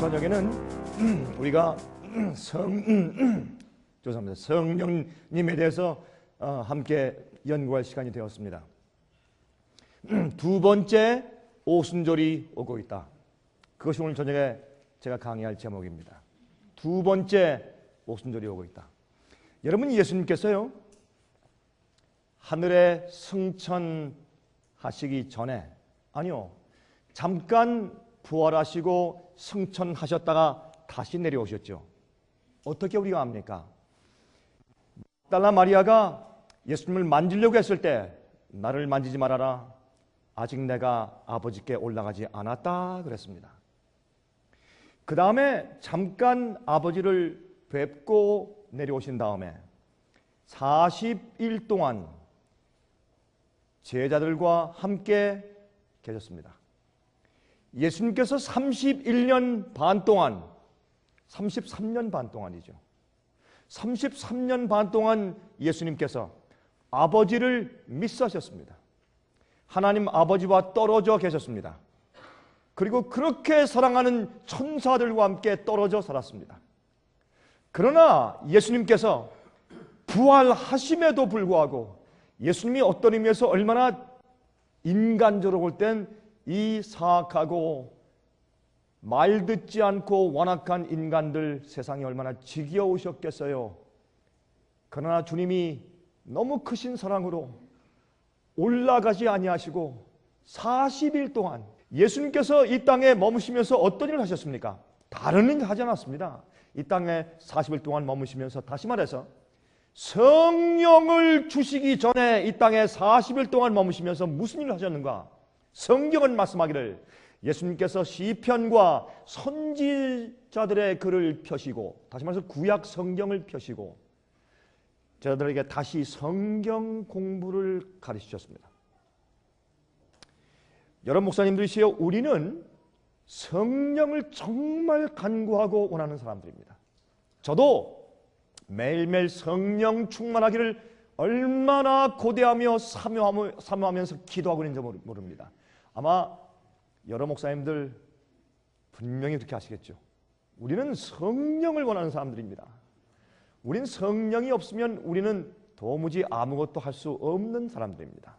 저녁에는 우리가 성령님에 대해서 함께 연구할 시간이 되었습니다. 두 번째 오순절이 오고 있다. 그것이 오늘 저녁에 제가 강의할 제목입니다. 두 번째 오순절이 오고 있다. 여러분, 예수님께서요, 하늘에 승천하시기 전에, 아니요, 잠깐 부활하시고 승천하셨다가 다시 내려오셨죠. 어떻게 우리가 압니까? 막달라 마리아가 예수님을 만지려고 했을 때 나를 만지지 말아라, 아직 내가 아버지께 올라가지 않았다 그랬습니다. 그 다음에 잠깐 아버지를 뵙고 내려오신 다음에 40일 동안 제자들과 함께 계셨습니다. 예수님께서 31년 반 동안, 33년 반 동안이죠. 33년 반 동안 예수님께서 아버지를 미스하셨습니다. 하나님 아버지와 떨어져 계셨습니다. 그리고 그렇게 사랑하는 천사들과 함께 떨어져 살았습니다. 그러나 예수님께서 부활하심에도 불구하고 예수님이 어떤 의미에서 얼마나 인간적으로 볼 땐 이 사악하고 말 듣지 않고 완악한 인간들 세상이 얼마나 지겨우셨겠어요. 그러나 주님이 너무 크신 사랑으로 올라가지 아니하시고 40일 동안 예수님께서 이 땅에 머무시면서 어떤 일을 하셨습니까? 다른 일을 하지 않았습니다. 이 땅에 40일 동안 머무시면서, 다시 말해서 성령을 주시기 전에 이 땅에 40일 동안 머무시면서 무슨 일을 하셨는가? 성경은 말씀하기를 예수님께서 시편과 선지자들의 글을 펴시고, 다시 말해서 구약 성경을 펴시고 저들에게 다시 성경 공부를 가르치셨습니다. 여러분 목사님들이시여, 우리는 성령을 정말 간구하고 원하는 사람들입니다. 저도 매일매일 성령 충만하기를 얼마나 고대하며 사모하면서 기도하고 있는지 모릅니다. 아마 여러 목사님들 분명히 그렇게 하시겠죠. 우리는 성령을 원하는 사람들입니다. 우린 성령이 없으면 우리는 도무지 아무것도 할 수 없는 사람들입니다.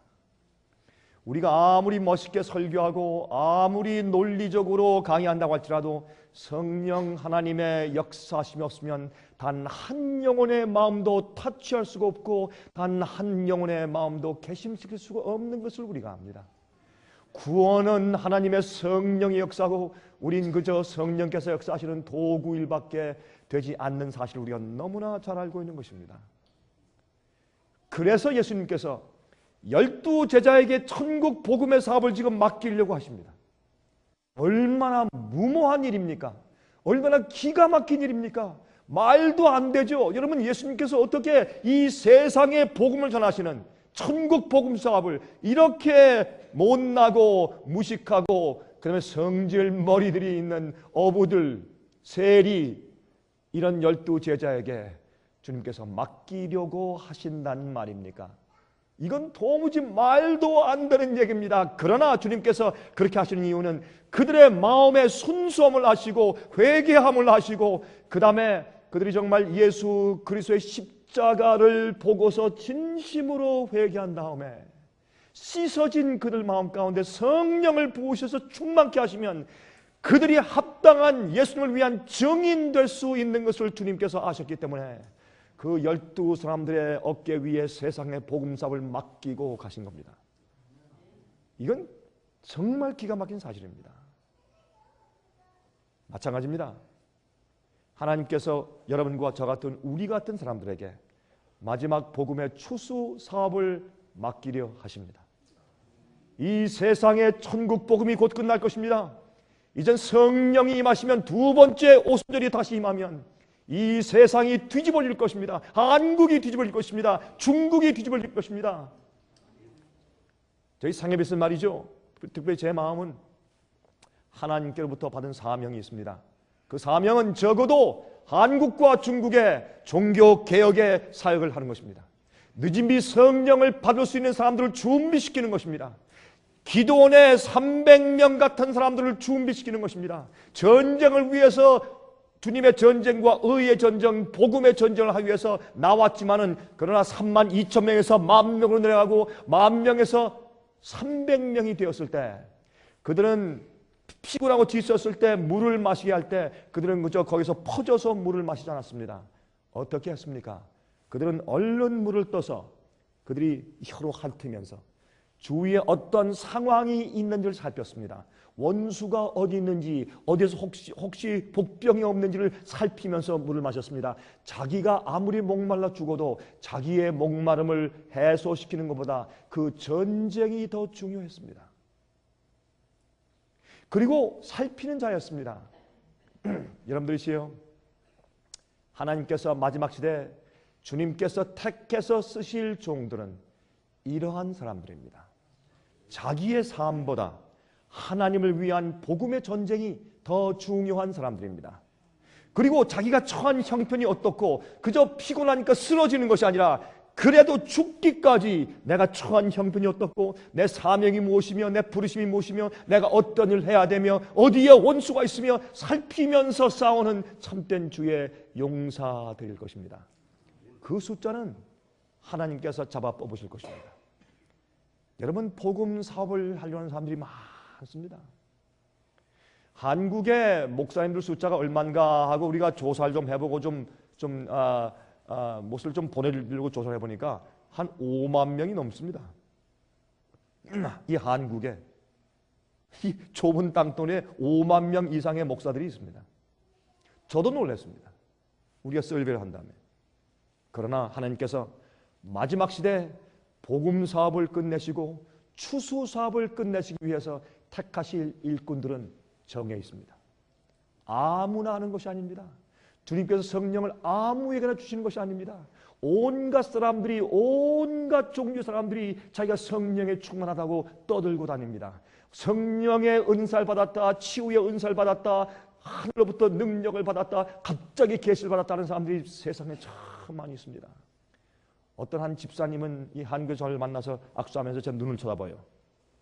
우리가 아무리 멋있게 설교하고 아무리 논리적으로 강의한다고 할지라도 성령 하나님의 역사하심이 없으면 단 한 영혼의 마음도 타취할 수가 없고 단 한 영혼의 마음도 개심시킬 수가 없는 것을 우리가 압니다. 구원은 하나님의 성령이 역사하고 우린 그저 성령께서 역사하시는 도구일밖에 되지 않는 사실을 우리가 너무나 잘 알고 있는 것입니다. 그래서 예수님께서 12 제자에게 천국 복음의 사업을 지금 맡기려고 하십니다. 얼마나 무모한 일입니까? 얼마나 기가 막힌 일입니까? 말도 안 되죠. 여러분, 예수님께서 어떻게 이 세상에 복음을 전하시는 천국 복음 사업을 이렇게 못나고 무식하고 그다음에 성질 머리들이 있는 어부들, 세리, 이런 12 제자에게 주님께서 맡기려고 하신다는 말입니까? 이건 도무지 말도 안 되는 얘기입니다. 그러나 주님께서 그렇게 하시는 이유는 그들의 마음의 순수함을 아시고 회개함을 아시고 그 다음에 그들이 정말 예수 그리스도의 십자가를 보고서 진심으로 회개한 다음에 씻어진 그들 마음 가운데 성령을 부으셔서 충만케 하시면 그들이 합당한 예수님을 위한 증인 될 수 있는 것을 주님께서 아셨기 때문에 그 12 사람들의 어깨 위에 세상의 복음사업을 맡기고 가신 겁니다. 이건 정말 기가 막힌 사실입니다. 마찬가지입니다. 하나님께서 여러분과 저 같은 우리 같은 사람들에게 마지막 복음의 추수 사업을 맡기려 하십니다. 이 세상의 천국 복음이 곧 끝날 것입니다. 이젠 성령이 임하시면 두 번째 오순절이 다시 임하면 이 세상이 뒤집어질 것입니다. 한국이 뒤집어질 것입니다. 중국이 뒤집어질 것입니다. 저희 상해빛은 말이죠, 특별히 제 마음은 하나님께로부터 받은 사명이 있습니다. 그 사명은 적어도 한국과 중국의 종교개혁의 사역을 하는 것입니다. 늦은비 성령을 받을 수 있는 사람들을 준비시키는 것입니다. 기도원에 300명 같은 사람들을 준비시키는 것입니다. 전쟁을 위해서 주님의 전쟁과 의의 전쟁, 복음의 전쟁을 하기 위해서 나왔지만은 그러나 3만 2천 명에서 10,000명으로 내려가고 10,000명에서 300명이 되었을 때 그들은 피곤하고 지쳤을 때 물을 마시게 할 때 그들은 그저 거기서 퍼져서 물을 마시지 않았습니다. 어떻게 했습니까? 그들은 얼른 물을 떠서 그들이 혀로 핥으면서 주위에 어떤 상황이 있는지를 살폈습니다. 원수가 어디 있는지, 어디에서 혹시 복병이 없는지를 살피면서 물을 마셨습니다. 자기가 아무리 목말라 죽어도 자기의 목마름을 해소시키는 것보다 그 전쟁이 더 중요했습니다. 그리고 살피는 자였습니다. 여러분들이시요, 하나님께서 마지막 시대 주님께서 택해서 쓰실 종들은 이러한 사람들입니다. 자기의 삶보다 하나님을 위한 복음의 전쟁이 더 중요한 사람들입니다. 그리고 자기가 처한 형편이 어떻고 그저 피곤하니까 쓰러지는 것이 아니라 그래도 죽기까지 내가 처한 형편이 어떻고 내 사명이 무엇이며 내 부르심이 무엇이며 내가 어떤 일을 해야 되며 어디에 원수가 있으며 살피면서 싸우는 참된 주의 용사들일 것입니다. 그 숫자는 하나님께서 잡아 뽑으실 것입니다. 여러분, 복음 사업을 하려는 사람들이 많습니다. 한국의 목사님들 숫자가 얼마인가 하고 우리가 조사를 좀 해보고 못을 좀 보내려고 조사를 해보니까 한 5만 명이 넘습니다. 이 한국에 이 좁은 땅덩이에 5만 명 이상의 목사들이 있습니다. 저도 놀랐습니다. 우리가 설교를 한 다음에. 그러나 하나님께서 마지막 시대 복음 사업을 끝내시고 추수 사업을 끝내시기 위해서 택하실 일꾼들은 정해 있습니다. 아무나 하는 것이 아닙니다. 주님께서 성령을 아무에게나 주시는 것이 아닙니다. 온갖 사람들이, 온갖 종류 사람들이 자기가 성령에 충만하다고 떠들고 다닙니다. 성령의 은사를 받았다, 치유의 은사를 받았다, 하늘로부터 능력을 받았다, 갑자기 계시를 받았다는 사람들이 세상에 참 많이 있습니다. 어떤 한 집사님은 이 한국 저를 만나서 악수하면서 제 눈을 쳐다봐요.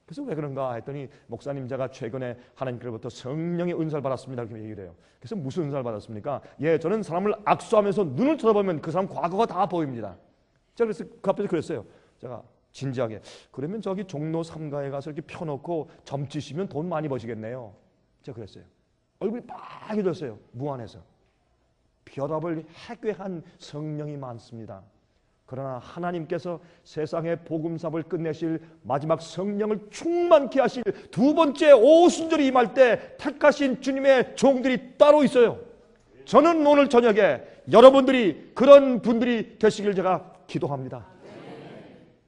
그래서 왜 그런가 했더니 목사님, 제가 최근에 하나님께로부터 성령의 은사를 받았습니다 이렇게 얘기를 해요. 그래서 무슨 은사를 받았습니까? 예, 저는 사람을 악수하면서 눈을 쳐다보면 그 사람 과거가 다 보입니다. 제가 그래서 그 앞에서 그랬어요. 제가 진지하게, 그러면 저기 종로 3가에 가서 이렇게 펴놓고 점치시면 돈 많이 버시겠네요. 제가 그랬어요. 얼굴이 빨개졌어요. 무안해서. 혈압을 해괴한 성령이 많습니다. 그러나 하나님께서 세상의 복음사업을 끝내실 마지막 성령을 충만케 하실 두 번째 오순절이 임할 때 택하신 주님의 종들이 따로 있어요. 저는 오늘 저녁에 여러분들이 그런 분들이 되시길 제가 기도합니다.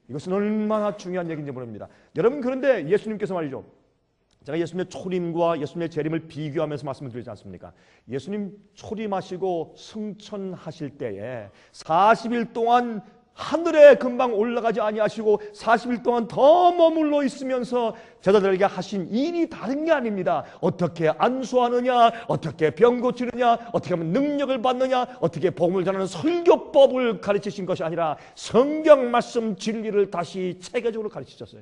이것은 얼마나 중요한 얘기인지 모릅니다. 여러분, 그런데 예수님께서 말이죠, 제가 예수님의 초림과 예수님의 재림을 비교하면서 말씀을 드리지 않습니까? 예수님 초림하시고 승천하실 때에 40일 동안 하늘에 금방 올라가지 아니하시고 40일 동안 더 머물러 있으면서 제자들에게 하신 일이 다른 게 아닙니다. 어떻게 안수하느냐, 어떻게 병 고치느냐, 어떻게 하면 능력을 받느냐, 어떻게 복음을 전하는 설교법을 가르치신 것이 아니라 성경 말씀 진리를 다시 체계적으로 가르치셨어요.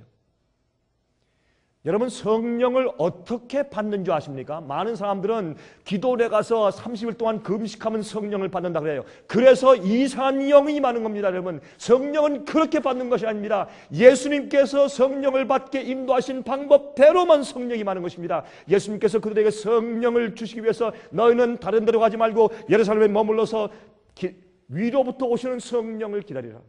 여러분, 성령을 어떻게 받는 줄 아십니까? 많은 사람들은 기도에 가서 30일 동안 금식하면 성령을 받는다 그래요. 그래서 이상한 영이 임하는 겁니다. 여러분, 성령은 그렇게 받는 것이 아닙니다. 예수님께서 성령을 받게 인도하신 방법대로만 성령이 임하는 것입니다. 예수님께서 그들에게 성령을 주시기 위해서 너희는 다른 데로 가지 말고 예루살렘에 머물러서 위로부터 오시는 성령을 기다리라.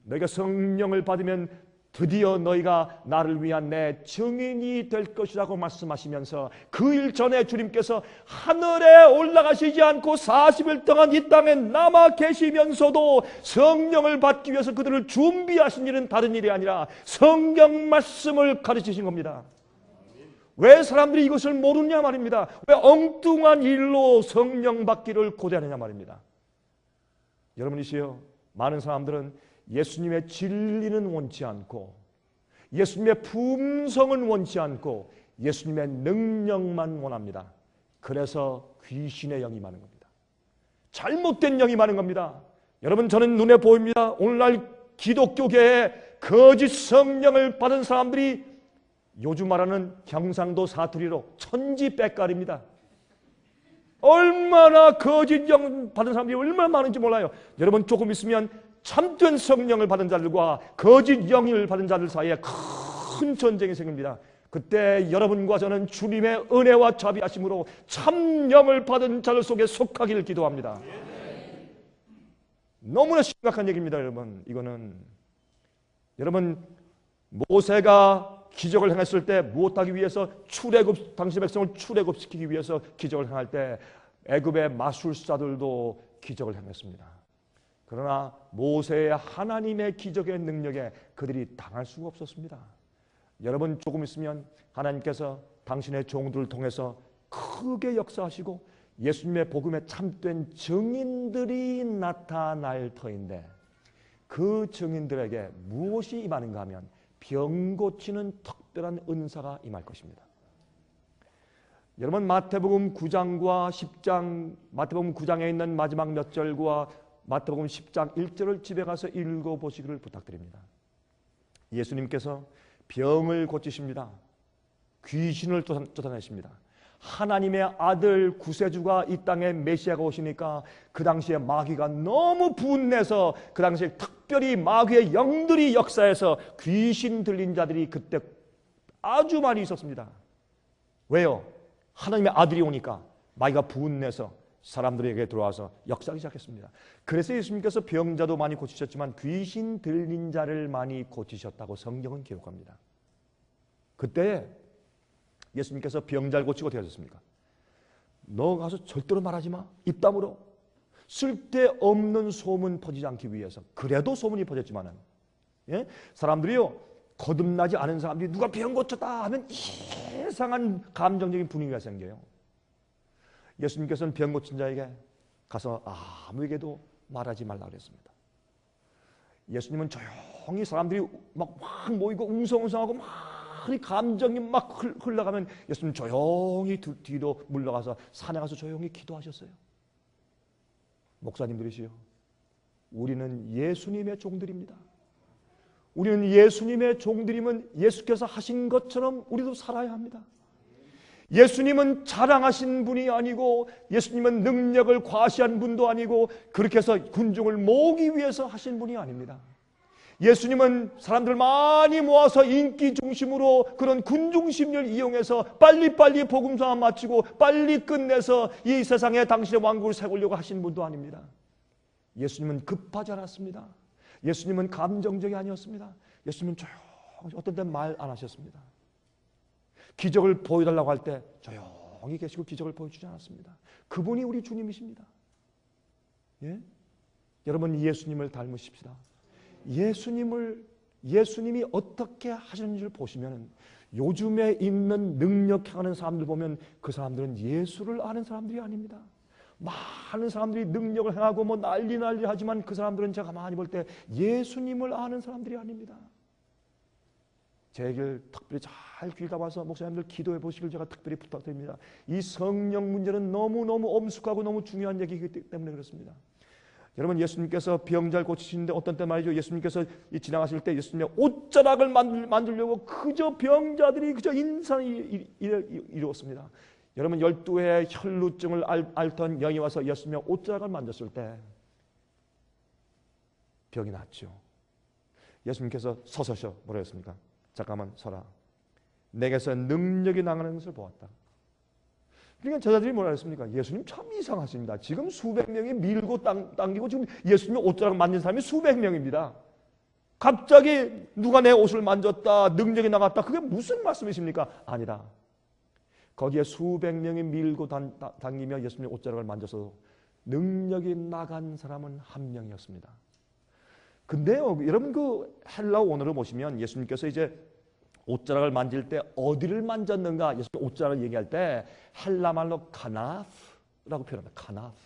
너희가 성령을 받으면 드디어 너희가 나를 위한 내 증인이 될 것이라고 말씀하시면서 그 일 전에 주님께서 하늘에 올라가시지 않고 40일 동안 이 땅에 남아 계시면서도 성령을 받기 위해서 그들을 준비하신 일은 다른 일이 아니라 성경 말씀을 가르치신 겁니다. 왜 사람들이 이것을 모르냐 말입니다. 왜 엉뚱한 일로 성령 받기를 고대하느냐 말입니다. 여러분이시여, 많은 사람들은 예수님의 진리는 원치 않고 예수님의 품성은 원치 않고 예수님의 능력만 원합니다. 그래서 귀신의 영이 많은 겁니다. 잘못된 영이 많은 겁니다. 여러분, 저는 눈에 보입니다. 오늘날 기독교계에 거짓 성령을 받은 사람들이 요즘 말하는 경상도 사투리로 천지백갈입니다. 얼마나 거짓 영 받은 사람들이 얼마나 많은지 몰라요. 여러분 조금 있으면 참된 성령을 받은 자들과 거짓 영을 받은 자들 사이에 큰 전쟁이 생깁니다. 그때 여러분과 저는 주님의 은혜와 자비하심으로 참 영을 받은 자들 속에 속하기를 기도합니다. 너무나 심각한 얘기입니다. 여러분, 이거는 여러분 모세가 기적을 행했을 때 무엇하기 위해서 당신의 백성을 출애굽시키기 위해서 기적을 행할 때 애굽의 마술사들도 기적을 행했습니다. 그러나 모세의 하나님의 기적의 능력에 그들이 당할 수가 없었습니다. 여러분 조금 있으면 하나님께서 당신의 종들을 통해서 크게 역사하시고 예수님의 복음에 참된 증인들이 나타날 터인데 그 증인들에게 무엇이 임하는가 하면 병 고치는 특별한 은사가 임할 것입니다. 여러분 마태복음 9장과 10장, 마태복음 9장에 있는 마지막 몇 절과 마태복음 10장 1절을 집에 가서 읽어보시기를 부탁드립니다. 예수님께서 병을 고치십니다. 귀신을 쫓아내십니다. 하나님의 아들 구세주가 이 땅에 메시아가 오시니까 그 당시에 마귀가 너무 분내서 그 당시에 특별히 마귀의 영들이 역사해서 귀신 들린 자들이 그때 아주 많이 있었습니다. 왜요? 하나님의 아들이 오니까 마귀가 분내서 사람들에게 들어와서 역사하기 시작했습니다. 그래서 예수님께서 병자도 많이 고치셨지만 귀신 들린 자를 많이 고치셨다고 성경은 기록합니다. 그때 예수님께서 병자를 고치고 어떻게 하셨습니까? 너 가서 절대로 말하지 마. 입담으로. 쓸데없는 소문 퍼지지 않기 위해서. 그래도 소문이 퍼졌지만은 사람들이요 거듭나지 않은 사람들이 누가 병 고쳤다 하면 이상한 감정적인 분위기가 생겨요. 예수님께서는 병 고친 자에게 가서 아무에게도 말하지 말라 그랬습니다. 예수님은 조용히 사람들이 막 모이고 웅성웅성하고 막 감정이 막 흘러가면 예수님 조용히 뒤로 물러가서 산에 가서 조용히 기도하셨어요. 목사님들이시요, 우리는 예수님의 종들입니다. 우리는 예수님의 종들이면 예수께서 하신 것처럼 우리도 살아야 합니다. 예수님은 자랑하신 분이 아니고 예수님은 능력을 과시한 분도 아니고 그렇게 해서 군중을 모으기 위해서 하신 분이 아닙니다. 예수님은 사람들 많이 모아서 인기 중심으로 그런 군중 심리를 이용해서 빨리빨리 복음성화 마치고 빨리 끝내서 이 세상에 당신의 왕국을 세우려고 하신 분도 아닙니다. 예수님은 급하지 않았습니다. 예수님은 감정적이 아니었습니다. 예수님은 조용히 어떤 때는 말 안 하셨습니다. 기적을 보여달라고 할 때 조용히 계시고 기적을 보여주지 않았습니다. 그분이 우리 주님이십니다. 예? 여러분 예수님을 닮으십시다. 예수님이 어떻게 하시는지를 보시면 요즘에 있는 능력 행하는 사람들 보면 그 사람들은 예수를 아는 사람들이 아닙니다. 많은 사람들이 능력을 행하고 뭐 난리 하지만 그 사람들은 제가 많이 볼 때 예수님을 아는 사람들이 아닙니다. 제 얘기를 특별히 잘 귀 감아서 목사님들 기도해 보시길 제가 특별히 부탁드립니다. 이 성령 문제는 너무너무 엄숙하고 너무 중요한 얘기이기 때문에 그렇습니다. 여러분 예수님께서 병자를 고치시는데 어떤 때 말이죠, 예수님께서 지나가실 때 예수님의 옷자락을 만들려고 그저 병자들이 그저 인산이 이루었습니다. 여러분 12회 혈루증을 앓던 여인이 와서 예수님의 옷자락을 만졌을 때 병이 낫죠. 예수님께서 서서셔 뭐라 했습니까? 잠깐만 서라. 내게서 능력이 나가는 것을 보았다. 그러니까 제자들이 뭐라 했습니까? 예수님 참 이상하십니다. 지금 수백 명이 밀고 당기고 지금 예수님의 옷자락 만진 사람이 수백 명입니다. 갑자기 누가 내 옷을 만졌다, 능력이 나갔다, 그게 무슨 말씀이십니까? 아니라 거기에 수백 명이 밀고 당기며 예수님의 옷자락을 만져서 능력이 나간 사람은 한 명이었습니다. 근데요, 여러분 그 헬라어 원어로 보시면 예수님께서 이제 옷자락을 만질 때 어디를 만졌는가, 예수님 옷자락을 얘기할 때 헬라말로 카나프라고 표현합니다. 카나프.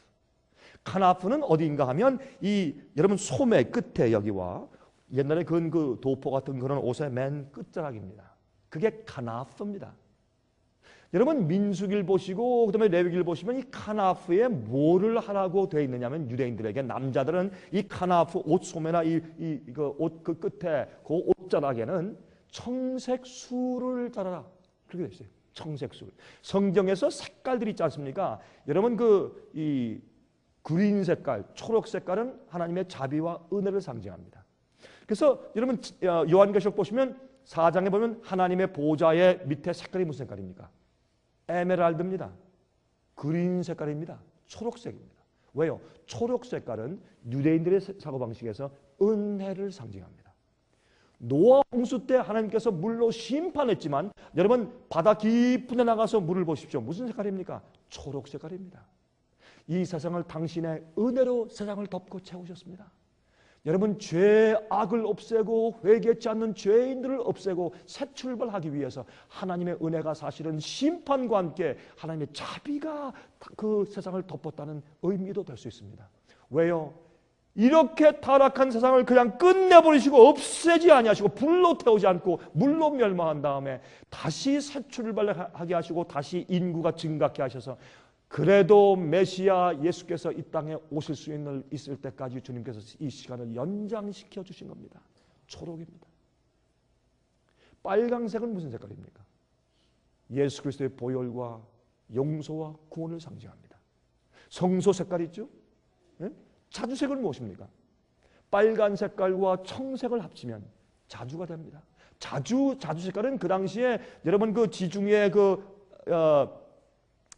카나프는 어디인가 하면 이 여러분 소매 끝에 여기와 옛날에 그 도포 같은 그런 옷의 맨 끝자락입니다. 그게 카나프입니다. 여러분 민수기를 보시고 그다음에 레위기를 보시면 이 카나프에 뭐를 하라고 되어 있느냐면 유대인들에게 남자들은 이 카나프 옷 소매나 이 옷 그 끝에 그 옷자락에는 청색수를 따라라. 그렇게 되어 있어요. 청색수. 성경에서 색깔들이 있지 않습니까? 여러분 이 그린 색깔, 초록 색깔은 하나님의 자비와 은혜를 상징합니다. 그래서 여러분 요한계시록 보시면 4장에 보면 하나님의 보좌의 밑에 색깔이 무슨 색깔입니까? 에메랄드입니다. 그린 색깔입니다. 초록색입니다. 왜요? 초록 색깔은 유대인들의 사고방식에서 은혜를 상징합니다. 노아 홍수 때 하나님께서 물로 심판했지만 여러분 바다 깊은 데 나가서 물을 보십시오. 무슨 색깔입니까? 초록 색깔입니다. 이 세상을 당신의 은혜로 세상을 덮고 채우셨습니다. 여러분 죄악을 없애고 회개치 않는 죄인들을 없애고 새 출발하기 위해서 하나님의 은혜가 사실은 심판과 함께 하나님의 자비가 그 세상을 덮었다는 의미도 될 수 있습니다. 왜요? 이렇게 타락한 세상을 그냥 끝내버리시고 없애지 아니하시고 불로 태우지 않고 물로 멸망한 다음에 다시 새 출발하게 하시고 다시 인구가 증가케 하셔서 그래도 메시아 예수께서 이 땅에 오실 수 있을 때까지 주님께서 이 시간을 연장시켜 주신 겁니다. 초록입니다. 빨강색은 무슨 색깔입니까? 예수 그리스도의 보혈과 용서와 구원을 상징합니다. 성소 색깔 있죠? 네? 자주색은 무엇입니까? 빨간 색깔과 청색을 합치면 자주가 됩니다. 자주 색깔은 그 당시에 여러분 그 지중해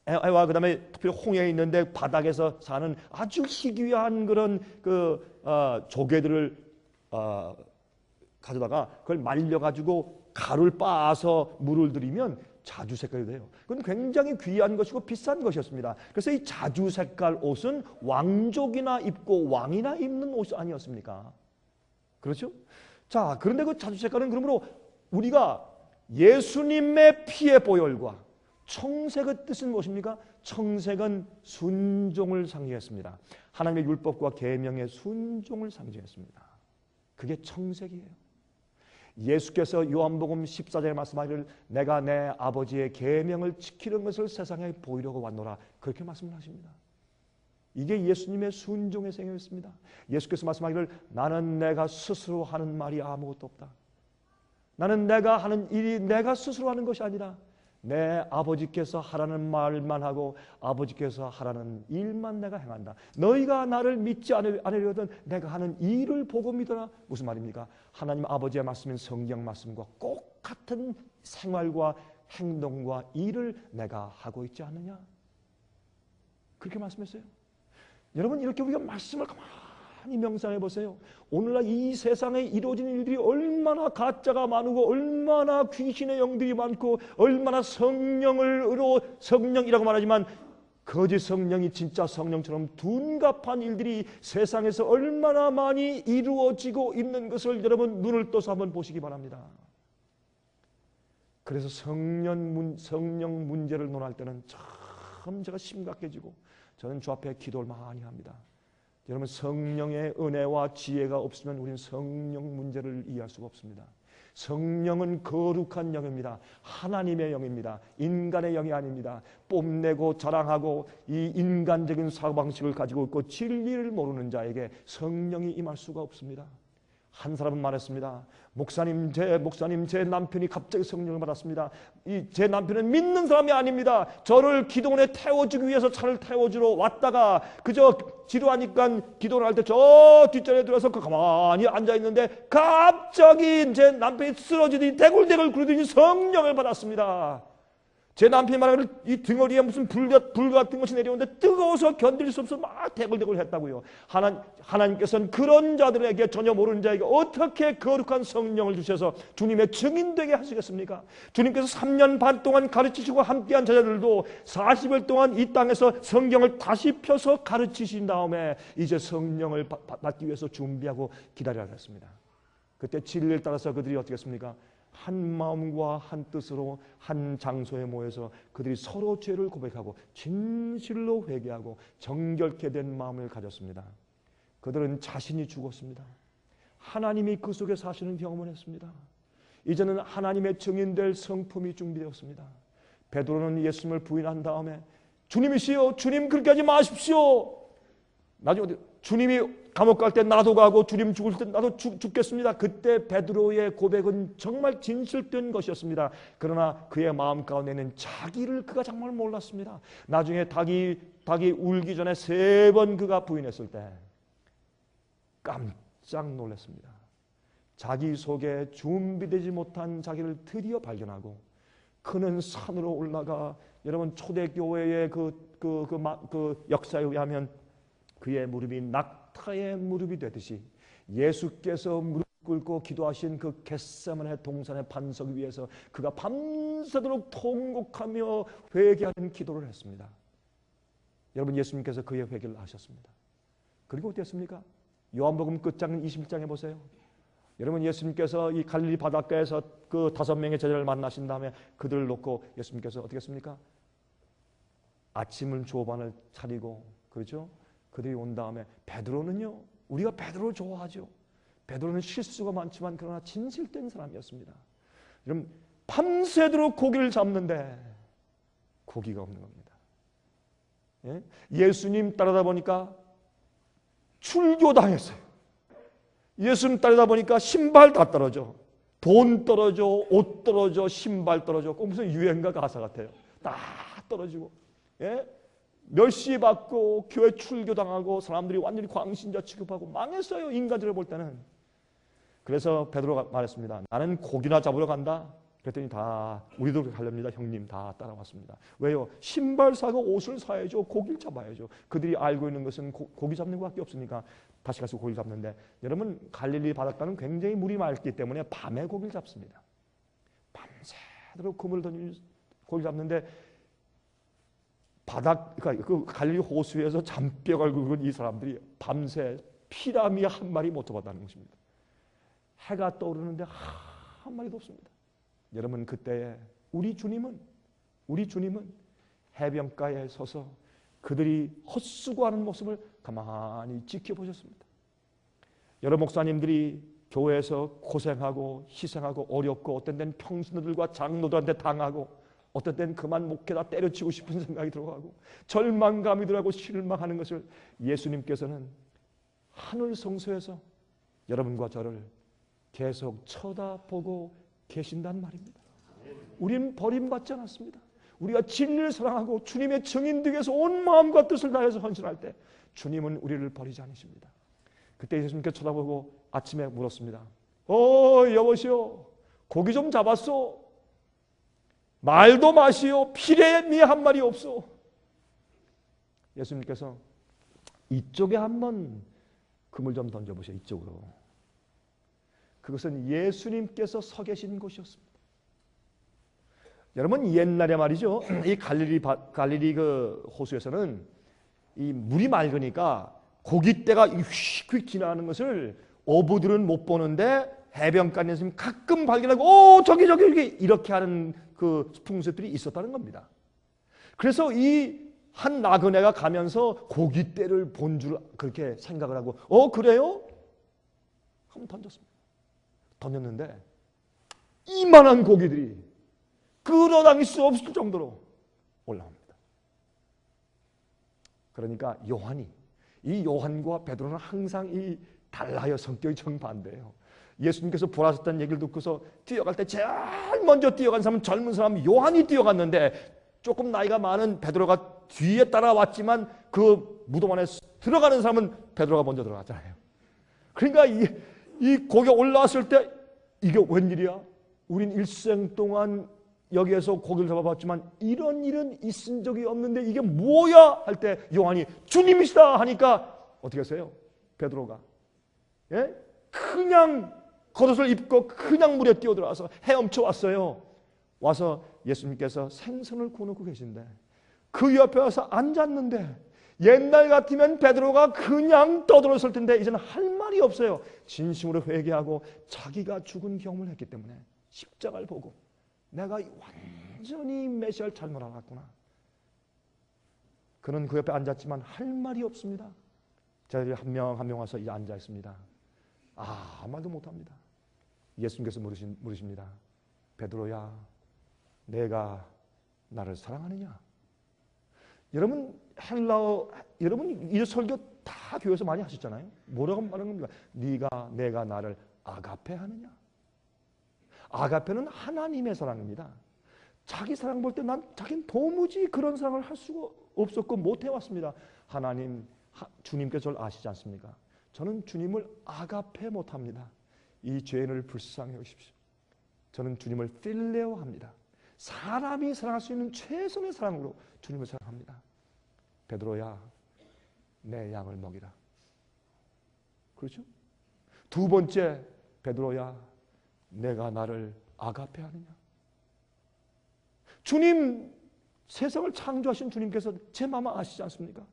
해와 그다음에 특별히 홍해에 있는데 바닥에서 사는 아주 희귀한 그런 조개들을 가져다가 그걸 말려가지고 가루를 빻아서 물을 들이면 자주 색깔이 돼요. 그건 굉장히 귀한 것이고 비싼 것이었습니다. 그래서 이 자주 색깔 옷은 왕족이나 입고 왕이나 입는 옷이 아니었습니까? 그렇죠? 자, 그런데 그 자주 색깔은 그러므로 우리가 예수님의 피의 보혈과 청색의 뜻은 무엇입니까? 청색은 순종을 상징했습니다. 하나님의 율법과 계명의 순종을 상징했습니다. 그게 청색이에요. 예수께서 요한복음 14장에 말씀하기를 내가 내 아버지의 계명을 지키는 것을 세상에 보이려고 왔노라 그렇게 말씀을 하십니다. 이게 예수님의 순종의 생애였습니다. 예수께서 말씀하기를 나는 내가 스스로 하는 말이 아무것도 없다. 나는 내가 하는 일이 내가 스스로 하는 것이 아니라 내 아버지께서 하라는 말만 하고 아버지께서 하라는 일만 내가 행한다. 너희가 나를 믿지 않으려든 내가 하는 일을 보고 믿어라. 무슨 말입니까? 하나님 아버지의 말씀인 성경 말씀과 똑같은 생활과 행동과 일을 내가 하고 있지 않느냐? 그렇게 말씀했어요. 여러분 이렇게 우리가 말씀을 가만히 명상해 보세요. 오늘날 이 세상에 이루어지는 일들이 얼마나 가짜가 많고 얼마나 귀신의 영들이 많고 얼마나 성령이라고 말하지만 거짓 성령이 진짜 성령처럼 둔갑한 일들이 세상에서 얼마나 많이 이루어지고 있는 것을 여러분 눈을 떠서 한번 보시기 바랍니다. 그래서 성령 문제를 논할 때는 참 제가 심각해지고 저는 주 앞에 기도를 많이 합니다. 여러분 성령의 은혜와 지혜가 없으면 우리는 성령 문제를 이해할 수가 없습니다. 성령은 거룩한 영입니다. 하나님의 영입니다. 인간의 영이 아닙니다. 뽐내고 자랑하고 이 인간적인 사고방식을 가지고 있고 진리를 모르는 자에게 성령이 임할 수가 없습니다. 한 사람은 말했습니다. 목사님 제 남편이 갑자기 성령을 받았습니다. 제 남편은 믿는 사람이 아닙니다. 저를 기도원에 태워주기 위해서 차를 태워주러 왔다가 그저 지루하니까 기도를 할 때 저 뒷자리에 들어서 가만히 앉아있는데 갑자기 제 남편이 쓰러지더니 대굴대굴 구르더니 성령을 받았습니다. 제 남편이 말하기를 이 등어리에 무슨 불 같은 것이 내려오는데 뜨거워서 견딜 수 없어서 막 대굴대굴 했다고요. 하나님께서는 그런 자들에게 전혀 모르는 자에게 어떻게 거룩한 성령을 주셔서 주님의 증인되게 하시겠습니까? 주님께서 3년 반 동안 가르치시고 함께한 제자들도 40일 동안 이 땅에서 성경을 다시 펴서 가르치신 다음에 이제 성령을 받기 위해서 준비하고 기다려야 했습니다. 그때 진리를 따라서 그들이 어떻게 했습니까? 한 마음과 한 뜻으로 한 장소에 모여서 그들이 서로 죄를 고백하고 진실로 회개하고 정결케 된 마음을 가졌습니다. 그들은 자신이 죽었습니다. 하나님이 그 속에 사시는 경험을 했습니다. 이제는 하나님의 증인될 성품이 준비되었습니다. 베드로는 예수님을 부인한 다음에 주님이시여 주님 그렇게 하지 마십시오. 나중에 주님이 감옥 갈 때 나도 가고 주님 죽을 때 나도 죽겠습니다. 그때 베드로의 고백은 정말 진실된 것이었습니다. 그러나 그의 마음 가운데는 자기를 그가 정말 몰랐습니다. 나중에 닭이 울기 전에 3번 그가 부인했을 때 깜짝 놀랐습니다. 자기 속에 준비되지 못한 자기를 드디어 발견하고 그는 산으로 올라가, 여러분 초대교회의 그 역사에 의하면 그의 무릎이 낙타의 무릎이 되듯이 예수께서 무릎 꿇고 기도하신 그 겟세마네 동산의 반석 위에서 그가 밤새도록 통곡하며 회개하는 기도를 했습니다. 여러분, 예수님께서 그의 회개를 하셨습니다. 그리고 어땠습니까? 요한복음 끝장 21장에 보세요. 여러분, 예수님께서 이 갈릴리 바닷가에서 그 5명의 제자를 만나신 다음에 그들을 놓고 예수님께서 어떻게 했습니까? 아침을 조반을 차리고, 그렇죠? 그들이 온 다음에 베드로는요, 우리가 베드로를 좋아하죠. 베드로는 실수가 많지만 그러나 진실된 사람이었습니다. 여러분, 밤새도록 고기를 잡는데 고기가 없는 겁니다. 예? 예수님 따르다 보니까 출교당했어요. 예수님 따르다 보니까 신발 다 떨어져. 돈 떨어져, 옷 떨어져, 신발 떨어져. 꼭 무슨 유행가 가사 같아요. 다 떨어지고, 예? 멸시받고 교회 출교당하고 사람들이 완전히 광신자 취급하고 망했어요. 인간들을 볼 때는. 그래서 베드로가 말했습니다. 나는 고기나 잡으러 간다. 그랬더니 다 우리도 가렵니다. 형님 다 따라왔습니다. 왜요? 신발 사고 옷을 사야죠. 고기를 잡아야죠. 그들이 알고 있는 것은 고기 잡는 것밖에 없으니까 다시 가서 고기를 잡는데, 여러분 갈릴리 바닷가는 굉장히 물이 맑기 때문에 밤에 고기를 잡습니다. 밤새도록 그물을 던지고 고기를 잡는데 그러니까 그 갈릴리 호수에서 잔뼈를 굵은 이 사람들이 밤새 피라미 한 마리 못 잡았다는 것입니다. 해가 떠오르는데 한 마리도 없습니다. 여러분, 그때에 우리 주님은 해변가에 서서 그들이 헛수고하는 모습을 가만히 지켜보셨습니다. 여러 목사님들이 교회에서 고생하고 희생하고 어렵고 어떤 때는 평신도들과 장로들한테 당하고 어떤 때는 그만 목회다 때려치고 싶은 생각이 들어가고 절망감이 들어가고 실망하는 것을 예수님께서는 하늘 성소에서 여러분과 저를 계속 쳐다보고 계신단 말입니다. 우린 버림받지 않았습니다. 우리가 진리를 사랑하고 주님의 증인되기 위해서 온 마음과 뜻을 다해서 헌신할 때 주님은 우리를 버리지 않으십니다. 그때 예수님께서 쳐다보고 아침에 물었습니다. 여보시오, 고기 좀 잡았소? 말도 마시오. 피레미 한 마리 없소. 예수님께서 이쪽에 한번 그물 좀 던져보세요. 이쪽으로. 그것은 예수님께서 서 계신 곳이었습니다. 여러분, 옛날에 말이죠, 이 갈릴리 그 호수에서는 이 물이 맑으니까 고깃대가 휙휙 지나가는 것을 어부들은 못 보는데 해변가에서 가끔 발견하고 저기 이렇게 하는 그 풍습들이 있었다는 겁니다. 그래서 이 한 나그네가 가면서 고깃대를 본 줄 그렇게 생각을 하고 그래요? 한번 던졌습니다. 던졌는데 이만한 고기들이 끌어당길 수 없을 정도로 올라옵니다. 그러니까 이 요한과 베드로는 항상 이 달라요. 성격이 정반대예요. 예수님께서 보라셨다는 얘기를 듣고서 뛰어갈 때 제일 먼저 뛰어간 사람은 젊은 사람 요한이 뛰어갔는데 조금 나이가 많은 베드로가 뒤에 따라왔지만 그 무덤 안에 들어가는 사람은 베드로가 먼저 들어갔잖아요. 그러니까 이 고기가 올라왔을 때 이게 웬일이야? 우린 일생 동안 여기에서 고기를 잡아봤지만 이런 일은 있은 적이 없는데 이게 뭐야? 할 때 요한이 주님이시다 하니까 어떻게 했어요? 베드로가 그냥 겉옷을 입고 그냥 물에 뛰어들어와서 헤엄쳐 왔어요. 와서 예수님께서 생선을 구워놓고 계신데 그 옆에 와서 앉았는데 옛날 같으면 베드로가 그냥 떠들었을 텐데 이제는 할 말이 없어요. 진심으로 회개하고 자기가 죽은 경험을 했기 때문에 십자가를 보고 내가 완전히 메시아를 잘못 알았구나. 그는 그 옆에 앉았지만 할 말이 없습니다. 저희들이 한 명 한 명 와서 이제 앉아 있습니다. 아무 말도 못합니다. 예수님께서 물으십니다. 베드로야, 내가 나를 사랑하느냐? 여러분 헬라어, 여러분 이 설교 다 교회에서 많이 하셨잖아요. 뭐라고 말하는 겁니까? 내가 나를 아가페 하느냐? 아가페는 하나님의 사랑입니다. 자기 사랑 볼 때 자기는 도무지 그런 사랑을 할 수가 없었고 못 해왔습니다. 주님께서 저를 아시지 않습니까? 저는 주님을 아가페 못합니다. 이 죄인을 불쌍히 여기십시오. 저는 주님을 필레오 합니다. 사람이 사랑할 수 있는 최선의 사랑으로 주님을 사랑합니다. 베드로야, 내 양을 먹이라. 그렇죠? 두 번째, 베드로야, 내가 나를 아가페 하느냐? 주님, 세상을 창조하신 주님께서 제 마음 아시지 않습니까?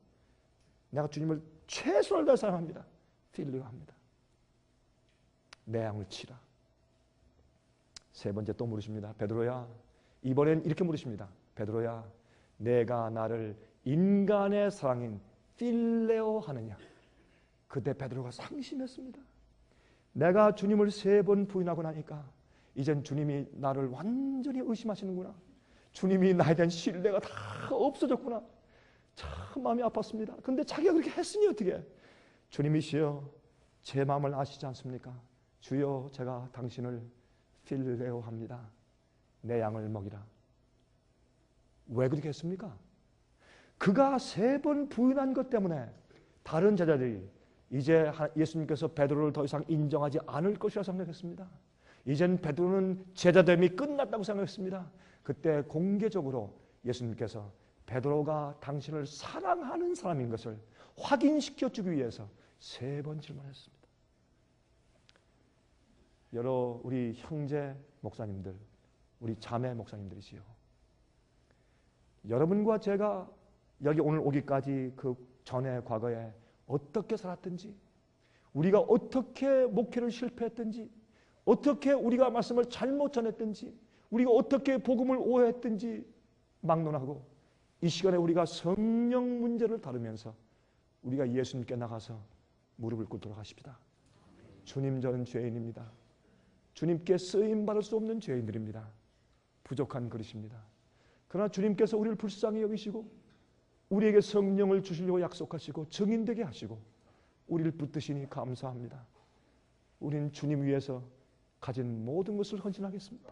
내가 주님을 최선을 다해 사랑합니다. 필레오 합니다. 내 양을 치라. 세 번째 또 물으십니다. 베드로야, 이번엔 이렇게 물으십니다. 베드로야, 내가 나를 인간의 사랑인 필레오 하느냐? 그때 베드로가 상심했습니다. 내가 주님을 세 번 부인하고 나니까 이젠 주님이 나를 완전히 의심하시는구나. 주님이 나에 대한 신뢰가 다 없어졌구나. 참 마음이 아팠습니다. 근데 자기가 그렇게 했으니 어떻게? 주님이시여, 제 마음을 아시지 않습니까? 주여, 제가 당신을 필레오 합니다. 내 양을 먹이라. 왜 그렇게 했습니까? 그가 세 번 부인한 것 때문에 다른 제자들이 이제 예수님께서 베드로를 더 이상 인정하지 않을 것이라 생각했습니다. 이젠 베드로는 제자됨이 끝났다고 생각했습니다. 그때 공개적으로 예수님께서 베드로가 당신을 사랑하는 사람인 것을 확인시켜주기 위해서 세 번 질문했습니다. 여러 우리 형제 목사님들, 우리 자매 목사님들이시요, 여러분과 제가 여기 오늘 오기까지 그 전에 과거에 어떻게 살았든지, 우리가 어떻게 목회를 실패했든지, 어떻게 우리가 말씀을 잘못 전했든지, 우리가 어떻게 복음을 오해했든지 막론하고 이 시간에 우리가 성령 문제를 다루면서 우리가 예수님께 나가서 무릎을 꿇도록 하십시다. 주님, 저는 죄인입니다. 주님께 쓰임받을 수 없는 죄인들입니다. 부족한 그릇입니다. 그러나 주님께서 우리를 불쌍히 여기시고 우리에게 성령을 주시려고 약속하시고 증인되게 하시고 우리를 붙드시니 감사합니다. 우리는 주님 위해서 가진 모든 것을 헌신하겠습니다.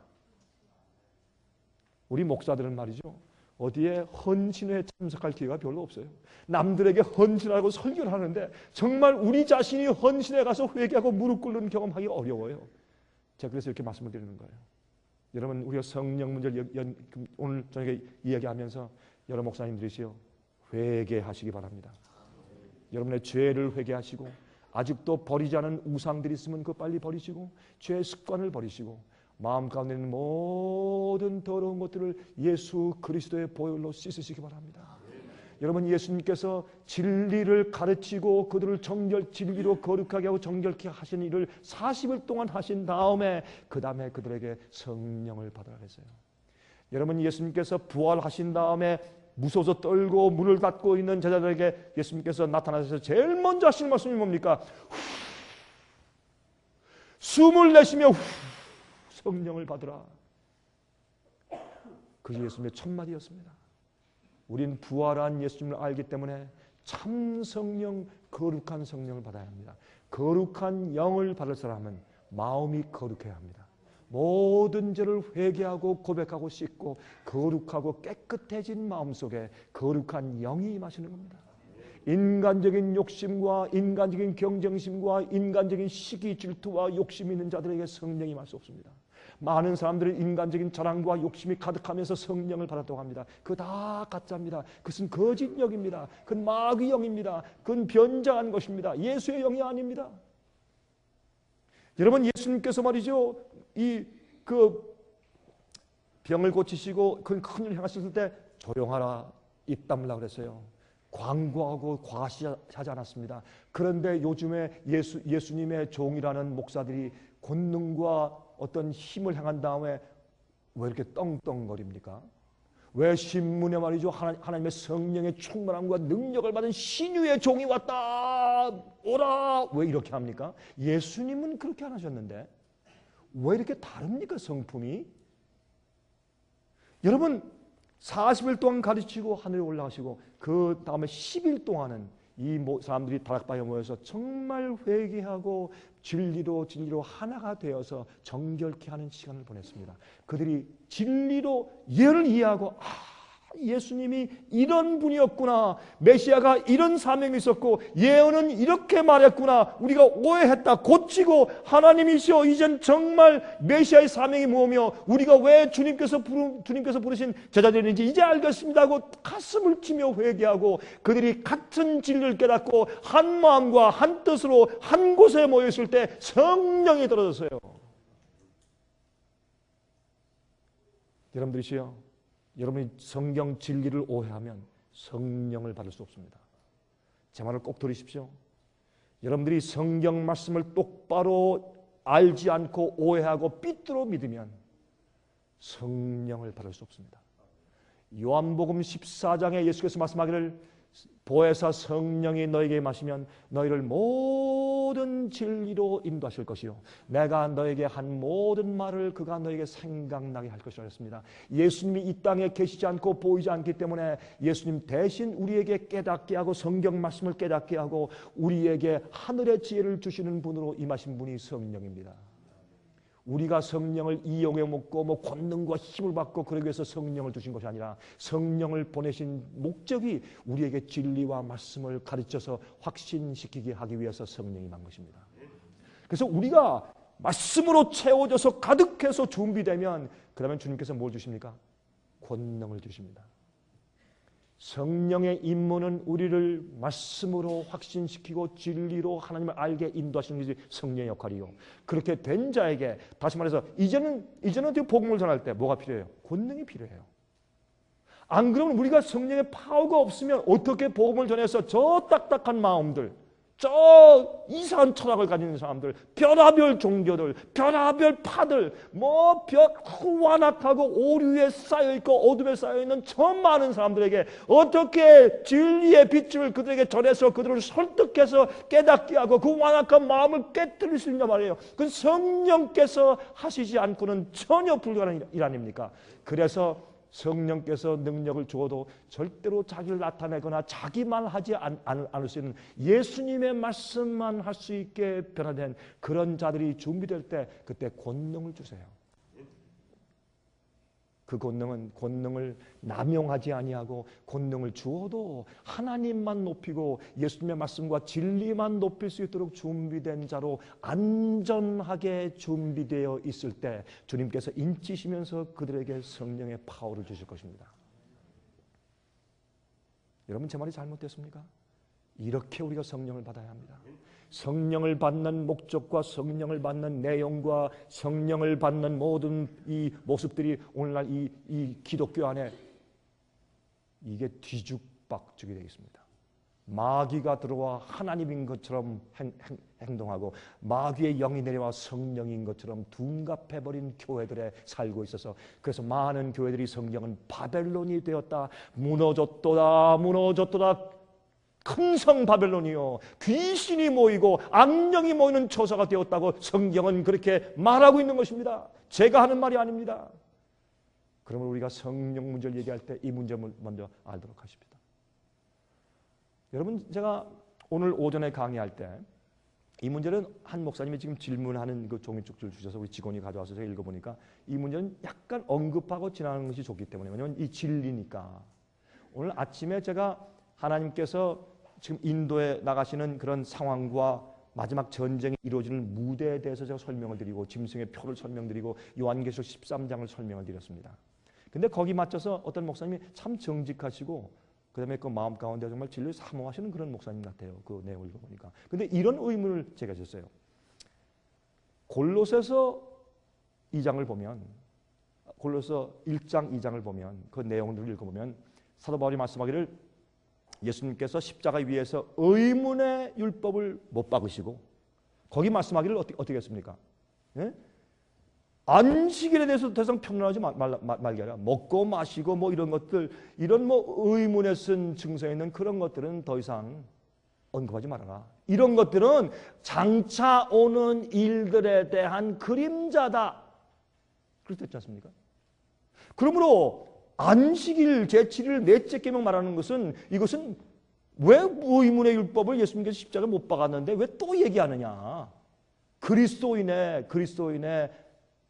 우리 목사들은 말이죠, 어디에 헌신에 참석할 기회가 별로 없어요. 남들에게 헌신하고 설교를 하는데 정말 우리 자신이 헌신에 가서 회개하고 무릎 꿇는 경험하기 어려워요. 제가 그래서 이렇게 말씀을 드리는 거예요. 여러분, 우리가 성령 문제를 오늘 저녁에 이야기하면서 여러 목사님들이시요, 회개하시기 바랍니다. 여러분의 죄를 회개하시고 아직도 버리지 않은 우상들이 있으면 그거 빨리 버리시고 죄의 습관을 버리시고 마음 가운데 있는 모든 더러운 것들을 예수 그리스도의 보혈로 씻으시기 바랍니다. 여러분, 예수님께서 진리를 가르치고 그들을 진리로 거룩하게 하고 정결케 하신 일을 40일 동안 하신 다음에 그 다음에 그들에게 성령을 받으라 그랬어요. 여러분, 예수님께서 부활하신 다음에 무서워서 떨고 문을 닫고 있는 제자들에게 예수님께서 나타나셔서 제일 먼저 하시는 말씀이 뭡니까? 숨을 내쉬며 성령을 받으라. 그게 예수님의 첫 마디였습니다. 우린 부활한 예수님을 알기 때문에 참 성령, 거룩한 성령을 받아야 합니다. 거룩한 영을 받을 사람은 마음이 거룩해야 합니다. 모든 죄를 회개하고 고백하고 씻고 거룩하고 깨끗해진 마음속에 거룩한 영이 임하시는 겁니다. 인간적인 욕심과 인간적인 경쟁심과 인간적인 시기 질투와 욕심이 있는 자들에게 성령이 임할 수 없습니다. 많은 사람들은 인간적인 자랑과 욕심이 가득하면서 성령을 받았다고 합니다. 그거 다 가짜입니다. 그것은 거짓 영입니다. 그건 마귀 영입니다. 그건 변장한 것입니다. 예수의 영이 아닙니다. 여러분, 예수님께서 말이죠, 그 병을 고치시고 큰 일을 행하셨을 때 조용하라, 입 다물라 그랬어요. 광고하고 과시하지 않았습니다. 그런데 요즘에 예수님의 종이라는 목사들이 권능과 어떤 힘을 행한 다음에 왜 이렇게 떵떵거립니까? 왜 신문에 말이죠, 하나님의 성령의 충만함과 능력을 받은 신유의 종이 왔다 오라, 왜 이렇게 합니까? 예수님은 그렇게 안 하셨는데 왜 이렇게 다릅니까, 성품이? 여러분, 40일 동안 가르치고 하늘에 올라가시고 그 다음에 10일 동안은 이 사람들이 다락방에 모여서 정말 회개하고 진리로 하나가 되어서 정결케 하는 시간을 보냈습니다. 그들이 진리로 예를 이해하고 예수님이 이런 분이었구나. 메시아가 이런 사명이 있었고 예언은 이렇게 말했구나. 우리가 오해했다. 고치고 하나님이시여 이젠 정말 메시아의 사명이 뭐며 우리가 왜 주님께서 부르신 제자들인지 이제 알겠습니다 하고 가슴을 치며 회개하고 그들이 같은 진리를 깨닫고 한 마음과 한 뜻으로 한 곳에 모였을 때 성령이 떨어졌어요. 여러분들이시여, 여러분이 성경 진리를 오해하면 성령을 받을 수 없습니다. 제 말을 꼭 들으십시오. 여러분들이 성경 말씀을 똑바로 알지 않고 오해하고 삐뚤어 믿으면 성령을 받을 수 없습니다. 요한복음 14장에 예수께서 말씀하기를 보혜사 성령이 너에게 마시면 너희를 모든 진리로 인도하실 것이요 내가 너에게 한 모든 말을 그가 너에게 생각나게 할 것이라 했습니다. 예수님이 이 땅에 계시지 않고 보이지 않기 때문에 예수님 대신 우리에게 깨닫게 하고 성경 말씀을 깨닫게 하고 우리에게 하늘의 지혜를 주시는 분으로 임하신 분이 성령입니다. 우리가 성령을 이용해 먹고 권능과 힘을 받고 그러기 위해서 성령을 주신 것이 아니라 성령을 보내신 목적이 우리에게 진리와 말씀을 가르쳐서 확신시키게 하기 위해서 성령이 난 것입니다. 그래서 우리가 말씀으로 채워져서 가득해서 준비되면 그러면 주님께서 뭘 주십니까? 권능을 주십니다. 성령의 임무는 우리를 말씀으로 확신시키고 진리로 하나님을 알게 인도하시는 것이 성령의 역할이요. 그렇게 된 자에게 다시 말해서 이제는 복음을 전할 때 뭐가 필요해요? 권능이 필요해요. 안 그러면 우리가 성령의 파워가 없으면 어떻게 복음을 전해서 저 딱딱한 마음들, 저 이상한 철학을 가진 사람들, 별하별 종교들, 별하별 파들, 완악하고 오류에 쌓여있고 어둠에 쌓여있는 저 많은 사람들에게 어떻게 진리의 빛을 그들에게 전해서 그들을 설득해서 깨닫게 하고 그 완악한 마음을 깨뜨릴 수 있냐 말이에요. 그건 성령께서 하시지 않고는 전혀 불가능한 일 아닙니까? 그래서 성령께서 능력을 주어도 절대로 자기를 나타내거나 자기만 하지 않을 수 있는 예수님의 말씀만 할 수 있게 변화된 그런 자들이 준비될 때 그때 권능을 주세요. 그 권능을 남용하지 아니하고 권능을 주어도 하나님만 높이고 예수님의 말씀과 진리만 높일 수 있도록 준비된 자로 안전하게 준비되어 있을 때 주님께서 인치시면서 그들에게 성령의 파워를 주실 것입니다. 여러분 제 말이 잘못됐습니까? 이렇게 우리가 성령을 받아야 합니다. 성령을 받는 목적과 성령을 받는 내용과 성령을 받는 모든 이 모습들이 오늘날 이 기독교 안에 이게 뒤죽박죽이 되어 있습니다. 마귀가 들어와 하나님인 것처럼 행동하고 마귀의 영이 내려와 성령인 것처럼 둔갑해버린 교회들에 살고 있어서 그래서 많은 교회들이 성경은 바벨론이 되었다. 무너졌도다. 큰성 바벨론이요 귀신이 모이고 악령이 모이는 처소가 되었다고 성경은 그렇게 말하고 있는 것입니다. 제가 하는 말이 아닙니다. 그러면 우리가 성령 문제를 얘기할 때 이 문제를 먼저 알도록 하십니다. 여러분 제가 오늘 오전에 강의할 때 이 문제는 한 목사님이 지금 질문하는 그 종이 쪽지를 주셔서 우리 직원이 가져와서 제가 읽어보니까 이 문제는 약간 언급하고 지나가는 것이 좋기 때문에 왜냐하면 이 진리니까 오늘 아침에 제가 하나님께서 지금 인도에 나가시는 그런 상황과 마지막 전쟁이 이루어지는 무대에 대해서 제가 설명을 드리고 짐승의 표를 설명드리고 요한계시록 13장을 설명을 드렸습니다. 근데 거기 맞춰서 어떤 목사님이 참 정직하시고 그다음에 그 마음 가운데 정말 진리를 사모하시는 그런 목사님 같아요. 그 내용을 읽어보니까. 근데 이런 의문을 제가 줬어요. 골로새서 2장을 보면 골로새 1장 2장을 보면 그 내용들을 읽어보면 사도 바울이 말씀하기를 예수님께서 십자가 위에서 의문의 율법을 못 박으시고 거기 말씀하기를 어떻게 했습니까? 예? 안식일에 대해서 더 이상 평론하지 말게 하라. 먹고 마시고 이런 것들 이런 의문에 쓴 증서에 있는 그런 것들은 더 이상 언급하지 말아라. 이런 것들은 장차 오는 일들에 대한 그림자다. 그렇지 않습니까? 그러므로 안식일 제7일 넷째 계명 말하는 것은 이것은 왜 의문의 율법을 예수님께서 십자가에 못 박았는데 왜 또 얘기하느냐? 그리스도인의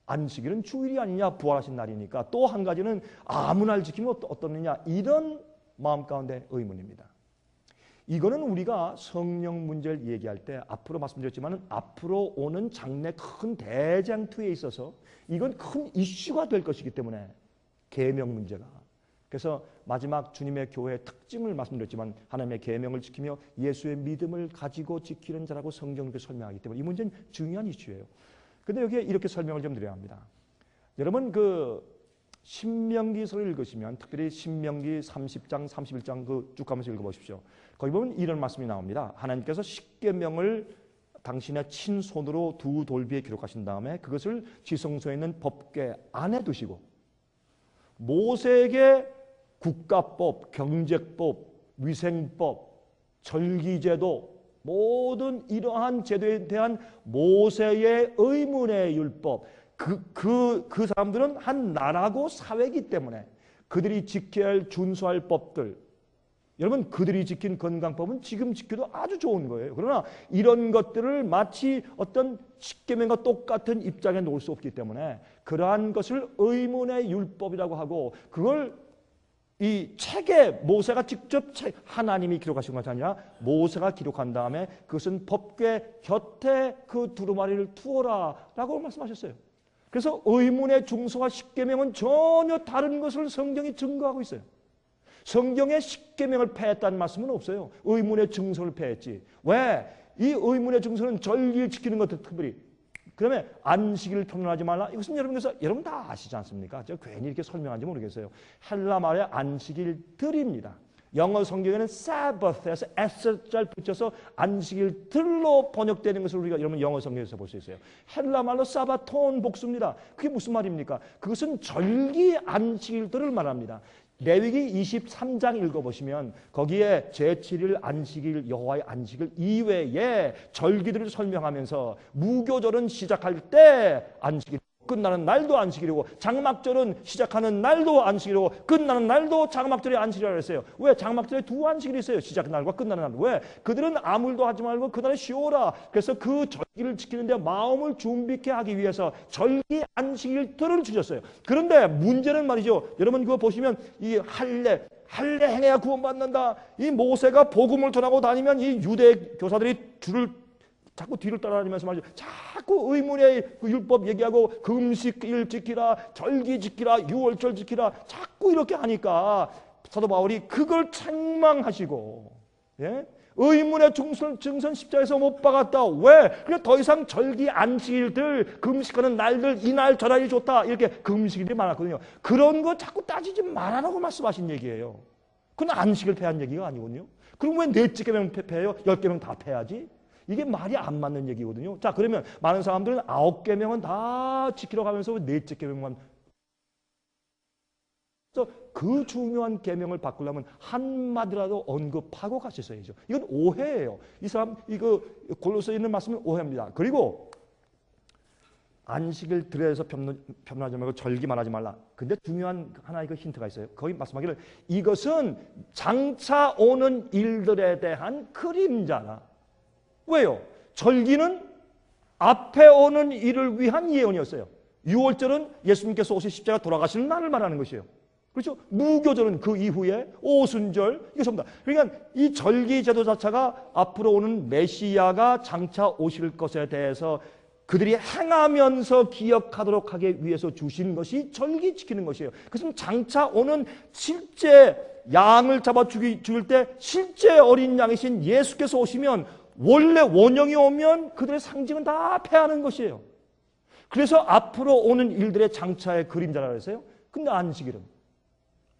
안식일은 주일이 아니냐, 부활하신 날이니까. 또 한 가지는 아무 날 지키면 어떻느냐, 이런 마음 가운데 의문입니다. 이거는 우리가 성령 문제를 얘기할 때 앞으로 말씀드렸지만 앞으로 오는 장래 큰 대장투에 있어서 이건 큰 이슈가 될 것이기 때문에 계명 문제가. 그래서 마지막 주님의 교회의 특징을 말씀드렸지만 하나님의 계명을 지키며 예수의 믿음을 가지고 지키는 자라고 성경을 설명하기 때문에 이 문제는 중요한 이슈예요. 근데 여기에 이렇게 설명을 좀 드려야 합니다. 여러분 신명기서를 읽으시면 특별히 신명기 30장, 31장 쭉 가면서 읽어보십시오. 거기 보면 이런 말씀이 나옵니다. 하나님께서 십계명을 당신의 친손으로 두 돌비에 기록하신 다음에 그것을 지성소에 있는 법궤 안에 두시고 모세에게 국가법, 경제법, 위생법, 절기제도 모든 이러한 제도에 대한 모세의 의문의 율법 그 사람들은 한 나라고 사회이기 때문에 그들이 지켜야 할 준수할 법들 여러분 그들이 지킨 건강법은 지금 지켜도 아주 좋은 거예요. 그러나 이런 것들을 마치 어떤 십계명과 똑같은 입장에 놓을 수 없기 때문에 그러한 것을 의문의 율법이라고 하고 그걸 이 책에 모세가 직접 하나님이 기록하신 것이 아니라 모세가 기록한 다음에 그것은 법궤 곁에 그 두루마리를 두어라 라고 말씀하셨어요. 그래서 의문의 중서와 십계명은 전혀 다른 것을 성경이 증거하고 있어요. 성경에 십계명을 폐했다는 말씀은 없어요. 의문의 증서를 폐했지. 왜? 이 의문의 증서는 절기를 지키는 것도 특별히 그러면 안식일을 편언하지 말라. 이것은 여러분 다 아시지 않습니까? 제가 괜히 이렇게 설명하는지 모르겠어요. 헬라 말의 안식일들입니다. 영어 성경에는 Sabbath에서 S자를 붙여서 안식일들로 번역되는 것을 우리가 여러분 영어 성경에서 볼 수 있어요. 헬라 말로 사바톤 복수입니다. 그게 무슨 말입니까? 그것은 절기 안식일들을 말합니다. 레위기 23장 읽어보시면 거기에 제7일 안식일 여호와의 안식일 이외에 절기들을 설명하면서 무교절은 시작할 때 안식일 끝나는 날도 안식일이고 장막절은 시작하는 날도 안식일이고 끝나는 날도 장막절이 안식일이라고 했어요. 왜? 장막절에 두 안식일이 있어요. 시작 날과 끝나는 날. 왜? 그들은 아무 일도 하지 말고 그날에 쉬어라. 그래서 그 절기를 지키는데 마음을 준비케 하기 위해서 절기 안식일들을 주셨어요. 그런데 문제는 말이죠. 여러분 그거 보시면 이 할례 행해야 구원받는다. 이 모세가 복음을 전하고 다니면 이 유대 교사들이 줄을 자꾸 뒤를 따라다니면서 말이죠. 자꾸 의문의 그 율법 얘기하고 금식일 지키라, 절기 지키라, 유월절 지키라 자꾸 이렇게 하니까 사도 바울이 그걸 책망하시고 의문의 증선 십자가에서 못 박았다. 왜? 그냥 더 이상 절기 안식일들 금식하는 날들 이날 저날이 좋다 이렇게 금식일이 많았거든요. 그런 거 자꾸 따지지 말아라고 말씀하신 얘기예요. 그건 안식일 폐한 얘기가 아니거든요. 그럼 왜 넷째 계명 폐해요? 10계명 다 폐하지? 이게 말이 안 맞는 얘기거든요. 자, 그러면 많은 사람들은 9계명은 다 지키러 가면서 넷째 계명만 그 중요한 계명을 바꾸려면 한마디라도 언급하고 가셨어야죠. 이건 오해예요. 이 사람 이거 골로새에 있는 말씀은 오해입니다. 그리고 안식일 들에서 편하지 말고 절기 말하지 말라. 근데 중요한 하나의 그 힌트가 있어요. 거기 말씀하기를 이것은 장차 오는 일들에 대한 그림자라. 왜요? 절기는 앞에 오는 일을 위한 예언이었어요. 유월절은 예수님께서 오실 십자가 돌아가시는 날을 말하는 것이에요. 그렇죠? 무교절은 그 이후에 오순절 이게 전부 다. 그러니까 이 절기 제도 자체가 앞으로 오는 메시아가 장차 오실 것에 대해서 그들이 행하면서 기억하도록 하기 위해서 주신 것이 절기 지키는 것이에요. 그것은 장차 오는 실제 양을 잡아 죽일 때 실제 어린 양이신 예수께서 오시면 원래 원형이 오면 그들의 상징은 다 패하는 것이에요. 그래서 앞으로 오는 일들의 장차의 그림자라고 했어요. 근데 안식일은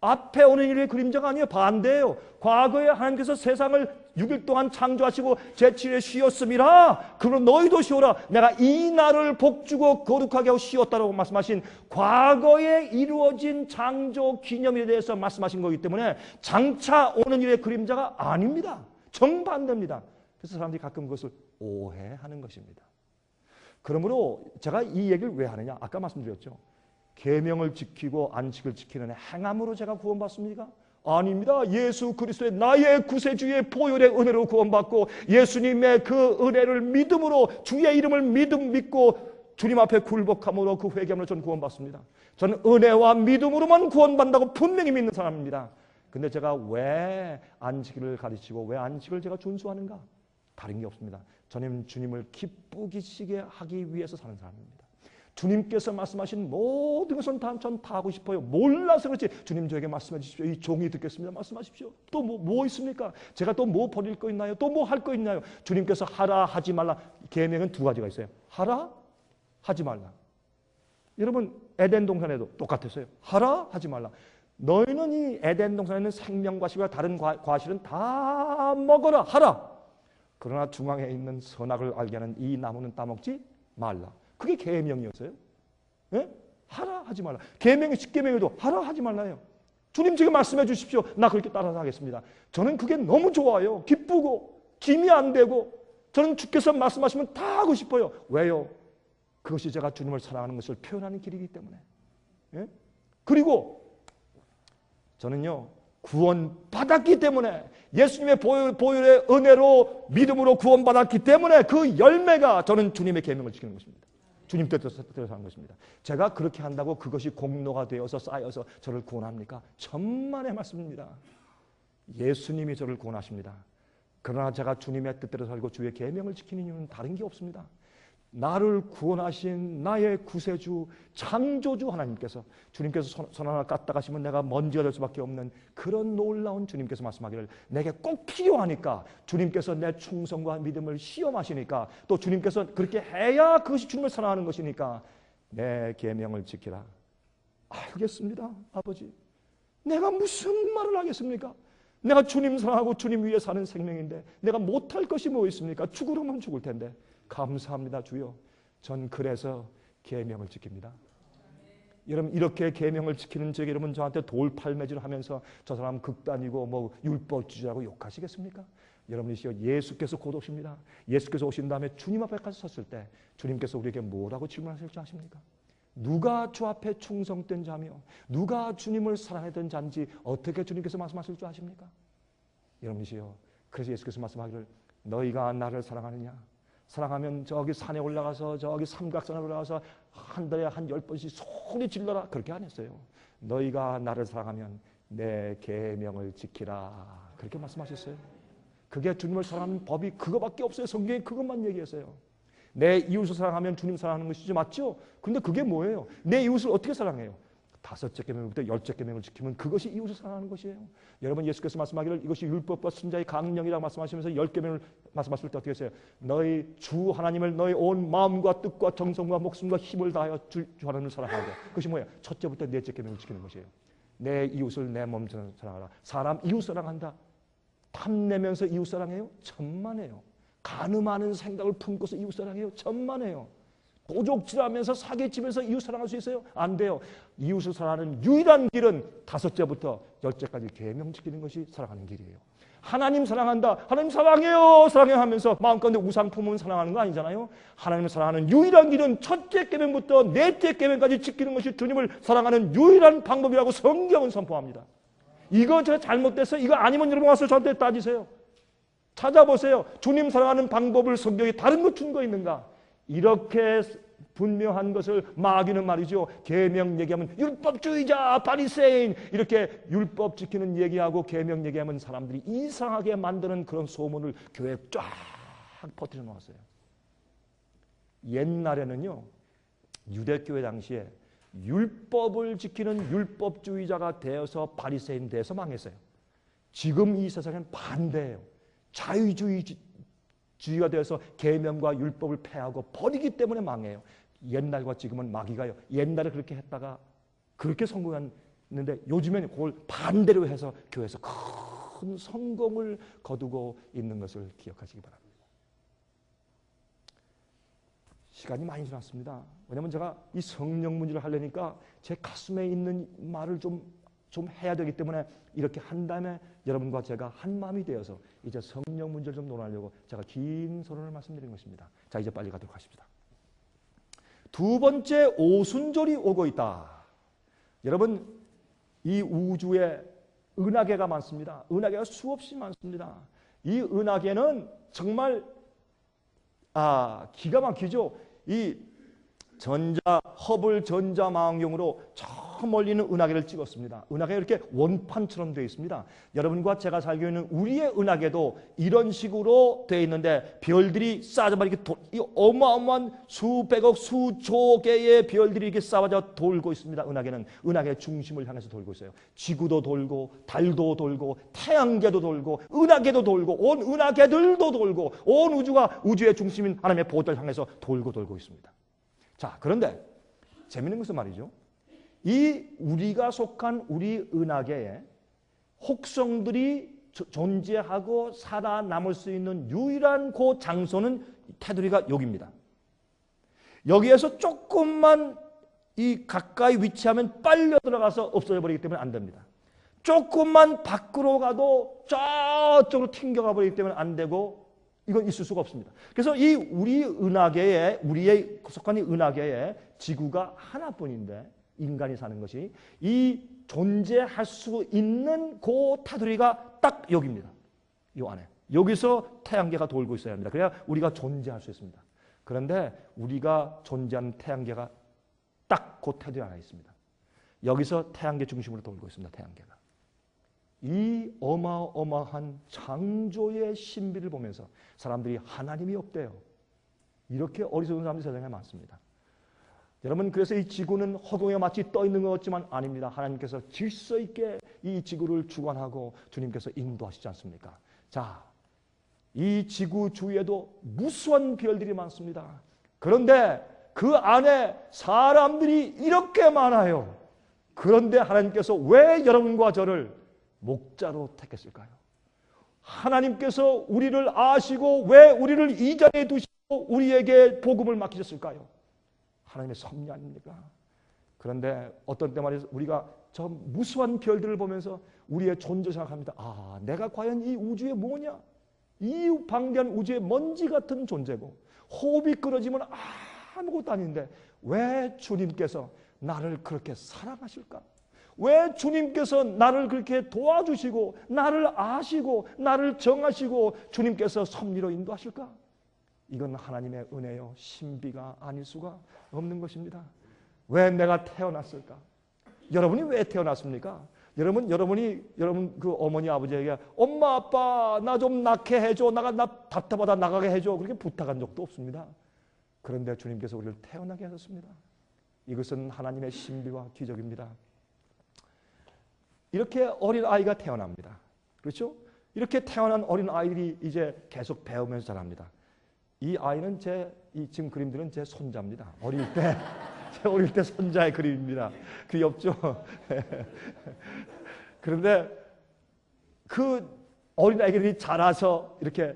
앞에 오는 일의 그림자가 아니에요. 반대예요. 과거에 하나님께서 세상을 6일 동안 창조하시고 제7일에 쉬었음이라 그럼 너희도 쉬어라. 내가 이 날을 복주고 거룩하게 하고 쉬었다라고 말씀하신 과거에 이루어진 창조 기념일에 대해서 말씀하신 거기 때문에 장차 오는 일의 그림자가 아닙니다. 정반대입니다. 그래서 사람들이 가끔 그것을 오해하는 것입니다. 그러므로 제가 이 얘기를 왜 하느냐? 아까 말씀드렸죠. 계명을 지키고 안식을 지키는 행함으로 제가 구원받습니까? 아닙니다. 예수 그리스도의 나의 구세주의 보혈의 은혜로 구원받고 예수님의 그 은혜를 믿음으로 주의 이름을 믿고 주님 앞에 굴복함으로 그 회개함으로 저는 구원받습니다. 저는 은혜와 믿음으로만 구원받는다고 분명히 믿는 사람입니다. 근데 제가 왜 안식일을 가르치고 왜 안식을 제가 준수하는가? 다른 게 없습니다. 저는 주님을 기쁘시게 하기 위해서 사는 사람입니다. 주님께서 말씀하신 모든 것은 전 다 하고 싶어요. 몰라서 그렇지. 주님 저에게 말씀해 주십시오. 이 종이 듣겠습니다. 말씀하십시오. 또 뭐 있습니까? 제가 또 뭐 버릴 거 있나요? 또 뭐 할 거 있나요? 주님께서 하라 하지 말라. 계명은 두 가지가 있어요. 하라 하지 말라. 여러분 에덴 동산에도 똑같았어요. 하라 하지 말라. 너희는 이 에덴 동산에 있는 생명과실과 다른 과실은 다 먹어라 하라. 그러나 중앙에 있는 선악을 알게 하는 이 나무는 따먹지 말라. 그게 계명이었어요. 예? 하라 하지 말라. 계명이 10계명에도 하라 하지 말라요. 주님 지금 말씀해 주십시오. 나 그렇게 따라서 하겠습니다. 저는 그게 너무 좋아요. 기쁘고 김이 안 되고 저는 주께서 말씀하시면 다 하고 싶어요. 왜요? 그것이 제가 주님을 사랑하는 것을 표현하는 길이기 때문에. 예? 그리고 저는요 구원받았기 때문에 예수님의 보혈의 은혜로 믿음으로 구원받았기 때문에 그 열매가 저는 주님의 계명을 지키는 것입니다. 주님 뜻대로 하는 것입니다. 제가 그렇게 한다고 그것이 공로가 되어서 쌓여서 저를 구원합니까? 천만의 말씀입니다. 예수님이 저를 구원하십니다. 그러나 제가 주님의 뜻대로 살고 주의 계명을 지키는 이유는 다른 게 없습니다. 나를 구원하신 나의 구세주 창조주 하나님께서 주님께서 손 하나 까딱 하시면 내가 먼지가 될 수밖에 없는 그런 놀라운 주님께서 말씀하기를 내게 꼭 필요하니까 주님께서 내 충성과 믿음을 시험하시니까 또 주님께서 그렇게 해야 그것이 주님을 사랑하는 것이니까 내 계명을 지키라. 알겠습니다 아버지. 내가 무슨 말을 하겠습니까? 내가 주님 사랑하고 주님 위해 사는 생명인데 내가 못할 것이 뭐 있습니까? 죽으려면 죽을 텐데. 감사합니다 주여. 전 그래서 계명을 지킵니다. 여러분 이렇게 계명을 지키는 저 여러분 저한테 돌팔매질을 하면서 저 사람 극단이고 뭐 율법주의라고 욕하시겠습니까? 여러분이시여 예수께서 곧 오십니다. 예수께서 오신 다음에 주님 앞에 가서 섰을 때 주님께서 우리에게 뭐라고 질문하실 줄 아십니까? 누가 주 앞에 충성된 자며 누가 주님을 사랑했던 자인지 어떻게 주님께서 말씀하실 줄 아십니까? 여러분이시여 그래서 예수께서 말씀하기를 너희가 나를 사랑하느냐? 사랑하면 저기 산에 올라가서 저기 삼각산에 올라가서 한 달에 한 10번씩 소리 질러라. 그렇게 안 했어요. 너희가 나를 사랑하면 내 계명을 지키라. 그렇게 말씀하셨어요. 그게 주님을 사랑하는 법이 그거밖에 없어요. 성경에 그것만 얘기했어요. 내 이웃을 사랑하면 주님 사랑하는 것이죠. 맞죠? 근데 그게 뭐예요? 내 이웃을 어떻게 사랑해요? 5째 계명부터 10째 계명을 지키면 그것이 이웃을 사랑하는 것이에요. 여러분 예수께서 말씀하기를 이것이 율법과 순자의 강령이라고 말씀하시면서 10계명을 말씀하실 때 어떻게 했어요? 너희 주 하나님을 너희 온 마음과 뜻과 정성과 목숨과 힘을 다하여 주 하나님을 사랑하고 그것이 뭐예요? 첫째부터 넷째 계명을 지키는 것이에요. 내 이웃을 내 몸처럼 사랑하라. 사람 이웃 사랑한다. 탐내면서 이웃 사랑해요? 천만에요. 가늠하는 생각을 품고서 이웃 사랑해요? 천만에요. 도적질하면서 사기치면서 이웃 사랑할 수 있어요? 안 돼요. 이웃을 사랑하는 유일한 길은 5째부터 10째까지 계명 지키는 것이 사랑하는 길이에요. 하나님 사랑한다. 하나님 사랑해요. 사랑해요 하면서 마음 가운데 우상 품으면 사랑하는 거 아니잖아요. 하나님을 사랑하는 유일한 길은 첫째 계명부터 넷째 계명까지 지키는 것이 주님을 사랑하는 유일한 방법이라고 성경은 선포합니다. 이거 제가 잘못됐어? 이거 아니면 여러분 와서 저한테 따지세요. 찾아보세요. 주님 사랑하는 방법을 성경에 다른 것 준 거 있는가? 이렇게 분명한 것을 마귀는 말이죠. 계명 얘기하면 율법주의자, 바리새인 이렇게 율법 지키는 얘기하고 계명 얘기하면 사람들이 이상하게 만드는 그런 소문을 교회에 쫙 퍼뜨려 놓았어요. 옛날에는요. 유대교회 당시에 율법을 지키는 율법주의자가 되어서 바리새인 돼서 망했어요. 지금 이 세상은 반대예요. 자유주의가 되어서 계명과 율법을 폐하고 버리기 때문에 망해요. 옛날과 지금은 마귀가요. 옛날에 그렇게 했다가 그렇게 성공했는데 요즘에는 그걸 반대로 해서 교회에서 큰 성공을 거두고 있는 것을 기억하시기 바랍니다. 시간이 많이 지났습니다. 왜냐하면 제가 이 성령 문제를 하려니까 제 가슴에 있는 말을 좀 해야 되기 때문에 이렇게 한 다음에 여러분과 제가 한 마음이 되어서 이제 성령 문제를 좀 논하려고 제가 긴 서론을 말씀드린 것입니다. 자, 이제 빨리 가도록 하십시다. 두 번째 오순절이 오고 있다. 여러분, 이 우주의 은하계가 많습니다. 은하계가 수없이 많습니다. 이 은하계는 정말 기가 막히죠. 이 허블 전자망원경으로 저 멀리 있는 은하계를 찍었습니다. 은하계가 이렇게 원판처럼 되어 있습니다. 여러분과 제가 살고 있는 우리의 은하계도 이런 식으로 되어 있는데 별들이 쌓아져 이렇게 이 어마어마한 수백억 수조 개의 별들이 이렇게 쌓아져 돌고 있습니다. 은하계의 중심을 향해서 돌고 있어요. 지구도 돌고 달도 돌고 태양계도 돌고 은하계도 돌고 온 은하계들도 돌고 온 우주가 우주의 중심인 하나님의 보호를 향해서 돌고 있습니다. 자, 그런데 재밌는 것은 말이죠. 이 우리가 속한 우리 은하계에 혹성들이 존재하고 살아남을 수 있는 유일한 그 장소는 테두리가 여기입니다. 여기에서 조금만 가까이 위치하면 빨려 들어가서 없어져 버리기 때문에 안 됩니다. 조금만 밖으로 가도 저쪽으로 튕겨가 버리기 때문에 안 되고 이건 있을 수가 없습니다. 그래서 이 우리 은하계에 우리의 속한 이 은하계에 지구가 하나뿐인데 인간이 사는 것이 이 존재할 수 있는 그 테두리가 딱 여기입니다. 이 안에 여기서 태양계가 돌고 있어야 합니다. 그래야 우리가 존재할 수 있습니다. 그런데 우리가 존재하는 태양계가 딱 그 테두리 안에 있습니다. 여기서 태양계 중심으로 돌고 있습니다. 태양계가. 이 어마어마한 창조의 신비를 보면서 사람들이 하나님이 없대요. 이렇게 어리석은 사람들이 세상에 많습니다. 여러분, 그래서 이 지구는 허공에 마치 떠 있는 것 같지만 아닙니다. 하나님께서 질서 있게 이 지구를 주관하고 주님께서 인도하시지 않습니까? 자, 이 지구 주위에도 무수한 별들이 많습니다. 그런데 그 안에 사람들이 이렇게 많아요. 그런데 하나님께서 왜 여러분과 저를 목자로 택했을까요? 하나님께서 우리를 아시고 왜 우리를 이 자리에 두시고 우리에게 복음을 맡기셨을까요? 하나님의 섭리 아닙니까? 그런데 어떤 때 말이죠. 우리가 저 무수한 별들을 보면서 우리의 존재 생각합니다. 내가 과연 이 우주에 뭐냐? 이 방대한 우주의 먼지 같은 존재고 호흡이 끊어지면 아무것도 아닌데 왜 주님께서 나를 그렇게 사랑하실까? 왜 주님께서 나를 그렇게 도와주시고 나를 아시고 나를 정하시고 주님께서 섭리로 인도하실까? 이건 하나님의 은혜요 신비가 아닐 수가 없는 것입니다. 왜 내가 태어났을까? 여러분이 왜 태어났습니까? 여러분 그 어머니 아버지에게 엄마 아빠 나 좀 낳게 해줘, 나 답답하다 나가게 해줘 그렇게 부탁한 적도 없습니다. 그런데 주님께서 우리를 태어나게 하셨습니다. 이것은 하나님의 신비와 기적입니다. 이렇게 어린 아이가 태어납니다. 그렇죠? 이렇게 태어난 어린 아이들이 이제 계속 배우면서 자랍니다. 이 아이는 지금 그림들은 제 손자입니다. 제 어릴 때 손자의 그림입니다. 귀엽죠? 그런데 그 어린 아이들이 자라서 이렇게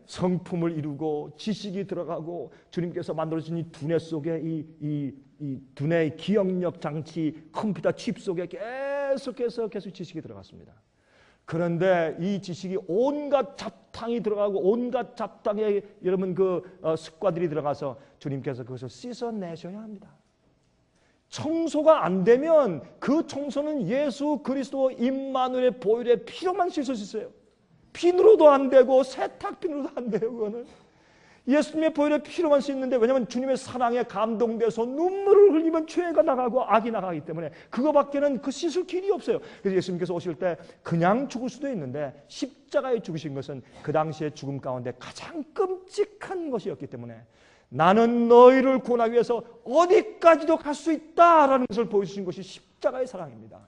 성품을 이루고 지식이 들어가고 주님께서 만들어주신 이 두뇌 속에 이 두뇌의 기억력 장치 컴퓨터 칩 속에 계속 지식이 들어갔습니다. 그런데 이 지식이 온갖 잡탕이 들어가고 온갖 잡탕에 여러분 습관들이 들어가서 주님께서 그것을 씻어내셔야 합니다. 청소가 안 되면 그 청소는 예수 그리스도 임마누엘의 보혈의 피로만 씻을 수 있어요. 비누로도 안 되고 세탁비누로도 안 돼요. 그거는 예수님의 보혈의 피로만 씻는데, 왜냐하면 주님의 사랑에 감동돼서 눈물을 흘리면 죄가 나가고 악이 나가기 때문에 그거밖에는 그 씻을 길이 없어요. 그래서 예수님께서 오실 때 그냥 죽을 수도 있는데 십자가에 죽으신 것은 그 당시의 죽음 가운데 가장 끔찍한 것이었기 때문에 나는 너희를 구원하기 위해서 어디까지도 갈 수 있다라는 것을 보여주신 것이 십자가의 사랑입니다.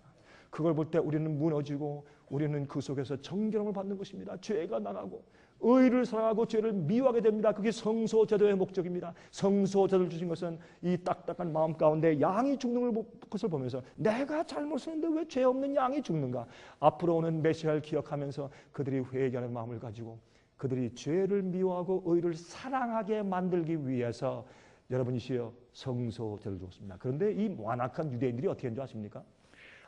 그걸 볼 때 우리는 무너지고 우리는 그 속에서 정결함을 받는 것입니다. 죄가 나가고 의를 사랑하고 죄를 미워하게 됩니다. 그게 성소제도의 목적입니다. 성소제도를 주신 것은 이 딱딱한 마음 가운데 양이 죽는 것을 보면서 내가 잘못했는데 왜 죄 없는 양이 죽는가? 앞으로 오는 메시아를 기억하면서 그들이 회개하는 마음을 가지고 그들이 죄를 미워하고 의를 사랑하게 만들기 위해서 여러분이시여 성소제도를 줬습니다. 그런데 이 완악한 유대인들이 어떻게 했는지 아십니까?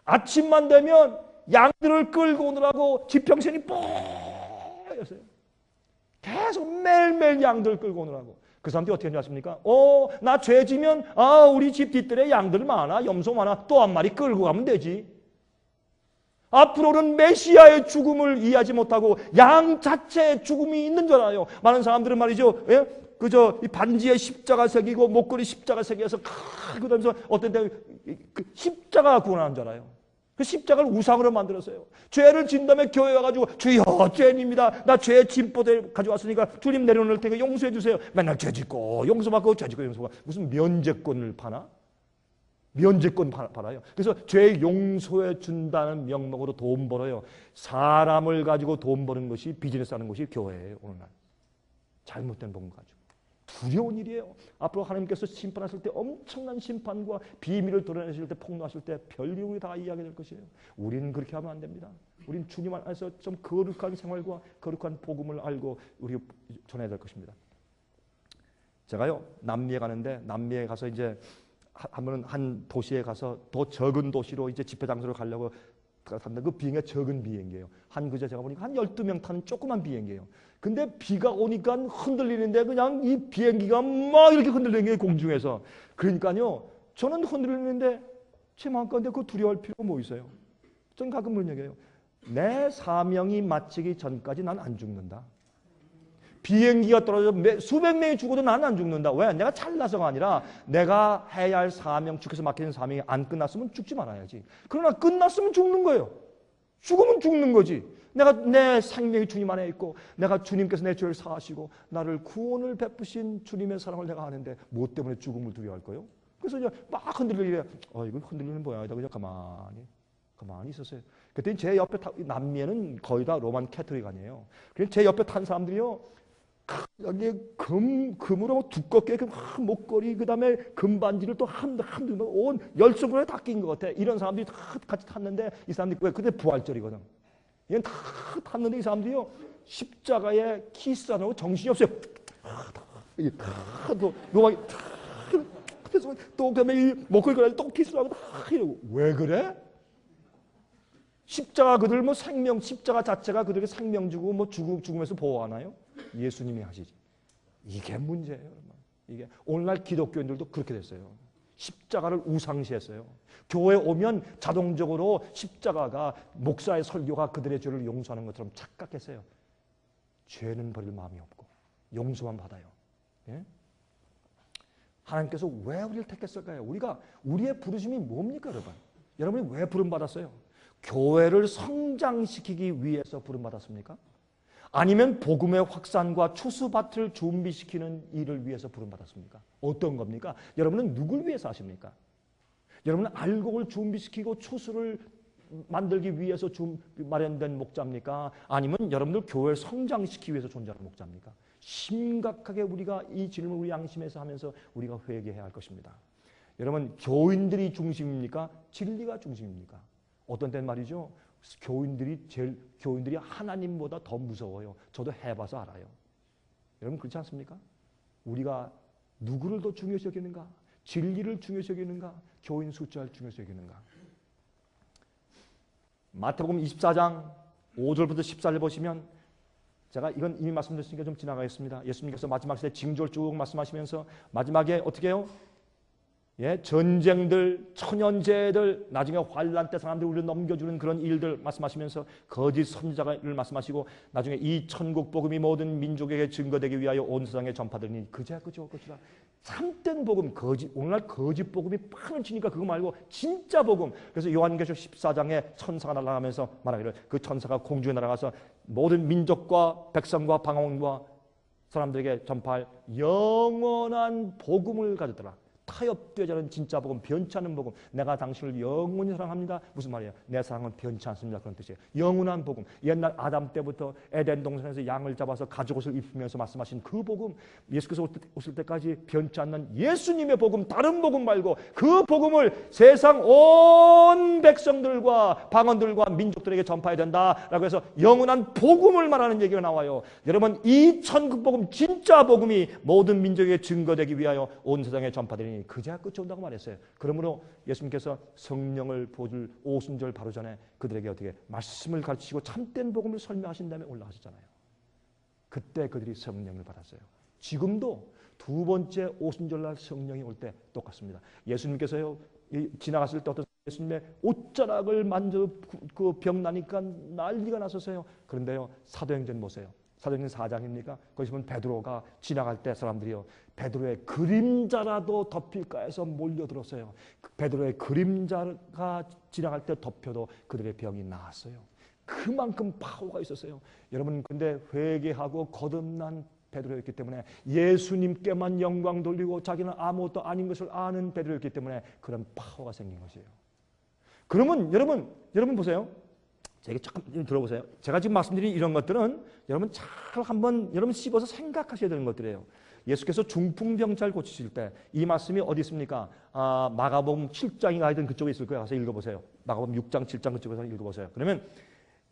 아침만 되면 양들을 끌고 오느라고 지평선이 뽀였어요. 계속 매일매일 양들 끌고 오느라고. 그 사람들이 어떻게 했는지 아십니까? 나 죄 지면 우리 집 뒷뜰에 양들 많아, 염소 많아, 또 한 마리 끌고 가면 되지. 앞으로는 메시아의 죽음을 이해하지 못하고 양 자체의 죽음이 있는 줄 알아요. 많은 사람들은 말이죠, 예? 그저 이 반지에 십자가 새기고 목걸이 십자가 새겨서 그러면서 어떤 때 그 십자가 구원하는 줄 알아요. 그 십자가를 우상으로 만들었어요. 죄를 진 다음에 교회 와가지고 주여 죄인입니다. 나 죄의 짐보대 가져왔으니까 주님 내려놓을 테니까 용서해 주세요. 맨날 죄 짓고 용서받고 죄 짓고 용서받고 무슨 면죄권을 파나? 면죄권 팔아요. 그래서 죄 용서해 준다는 명목으로 돈 벌어요. 사람을 가지고 돈 버는 것이 비즈니스 하는 것이 교회예요. 오늘날 잘못된 복음 가지고 두려운 일이에요. 앞으로 하나님께서 심판하실 때 엄청난 심판과 비밀을 드러내실 때 폭로하실 때 별일이 우리 다 이해하게 될 것이에요. 우리는 그렇게 하면 안 됩니다. 우리는 주님 안에서 좀 거룩한 생활과 거룩한 복음을 알고 우리 전해야 될 것입니다. 제가요 남미에 가는데 남미에 가서 이제 한 도시에 가서 더 적은 도시로 이제 집회 장소로 가려고 탔는데 그 비행기가 적은 비행기예요. 한 그제 제가 보니까 한 12명 타는 조그만 비행기예요. 근데 비가 오니까 흔들리는데 그냥 이 비행기가 막 이렇게 흔들리는 게 공중에서. 그러니까요. 저는 흔들리는데 제 마음가운데 그 두려워할 필요가 뭐 있어요. 저는 가끔 그런 얘기해요. 내 사명이 마치기 전까지 난 안 죽는다. 비행기가 떨어져 수백 명이 죽어도 나는 안 죽는다. 왜? 내가 잘나서가 아니라 내가 해야 할 사명, 주께서 맡기는 사명이 안 끝났으면 죽지 말아야지. 그러나 끝났으면 죽는 거예요. 죽으면 죽는 거지. 내가 내 생명이 주님 안에 있고 내가 주님께서 내 죄를 사하시고 나를 구원을 베푸신 주님의 사랑을 내가 아는데 뭐 때문에 죽음을 두려워할 거예요? 그래서 이제 막 흔들리래. 이거 흔들리는 뭐야? 그냥 가만히 있었어요. 그때 제 옆에 남미에는 거의 다 로만 캐토릭 아니에요. 그래서 제 옆에 탄 사람들이요. 여기 금으로 두껍게 목걸이 그다음에 금반지를 또 온 10손가락에 다 낀 것 같아. 이런 사람들이 다 같이 탔는데 이 사람들이 왜 그때 부활절이거든. 이건 다 탔는데 이 사람들이요 십자가에 키스 안 하고 정신이 없어요. 이게 또 요막 그래서 또 그다음에 이 목걸이 걸어 또 키스하고 이러고 왜 그래? 십자가 그들 뭐 생명 십자가 자체가 그들에게 생명 주고 뭐 죽음에서 보호하나요? 예수님이 하시지. 이게 문제예요, 여러분. 이게 오늘날 기독교인들도 그렇게 됐어요. 십자가를 우상시했어요. 교회 오면 자동적으로 십자가가 목사의 설교가 그들의 죄를 용서하는 것처럼 착각했어요. 죄는 버릴 마음이 없고 용서만 받아요. 예? 하나님께서 왜 우리를 택했을까요? 우리의 부르심이 뭡니까, 여러분? 여러분이 왜 부름 받았어요? 교회를 성장시키기 위해서 부름 받았습니까? 아니면 복음의 확산과 추수밭을 준비시키는 일을 위해서 부름받았습니까? 어떤 겁니까? 여러분은 누굴 위해서 하십니까? 여러분은 알곡을 준비시키고 추수를 만들기 위해서 마련된 목자입니까? 아니면 여러분들 교회를 성장시키기 위해서 존재하는 목자입니까? 심각하게 우리가 이 질문을 우리 양심에서 하면서 우리가 회개해야 할 것입니다. 여러분 교인들이 중심입니까? 진리가 중심입니까? 어떤 때는 말이죠. 교인들이 하나님보다 더 무서워요. 저도 해봐서 알아요. 여러분 그렇지 않습니까? 우리가 누구를 더 중요시 여기는가? 진리를 중요시 여기는가? 교인 숫자를 중요시 여기는가? 마태복음 24장 5절부터 14절 보시면 제가 이건 이미 말씀드렸으니까 좀 지나가겠습니다. 예수님께서 마지막 시대 징조를 쭉 말씀하시면서 마지막에 어떻게 해요? 예, 전쟁들, 천연재해들, 나중에 환란 때 사람들 우리를 넘겨주는 그런 일들 말씀하시면서 거짓 선지자를 말씀하시고 나중에 이 천국 복음이 모든 민족에게 증거되기 위하여 온 세상에 전파되니 그제야 끝이 올 것이라. 참된 복음, 오늘날 거짓 복음이 판을 치니까 그거 말고 진짜 복음. 그래서 요한계시록 14장에 천사가 날아가면서 말하기를 그 천사가 공중에 날아가서 모든 민족과 백성과 방언과 사람들에게 전파할 영원한 복음을 가졌더라. 타협되지 않은 진짜 복음, 변치 않는 복음. 내가 당신을 영원히 사랑합니다. 무슨 말이에요? 내 사랑은 변치 않습니다. 그런 뜻이에요. 영원한 복음. 옛날 아담 때부터 에덴 동산에서 양을 잡아서 가죽옷을 입히면서 말씀하신 그 복음. 예수께서 오실 때까지 변치 않는 예수님의 복음, 다른 복음 말고 그 복음을 세상 온 백성들과 방언들과 민족들에게 전파해야 된다라고 해서 영원한 복음을 말하는 얘기가 나와요. 여러분 이 천국 복음, 진짜 복음이 모든 민족에게 증거되기 위하여 온 세상에 전파되니 그제야 끝이 온다고 말했어요. 그러므로 예수님께서 성령을 보여줄 오순절 바로 전에 그들에게 어떻게 말씀을 가르치시고 참된 복음을 설명하신 다음에 올라가셨잖아요. 그때 그들이 성령을 받았어요. 지금도 두 번째 오순절날 성령이 올 때 똑같습니다. 예수님께서요 지나갔을 때 어떤 예수님의 옷자락을 만져 그 병 나니까 난리가 났었어요. 그런데요, 사도행전 보세요. 사도행전 4장입니까? 거기 보면 베드로가 지나갈 때 사람들이요, 베드로의 그림자라도 덮일까 해서 몰려들었어요. 베드로의 그림자가 지나갈 때 덮여도 그들의 병이 나았어요. 그만큼 파워가 있었어요. 여러분, 근데 회개하고 거듭난 베드로였기 때문에, 예수님께만 영광 돌리고 자기는 아무것도 아닌 것을 아는 베드로였기 때문에 그런 파워가 생긴 것이에요. 그러면 여러분 보세요. 제게 조금 들어보세요. 제가 지금 말씀드린 이런 것들은 여러분 잘 한번 여러분 씹어서 생각하셔야 되는 것들이에요. 예수께서 중풍병자를 고치실 때 이 말씀이 어디 있습니까? 마가복음 7장이 가든 그쪽에 있을 거예요. 가서 읽어보세요. 마가복음 6장, 7장 그쪽에서 읽어보세요. 그러면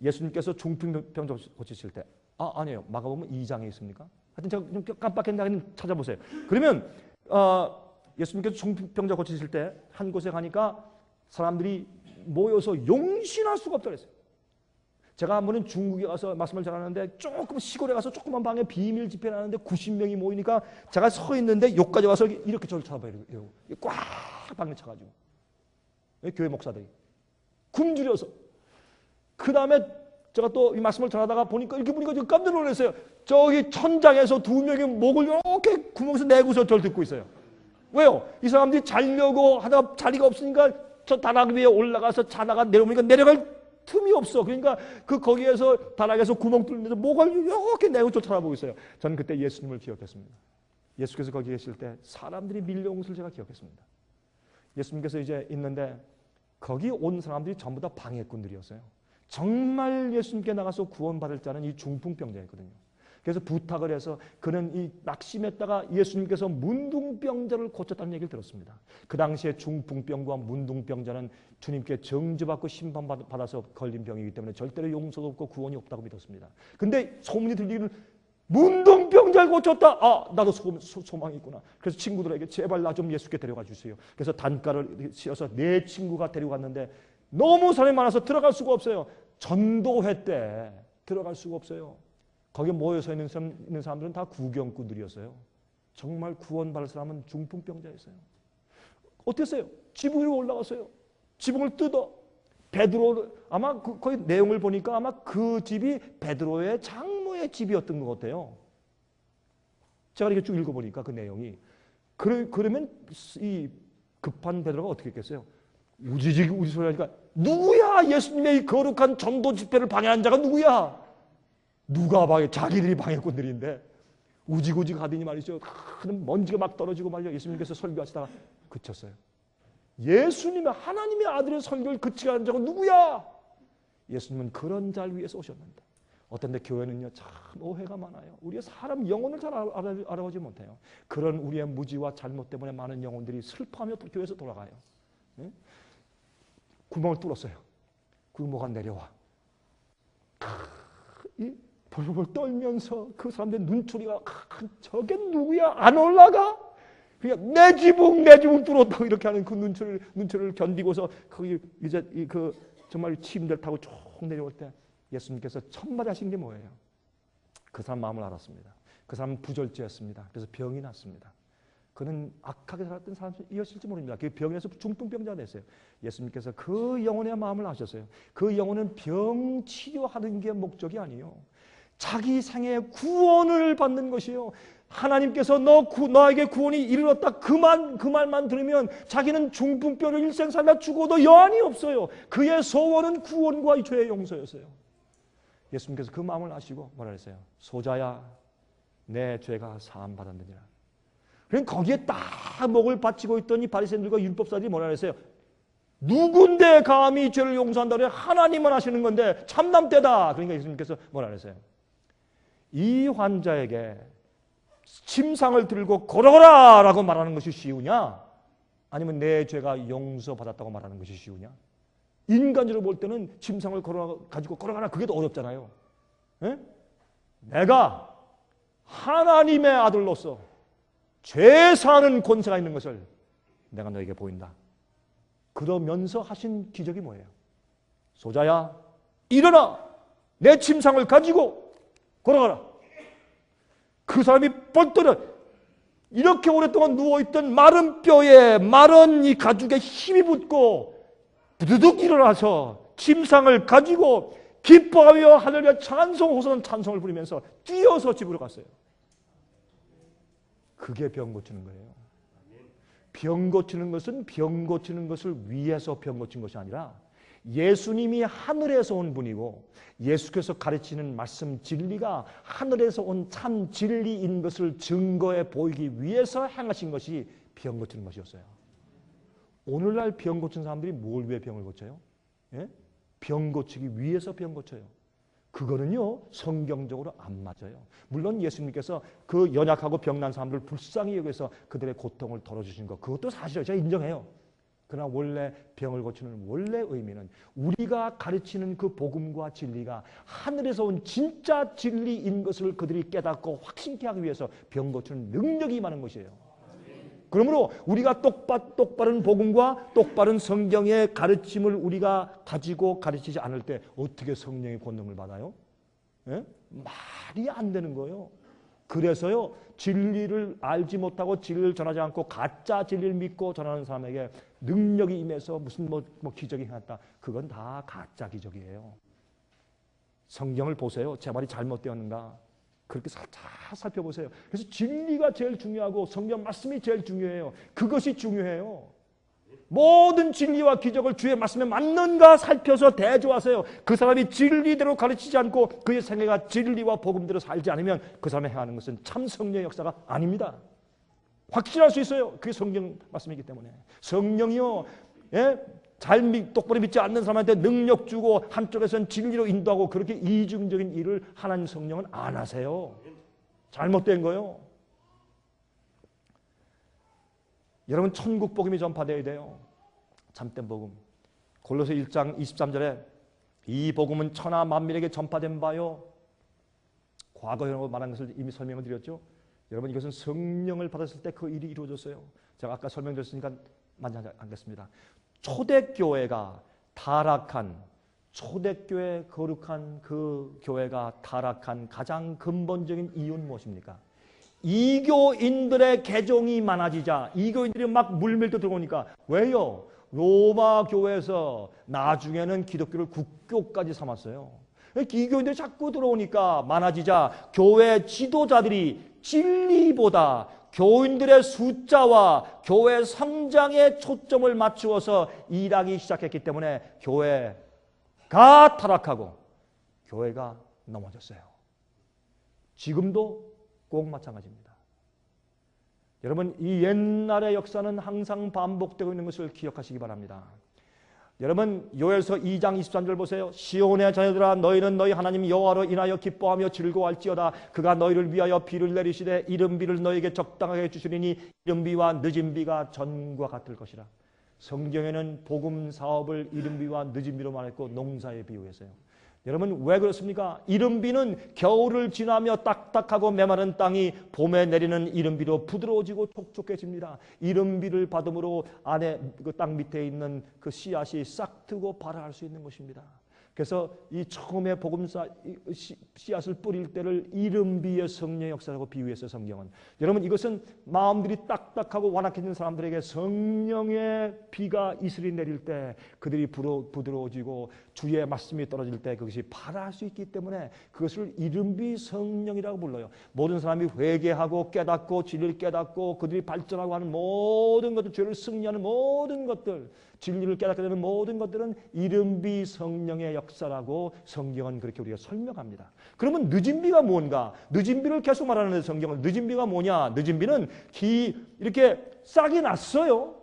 예수님께서 중풍병자 고치실 때, 아니에요. 마가복음 2장에 있습니까? 하여튼 제가 좀 깜빡했는데 찾아보세요. 그러면 예수님께서 중풍병자 고치실 때 한 곳에 가니까 사람들이 모여서 용신할 수가 없다고 했어요. 제가 한 번은 중국에 가서 말씀을 전하는데 조금 시골에 가서 조그만 방에 비밀 집회를 하는데 90명이 모이니까 제가 서 있는데 여기까지 와서 이렇게 저를 쳐다봐요. 꽉 방에 차가지고. 교회 목사들이 굶주려서. 그 다음에 제가 또 이 말씀을 전하다가 보니까 이렇게 보니까 지금 깜짝 놀랐어요. 저기 천장에서 두 명이 목을 이렇게 구멍에서 내고서 저를 듣고 있어요. 왜요? 이 사람들이 자려고 하다가 자리가 없으니까 저 다락 위에 올라가서 자다가 내려오니까 내려갈 틈이 없어. 그러니까 거기에서 다락에서 구멍 뚫는데서 목을 이렇게 내고 쫓아보고 있어요. 저는 그때 예수님을 기억했습니다. 예수께서 거기 계실 때 사람들이 밀려온 것을 제가 기억했습니다. 예수님께서 이제 있는데 거기 온 사람들이 전부 다 방해꾼들이었어요. 정말 예수님께 나가서 구원받을 자는 이 중풍병자였거든요. 그래서 부탁을 해서 그는 이 낙심했다가 예수님께서 문둥병자를 고쳤다는 얘기를 들었습니다. 그 당시에 중풍병과 문둥병자는 주님께 정죄받고 심판받아서 걸린 병이기 때문에 절대로 용서도 없고 구원이 없다고 믿었습니다. 근데 소문이 들리기를 문둥병자를 고쳤다. 나도 소망이 있구나. 그래서 친구들에게 제발 나 좀 예수께 데려가 주세요. 그래서 단가를 씌워서 내 친구가 데려갔는데 너무 사람이 많아서 들어갈 수가 없어요. 전도회 때 들어갈 수가 없어요. 거기에 모여서 있는 사람들은 다 구경꾼들이었어요. 정말 구원받을 사람은 중풍병자였어요. 어땠어요? 지붕 위로 올라갔어요. 지붕을 뜯어 베드로, 아마 거기 내용을 보니까 아마 그 집이 베드로의 장모의 집이었던 것 같아요. 제가 이렇게 쭉 읽어보니까 그 내용이. 그러면 이 급한 베드로가 어떻게 했겠어요? 우지직 소리 하니까 누구야? 예수님의 이 거룩한 전도 집회를 방해한 자가 누구야? 누가 방해? 자기들이 방해꾼들인데 우지고직 하더니 말이죠. 큰 먼지가 막 떨어지고 말이죠. 예수님께서 설교하시다가 그쳤어요. 예수님의 하나님의 아들의 설교를 그치게 하는 자가 누구야? 예수님은 그런 자를 위해서 오셨는데 어떤 데 교회는요 참 오해가 많아요. 우리가 사람 영혼을 잘 알아보지 못해요. 그런 우리의 무지와 잘못 때문에 많은 영혼들이 슬퍼하며 또 교회에서 돌아가요. 네? 구멍을 뚫었어요. 구멍가 내려와. 이 벌벌 떨면서 그 사람들 눈초리가 저게 누구야? 안 올라가? 그냥 내 지붕 뚫었다고 이렇게 하는 그 눈초리를 견디고서 거기 이제 그 정말 침대를 타고 쭉 내려올 때 예수님께서 첫 마디 하신 게 뭐예요? 그 사람 마음을 알았습니다. 그 사람은 부절제였습니다. 그래서 병이 났습니다. 그는 악하게 살았던 사람이었을지 모릅니다. 그 병에서 중풍병자가 됐어요. 예수님께서 그 영혼의 마음을 아셨어요. 그 영혼은 병 치료하는 게 목적이 아니에요. 자기 생의 구원을 받는 것이요. 하나님께서 너에게 구원이 이르렀다 그 말만 들으면 자기는 중풍병을 일생 살다 죽어도 여한이 없어요. 그의 소원은 구원과 죄의 용서였어요. 예수님께서 그 마음을 아시고 뭐라 그랬어요? 소자야 내 죄가 사함 받았느니라. 그러니까 거기에 딱 목을 바치고 있던 이 바리새인들과 율법사들이 뭐라 그랬어요? 누군데 감히 죄를 용서한다고 해요? 하나님만 하시는 건데 참남되다. 그러니까 예수님께서 뭐라 그랬어요? 이 환자에게 침상을 들고 걸어가라 라고 말하는 것이 쉬우냐? 아니면 내 죄가 용서받았다고 말하는 것이 쉬우냐? 인간적으로 볼 때는 침상을 가지고 걸어가라 그게 더 어렵잖아요. 에? 내가 하나님의 아들로서 죄 사는 권세가 있는 것을 내가 너에게 보인다. 그러면서 하신 기적이 뭐예요? 소자야 일어나 내 침상을 가지고 걸어가라. 그 사람이 뻗떠려 이렇게 오랫동안 누워있던 마른 뼈에 마른 이 가죽에 힘이 붙고 부두둑 일어나서 침상을 가지고 기뻐하며 하늘에 찬송 호선 찬송을 부리면서 뛰어서 집으로 갔어요. 그게 병 고치는 거예요. 병 고치는 것은 병 고치는 것을 위해서 병 고친 것이 아니라 예수님이 하늘에서 온 분이고 예수께서 가르치는 말씀 진리가 하늘에서 온 참 진리인 것을 증거해 보이기 위해서 행하신 것이 병 고치는 것이었어요. 오늘날 병 고친 사람들이 뭘 위해 병을 고쳐요? 예? 병 고치기 위해서 병 고쳐요. 그거는요 성경적으로 안 맞아요. 물론 예수님께서 그 연약하고 병난 사람들을 불쌍히 여겨서 그들의 고통을 덜어주신 것, 그것도 사실이에요. 제가 인정해요. 그러나 원래 병을 고치는 원래 의미는 우리가 가르치는 그 복음과 진리가 하늘에서 온 진짜 진리인 것을 그들이 깨닫고 확신케 하기 위해서 병 고치는 능력이 많은 것이에요. 그러므로 우리가 똑바른 복음과 똑바른 성경의 가르침을 우리가 가지고 가르치지 않을 때 어떻게 성령의 권능을 받아요? 예? 말이 안 되는 거예요. 그래서요 진리를 알지 못하고 진리를 전하지 않고 가짜 진리를 믿고 전하는 사람에게 능력이 임해서 무슨 뭐 기적이 행했다, 그건 다 가짜 기적이에요. 성경을 보세요. 제 말이 잘못되었는가 그렇게 잘 살펴보세요. 그래서 진리가 제일 중요하고 성경 말씀이 제일 중요해요. 그것이 중요해요. 모든 진리와 기적을 주의 말씀에 맞는가 살펴서 대조하세요. 그 사람이 진리대로 가르치지 않고 그의 생애가 진리와 복음대로 살지 않으면 그 사람이 행하는 것은 참 성령의 역사가 아닙니다. 확신할 수 있어요. 그게 성경 말씀이기 때문에. 성령이요, 예? 똑바로 믿지 않는 사람한테 능력 주고 한쪽에서는 진리로 인도하고 그렇게 이중적인 일을 하나님 성령은 안 하세요. 잘못된 거요. 여러분 천국 복음이 전파되어야 돼요. 참된 복음. 골로새 1장 23절에 이 복음은 천하 만민에게 전파된 바요. 과거형으로 말한 것을 이미 설명을 드렸죠. 여러분 이것은 성령을 받았을 때 그 일이 이루어졌어요. 제가 아까 설명드렸으니까 만지지 않겠습니다. 초대교회가 타락한, 초대교회 거룩한 그 교회가 타락한 가장 근본적인 이유는 무엇입니까? 이교인들의 개종이 많아지자 이교인들이 막 물밀도 들어오니까 왜요? 로마 교회에서 나중에는 기독교를 국교까지 삼았어요. 이교인들이 자꾸 들어오니까 많아지자 교회 지도자들이 진리보다 교인들의 숫자와 교회 성장에 초점을 맞추어서 일하기 시작했기 때문에 교회가 타락하고 교회가 넘어졌어요. 지금도 꼭 마찬가지입니다. 여러분 이 옛날의 역사는 항상 반복되고 있는 것을 기억하시기 바랍니다. 여러분 요엘서 2장 23절 보세요. 시온의 자녀들아 너희는 너희 하나님 여호와로 인하여 기뻐하며 즐거워할지어다. 그가 너희를 위하여 비를 내리시되 이른 비를 너희에게 적당하게 주시리니 이른 비와 늦은 비가 전과 같을 것이라. 성경에는 복음 사업을 이른 비와 늦은 비로 말했고 농사에 비유했어요. 여러분 왜 그렇습니까? 이른 비는 겨울을 지나며 딱딱하고 메마른 땅이 봄에 내리는 이른 비로 부드러워지고 촉촉해집니다. 이른 비를 받음으로 안에 그 땅 밑에 있는 그 씨앗이 싹트고 발화할 수 있는 것입니다. 그래서 이 처음에 복음사 씨앗을 뿌릴 때를 이른 비의 성령의 역사라고 비유했어요. 성경은. 여러분 이것은 마음들이 딱딱하고 완악해진 사람들에게 성령의 비가 이슬이 내릴 때 그들이 부드러워지고 주의 말씀이 떨어질 때 그것이 발화할 수 있기 때문에 그것을 이른 비 성령이라고 불러요. 모든 사람이 회개하고 깨닫고 진리를 깨닫고 그들이 발전하고 하는 모든 것들, 죄를 승리하는 모든 것들, 진리를 깨닫게 되는 모든 것들은 이른 비 성령의 역사라고 성경은 그렇게 우리가 설명합니다. 그러면 늦은 비가 뭔가? 늦은 비를 계속 말하는 성경은 늦은 비가 뭐냐? 늦은 비는 이렇게 싹이 났어요.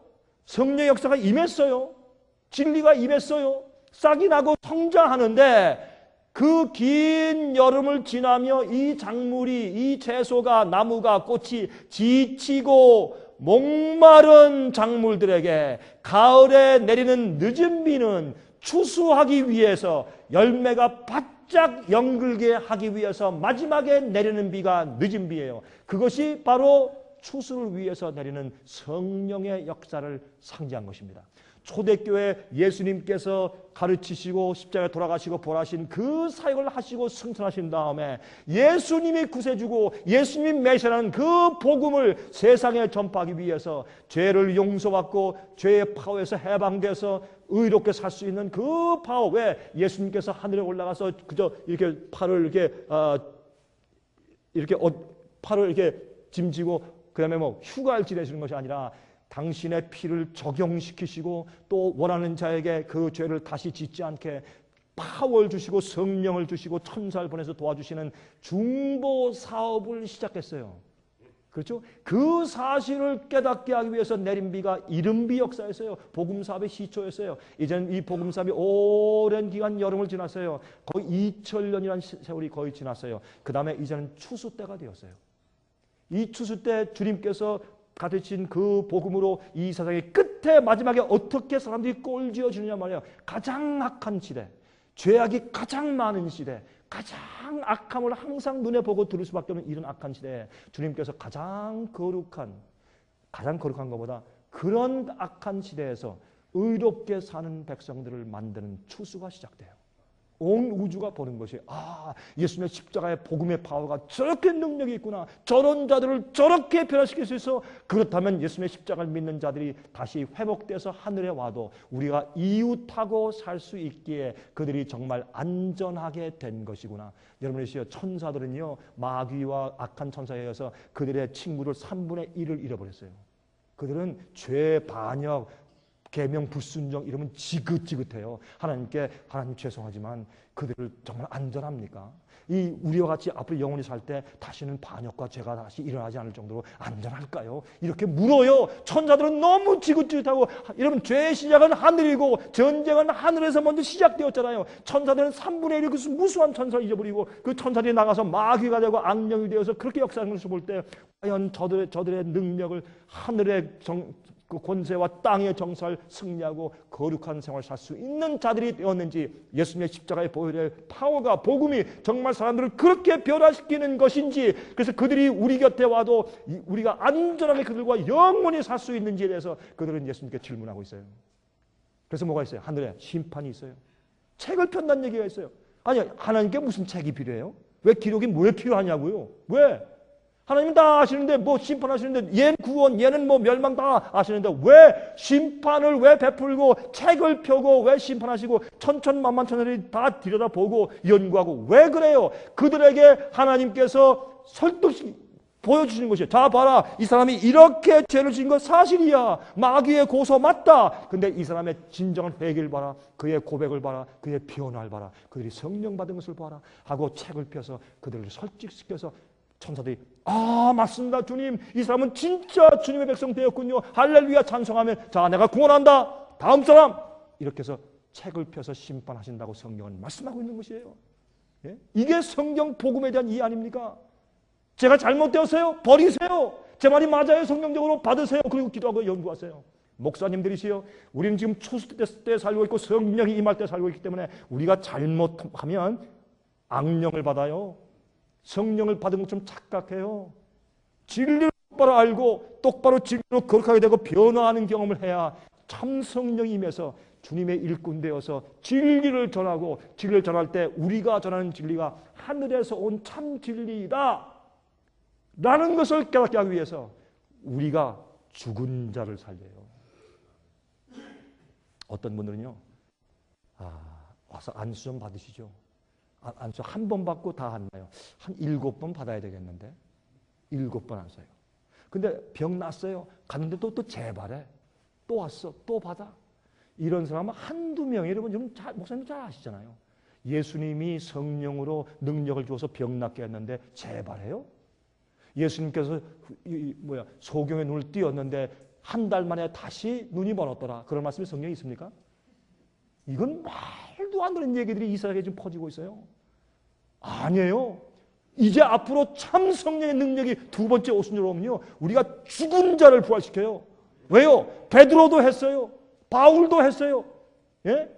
성령의 역사가 임했어요. 진리가 임했어요. 싹이 나고 성장하는데 그 긴 여름을 지나며 이 작물이, 이 채소가, 나무가, 꽃이 지치고 목마른 작물들에게 가을에 내리는 늦은 비는 추수하기 위해서 열매가 바짝 연글게 하기 위해서 마지막에 내리는 비가 늦은 비예요. 그것이 바로 추수를 위해서 내리는 성령의 역사를 상징한 것입니다. 초대교회 예수님께서 가르치시고 십자가에 돌아가시고 부활하신 그 사역을 하시고 승천하신 다음에 예수님이 구세주고 예수님이 메시아라는 그 복음을 세상에 전파하기 위해서 죄를 용서받고 죄의 파워에서 해방돼서 의롭게 살 수 있는 그 파워, 왜 예수님께서 하늘에 올라가서 그저 이렇게 팔을 이렇게 짐지고 그다음에 뭐 휴가를 지내시는 것이 아니라 당신의 피를 적용시키시고 또 원하는 자에게 그 죄를 다시 짓지 않게 파워를 주시고 성령을 주시고 천사를 보내서 도와주시는 중보 사업을 시작했어요. 그렇죠? 그 사실을 깨닫게 하기 위해서 내린 비가 이른비 역사였어요. 복음사업의 시초였어요. 이제는 이 복음사업이 오랜 기간 여름을 지났어요. 거의 2000년이라는 세월이 거의 지났어요. 그 다음에 이제는 추수 때가 되었어요. 이 추수 때 주님께서 가르친 그 복음으로 이 세상의 끝에 마지막에 어떻게 사람들이 꼴지어 주느냐 말이에요. 가장 악한 시대, 죄악이 가장 많은 시대, 가장 악함을 항상 눈에 보고 들을 수밖에 없는 이런 악한 시대에 주님께서 가장 거룩한 것보다 그런 악한 시대에서 의롭게 사는 백성들을 만드는 추수가 시작돼요. 온 우주가 보는 것이 예수님의 십자가의 복음의 파워가 저렇게 능력이 있구나. 저런 자들을 저렇게 변화시킬 수 있어. 그렇다면 예수님의 십자가를 믿는 자들이 다시 회복돼서 하늘에 와도 우리가 이웃하고 살 수 있기에 그들이 정말 안전하게 된 것이구나. 여러분이시여, 천사들은요 마귀와 악한 천사에 의해서 그들의 친구를 3분의 1을 잃어버렸어요. 그들은 죄 반역, 계명 불순종 이러면 지긋지긋해요. 하나님께 하나님 죄송하지만 그들을 정말 안전합니까? 이 우리와 같이 앞으로 영원히 살 때 다시는 반역과 죄가 다시 일어나지 않을 정도로 안전할까요? 이렇게 물어요. 천사들은 너무 지긋지긋하고, 여러분 죄의 시작은 하늘이고 전쟁은 하늘에서 먼저 시작되었잖아요. 천사들은 3분의 1을 그 무수한 천사를 잊어버리고 그 천사들이 나가서 마귀가 되고 악령이 되어서 그렇게 역사하는 것을 볼 때 과연 저들의 능력을 하늘의 그 권세와 땅의 정사를 승리하고 거룩한 생활을 살 수 있는 자들이 되었는지, 예수님의 십자가의 보혈의 파워가 복음이 정말 사람들을 그렇게 변화시키는 것인지, 그래서 그들이 우리 곁에 와도 우리가 안전하게 그들과 영원히 살 수 있는지에 대해서 그들은 예수님께 질문하고 있어요. 그래서 뭐가 있어요? 하늘에 심판이 있어요. 책을 편다는 얘기가 있어요. 아니, 하나님께 무슨 책이 필요해요? 왜 기록이 왜 필요하냐고요? 왜? 하나님은 다 아시는데, 뭐 심판하시는데, 얘는 구원, 얘는 뭐 멸망 다 아시는데 왜 심판을 왜 베풀고 책을 펴고 왜 심판하시고 천천만만천하들이 다 들여다보고 연구하고 왜 그래요? 그들에게 하나님께서 보여주시는 것이에요. 자 봐라, 이 사람이 이렇게 죄를 지은 건 사실이야. 마귀의 고소 맞다. 근데 이 사람의 진정한 회개를 봐라. 그의 고백을 봐라. 그의 변화를 봐라. 그들이 성령 받은 것을 봐라 하고 책을 펴서 그들을 설득시켜서 천사들이 맞습니다 주님, 이 사람은 진짜 주님의 백성 되었군요. 할렐루야 찬송하면 자 내가 구원한다. 다음 사람. 이렇게 해서 책을 펴서 심판하신다고 성경은 말씀하고 있는 것이에요. 예? 이게 성경 복음에 대한 이해 아닙니까? 제가 잘못되었어요? 버리세요. 제 말이 맞아요? 성경적으로 받으세요. 그리고 기도하고 연구하세요. 목사님들이시여, 우리는 지금 초수 때 살고 있고 성령이 임할 때 살고 있기 때문에 우리가 잘못하면 악령을 받아요. 성령을 받은 것처럼 착각해요. 진리를 똑바로 알고 똑바로 진리로 거룩하게 되고 변화하는 경험을 해야 참 성령이 임해서 주님의 일꾼 되어서 진리를 전하고, 진리를 전할 때 우리가 전하는 진리가 하늘에서 온 참 진리다 라는 것을 깨닫게 하기 위해서 우리가 죽은 자를 살려요. 어떤 분들은요, 와서 안수 좀 받으시죠. 안수 한 번 받고 다 안 나요. 한 7번 받아야 되겠는데 7번 안 써요. 근데 병 났어요. 갔는데 또 재발해. 또 왔어. 또 받아. 이런 사람은 한두 명이, 여러분 목사님 잘 아시잖아요. 예수님이 성령으로 능력을 주어서 병 낫게 했는데 재발해요? 예수님께서 소경의 눈을 띄었는데 한 달 만에 다시 눈이 멀었더라. 그런 말씀이 성경에 있습니까? 이건 말도 안 되는 얘기들이 이 세상에 지금 퍼지고 있어요. 아니에요. 이제 앞으로 참 성령의 능력이 두 번째 오순절 오면요, 우리가 죽은 자를 부활시켜요. 왜요? 베드로도 했어요. 바울도 했어요. 예?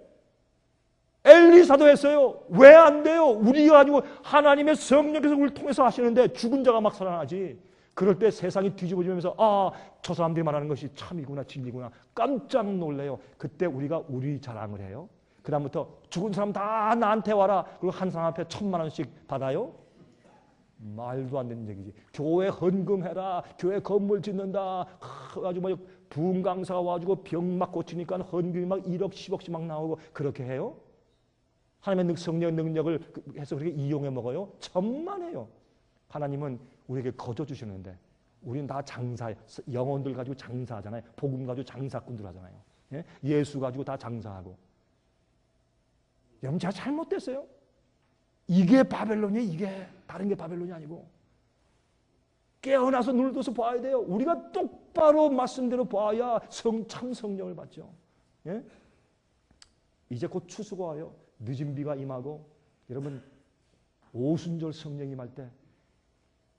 엘리사도 했어요. 왜 안 돼요? 우리가 아니고 하나님의 성령께서 우리를 통해서 하시는데 죽은 자가 막 살아나지. 그럴 때 세상이 뒤집어지면서 아, 저 사람들이 말하는 것이 참이구나 진리구나 깜짝 놀래요. 그때 우리가 우리 자랑을 해요. 그 다음부터 죽은 사람 다 나한테 와라. 그리고 한 사람 앞에 1,000,000원씩 받아요. 말도 안 되는 얘기지. 교회 헌금해라. 교회 건물 짓는다. 아주 뭐 부흥 강사가 와가지고 병 막 고치니까 헌금이 막 1억 10억씩 막 나오고 그렇게 해요. 하나님의 성령의 능력을 해서 그렇게 이용해 먹어요. 천만에요. 하나님은 우리에게 거저 주시는데 우리는 다 장사, 영혼들 가지고 장사하잖아요. 복음 가지고 장사꾼들 하잖아요. 예? 예수 가지고 다 장사하고. 여러분 제가 잘못됐어요. 이게 바벨론이에요. 이게 다른 게 바벨론이 아니고 깨어나서 눈을 떠서 봐야 돼요. 우리가 똑바로 말씀대로 봐야 참 성령을 받죠. 예? 이제 곧 추수가 와요. 늦은 비가 임하고 여러분 오순절 성령이 임할 때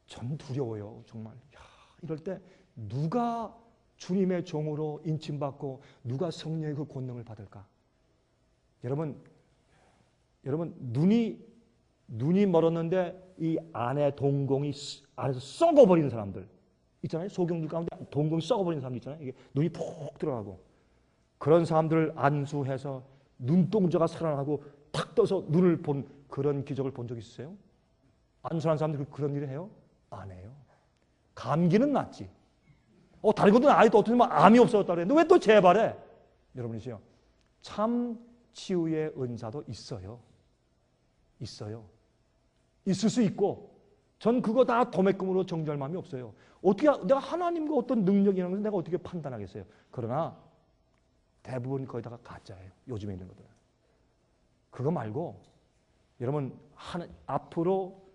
전 두려워요. 정말. 야, 이럴 때 누가 주님의 종으로 인침받고 누가 성령의 그 권능을 받을까? 여러분 눈이 멀었는데 이 안에 동공이 안에서 썩어버리는 사람들 있잖아요. 소경들 가운데 동공이 썩어버리는 사람들 있잖아요. 이게 눈이 푹 들어가고 그런 사람들을 안수해서 눈동자가 살아나고 탁 떠서 눈을 본 그런 기적을 본 적 있으세요? 안수하는 사람들이 그런 일을 해요? 안 해요. 감기는 낫지. 다른 것도 아직도 어떻게 보면 암이 없어졌다 그래. 너 왜 또 재발해? 여러분이시요. 참 치유의 은사도 있어요. 있어요. 있을 수 있고 전 그거 다 도매금으로 정죄할 마음이 없어요. 어떻게 내가 하나님과 어떤 능력이라는 것을 내가 어떻게 판단하겠어요. 그러나 대부분 거의 다가 가짜예요. 요즘에 있는 것들은. 그거 말고 여러분 앞으로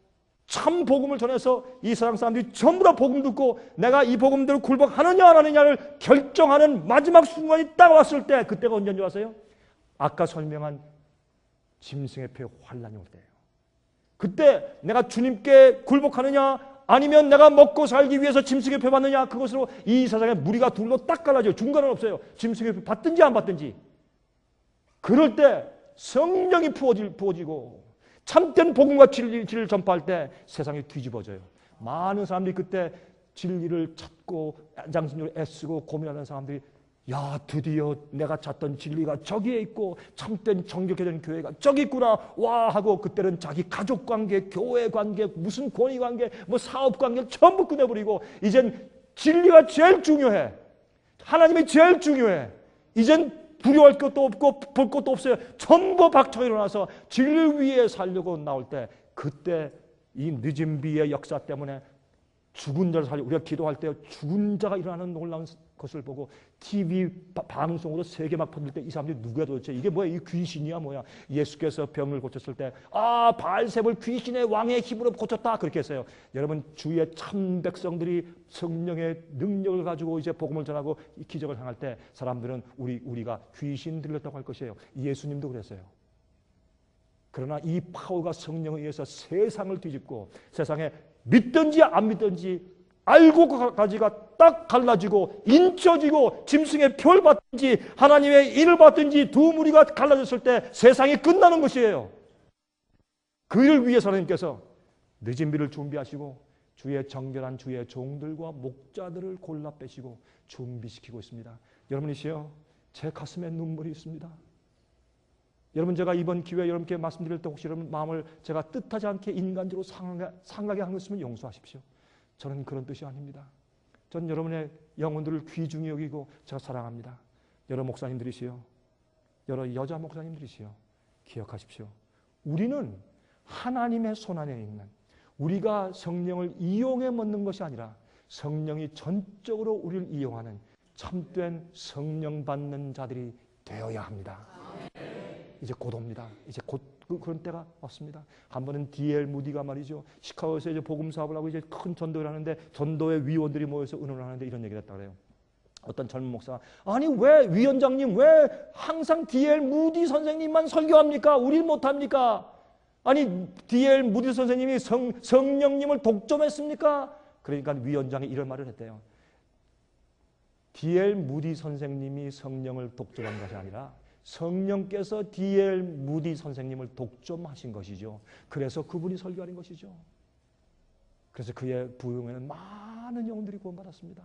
참 복음을 전해서 이 세상 사람들이 전부 다 복음 듣고 내가 이 복음대로 굴복하느냐 안 하느냐를 결정하는 마지막 순간이 딱 왔을 때 그때가 언제인 줄 아세요? 아까 설명한 짐승의 표 환란이 올 때예요. 그때 내가 주님께 굴복하느냐 아니면 내가 먹고 살기 위해서 짐승의 표 받느냐 그것으로 이 세상에 무리가 둘로 딱 갈라져요. 중간은 없어요. 짐승의 표 받든지 안 받든지. 그럴 때 성령이 부어지고 참된 복음과 진리를 전파할 때 세상이 뒤집어져요. 많은 사람들이 그때 진리를 찾고 양심적으로 애쓰고 고민하는 사람들이 야 드디어 내가 찾던 진리가 저기에 있고 참된 정결케 된 교회가 저기 있구나 와 하고 그때는 자기 가족관계 교회 관계 무슨 권위관계 뭐 사업관계 전부 끝내버리고 이젠 진리가 제일 중요해. 하나님이 제일 중요해. 이젠 두려워할 것도 없고 볼 것도 없어요. 전부 박차고 일어나서 진리 위에 살려고 나올 때 그때 이 늦은 비의 역사 때문에 죽은 자를 살리고 우리가 기도할 때 죽은 자가 일어나는 놀라운 것을 보고 TV 방송으로 세계 막 퍼질 때 이 사람들이 누구야 도대체 이게 뭐야 이 귀신이야 뭐야 예수께서 병을 고쳤을 때 아 바알세불 귀신의 왕의 힘으로 고쳤다 그렇게 했어요. 여러분 주의 참 백성들이 성령의 능력을 가지고 이제 복음을 전하고 이 기적을 행할 때 사람들은 우리가 귀신 들렸다고 할 것이에요. 예수님도 그랬어요. 그러나 이 파워가 성령에 의해서 세상을 뒤집고 세상에 믿든지 안 믿든지 알고 가지가 딱 갈라지고 인쳐지고 짐승의 표를 받든지 하나님의 인을 받든지 두 무리가 갈라졌을 때 세상이 끝나는 것이에요. 그 일을 위해서 하나님께서 늦은 비를 준비하시고 주의 정결한 주의 종들과 목자들을 골라 빼시고 준비시키고 있습니다. 여러분이시여 제 가슴에 눈물이 있습니다. 여러분 제가 이번 기회에 여러분께 말씀드릴 때 혹시 여러분 마음을 제가 뜻하지 않게 인간적으로 상하게 한 것 있으면 용서하십시오. 저는 그런 뜻이 아닙니다. 전 여러분의 영혼들을 귀중히 여기고 제가 사랑합니다. 여러 목사님들이시여 여러 여자 목사님들이시여 기억하십시오. 우리는 하나님의 손안에 있는 우리가 성령을 이용해 먹는 것이 아니라 성령이 전적으로 우리를 이용하는 참된 성령 받는 자들이 되어야 합니다. 이제 곧 옵니다. 이제 곧 그런 때가 왔습니다. 한 번은 D.L. 무디가 말이죠. 시카고에서 이제 복음 사업을 하고 이제 큰 전도를 하는데 전도의 위원들이 모여서 의논을 하는데 이런 얘기를 했다 그래요. 어떤 젊은 목사가 아니 왜 위원장님 왜 항상 D.L. 무디 선생님만 설교합니까? 우리 못합니까? 아니 D.L. 무디 선생님이 성령님을 독점했습니까? 그러니까 위원장이 이런 말을 했대요. D.L. 무디 선생님이 성령을 독점한 것이 아니라 성령께서 D.L. 무디 선생님을 독점하신 것이죠. 그래서 그분이 설교하는 것이죠. 그래서 그의 부흥에는 많은 영혼들이 구원받았습니다.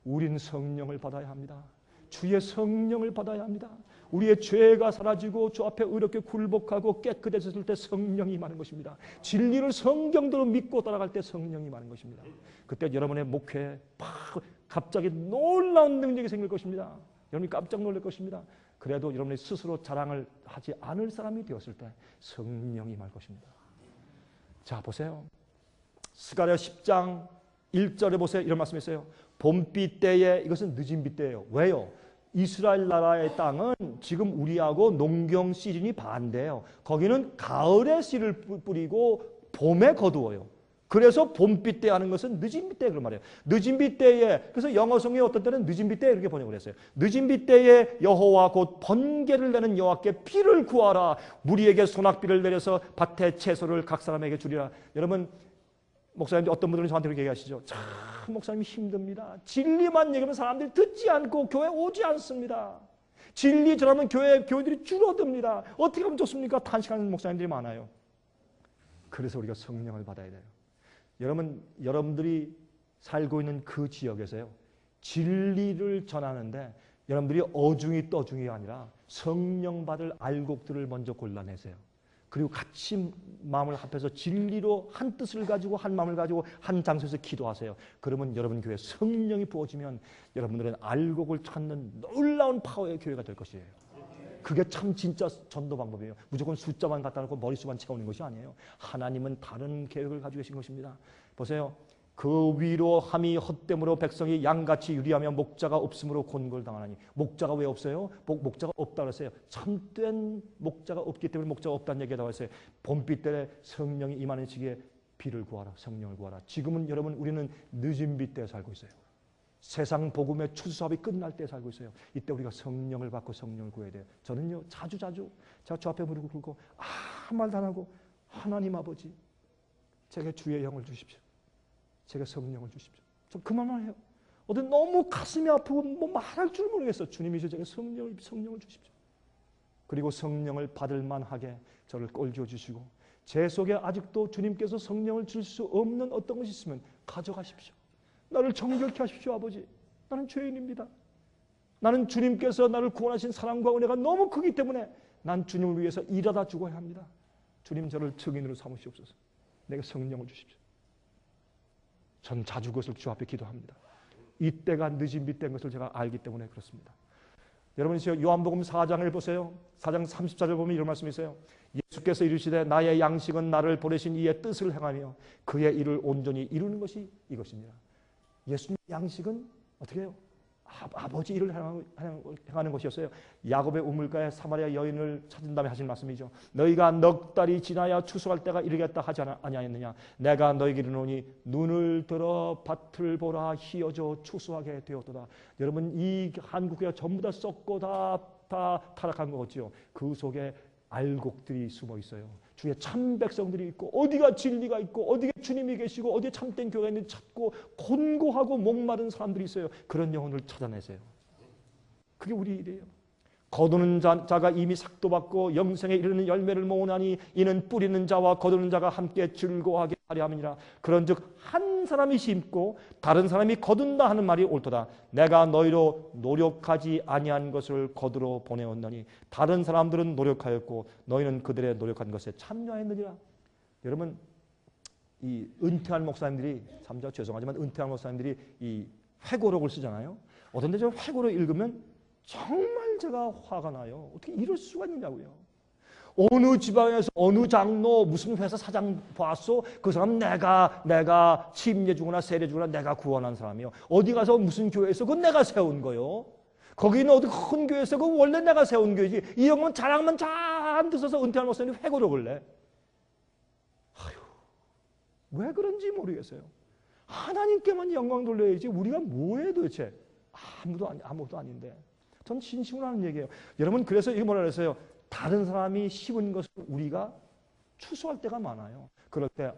우린 성령을 받아야 합니다. 주의 성령을 받아야 합니다. 우리의 죄가 사라지고 주 앞에 의롭게 굴복하고 깨끗해졌을 때 성령이 임하는 것입니다. 진리를 성경대로 믿고 따라갈 때 성령이 임하는 것입니다. 그때 여러분의 목회에 갑자기 놀라운 능력이 생길 것입니다. 여러분이 깜짝 놀랄 것입니다. 그래도 여러분이 스스로 자랑을 하지 않을 사람이 되었을 때 성령이 임할 것입니다. 자, 보세요. 스가랴 10장 1절에 보세요. 이런 말씀이 있어요. 봄비 때에, 이것은 늦은 비 때예요. 왜요? 이스라엘 나라의 땅은 지금 우리하고 농경 시즌이 반대예요. 거기는 가을에 씨를 뿌리고 봄에 거두어요. 그래서 봄비 때 하는 것은 늦은 비 때 그런 말이에요. 늦은 비 때에, 그래서 영어 성경에 어떤 때는 늦은 비 때 이렇게 번역을 했어요. 늦은 비 때에 여호와 곧 번개를 내는 여호와께 비를 구하라. 무리에게 소낙비를 내려서 밭에 채소를 각 사람에게 주리라. 여러분, 목사님들 어떤 분들은 저한테 그렇게 얘기하시죠. 참 목사님이 힘듭니다. 진리만 얘기하면 사람들이 듣지 않고 교회 오지 않습니다. 진리 전하면 교회들이 줄어듭니다. 어떻게 하면 좋습니까? 탄식하는 목사님들이 많아요. 그래서 우리가 성령을 받아야 돼요. 여러분들이 살고 있는 그 지역에서요, 진리를 전하는데 여러분들이 어중이 떠중이 아니라 성령 받을 알곡들을 먼저 골라내세요. 그리고 같이 마음을 합해서 진리로 한 뜻을 가지고 한 마음을 가지고 한 장소에서 기도하세요. 그러면 여러분 교회에 성령이 부어지면 여러분들은 알곡을 찾는 놀라운 파워의 교회가 될 것이에요. 그게 참 진짜 전도 방법이에요. 무조건 숫자만 갖다 놓고 머릿수만 채우는 것이 아니에요. 하나님은 다른 계획을 가지고 계신 것입니다. 보세요. 그 위로 함이 헛됨으로 백성이 양같이 유리하며 목자가 없으므로 곤골당하나니. 목자가 왜 없어요? 목자가 없다 그랬어요. 참된 목자가 없기 때문에 목자가 없다는 얘기가 나와 있어요. 봄비 때 성령이 임하는 시기에 비를 구하라. 성령을 구하라. 지금은 여러분 우리는 늦은 비 때 살고 있어요. 세상 복음의 추수사업이 끝날 때 살고 있어요. 이때 우리가 성령을 받고 성령을 구해야 돼요. 저는요 자주 제가 저 앞에 무릎을 꿇고 아무 말도 안 하고 하나님 아버지 제게 주의 영을 주십시오. 제가 성령을 주십시오. 저 그만만 해요. 어떤 너무 가슴이 아프고 뭐 말할 줄 모르겠어. 주님이시여 제가 성령을 주십시오. 그리고 성령을 받을 만하게 저를 꼴져 주시고 제 속에 아직도 주님께서 성령을 줄 수 없는 어떤 것이 있으면 가져가십시오. 나를 정결케 하십시오. 아버지. 나는 죄인입니다. 나는 주님께서 나를 구원하신 사랑과 은혜가 너무 크기 때문에 난 주님을 위해서 일하다 죽어야 합니다. 주님 저를 증인으로 삼으시옵소서. 내가 성령을 주십시오. 전 자주 그것을 주 앞에 기도합니다. 이때가 늦은 비 때인 것을 제가 알기 때문에 그렇습니다. 여러분 요한복음 4장을 보세요. 4장 34절 보면 이런 말씀이 있어요. 예수께서 이르시되 나의 양식은 나를 보내신 이의 뜻을 행하며 그의 일을 온전히 이루는 것이 이것입니다. 예수님의 양식은 어떻게 해요? 아버지 일을 행하는 것이었어요. 야곱의 우물가에 사마리아 여인을 찾은 다음에 하신 말씀이죠. 너희가 넉 달이 지나야 추수할 때가 이르겠다 하지 아니하였느냐. 내가 너희에게 이르노니 눈을 들어 밭을 보라 희어져 추수하게 되었도다. 여러분 이 한국교회가 전부 다 썩고 다 타락한 것 같지요. 그 속에 알곡들이 숨어 있어요. 주의 참 백성들이 있고 어디가 진리가 있고 어디에 주님이 계시고 어디에 참된 교회가 있는지 찾고 곤고하고 목마른 사람들이 있어요. 그런 영혼을 찾아내세요. 그게 우리 일이에요. 거두는 자가 이미 삭도 받고 영생에 이르는 열매를 모으나니 이는 뿌리는 자와 거두는 자가 함께 즐거워하게 하려 함이니라. 그런즉 한 사람이 심고 다른 사람이 거둔다 하는 말이 옳도다. 내가 너희로 노력하지 아니한 것을 거두러 보내었느니 다른 사람들은 노력하였고 너희는 그들의 노력한 것에 참여했느니라. 여러분 이 은퇴한 목사님들이 참 죄송하지만 은퇴한 목사님들이 이 회고록을 쓰잖아요. 어떤 데 저 회고록 읽으면 정말 제가 화가 나요. 어떻게 이럴 수가 있냐고요. 어느 지방에서 어느 장로 무슨 회사 사장 봤어? 그 사람 내가 침례 주거나 세례 주거나 내가 구원한 사람이요. 어디 가서 무슨 교회에서 그건 내가 세운 거요. 거기는 어디 큰 교회에서 그건 원래 내가 세운 교회지. 이 형은 자랑만 잔뜩 써서 은퇴한 목사님이 회고록을 내. 아휴, 왜 그런지 모르겠어요. 하나님께만 영광 돌려야지 우리가 뭐해 도대체. 아무것도 아닌데. 전 진심으로 하는 얘기예요. 여러분 그래서 이게 뭐라 그랬어요? 다른 사람이 심은 것을 우리가 추수할 때가 많아요. 그럴 때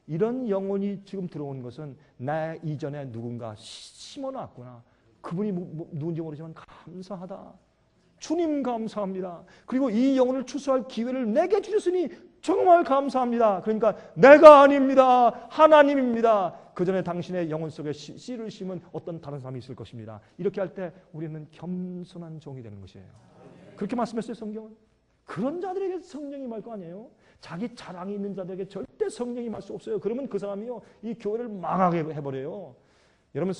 이런 영혼이 지금 들어온 것은 나 이전에 누군가 심어놨구나. 그분이 누군지 모르지만 감사하다. 주님 감사합니다. 그리고 이 영혼을 추수할 기회를 내게 주셨으니 정말 감사합니다. 그러니까 내가 아닙니다. 하나님입니다. 그 전에 당신의 영혼 속에 씨를 심은 어떤 다른 사람이 있을 것입니다. 이렇게 할 때 우리는 겸손한 종이 되는 것이에요. 그렇게 말씀했어요, 성경은. 그런 자들에게 성령이 임할 거 아니에요. 자기 자랑이 있는 자들에게 절대 성령이 임할 수 없어요. 그러면 그 사람이요, 이 교회를 망하게 해버려요. 여러분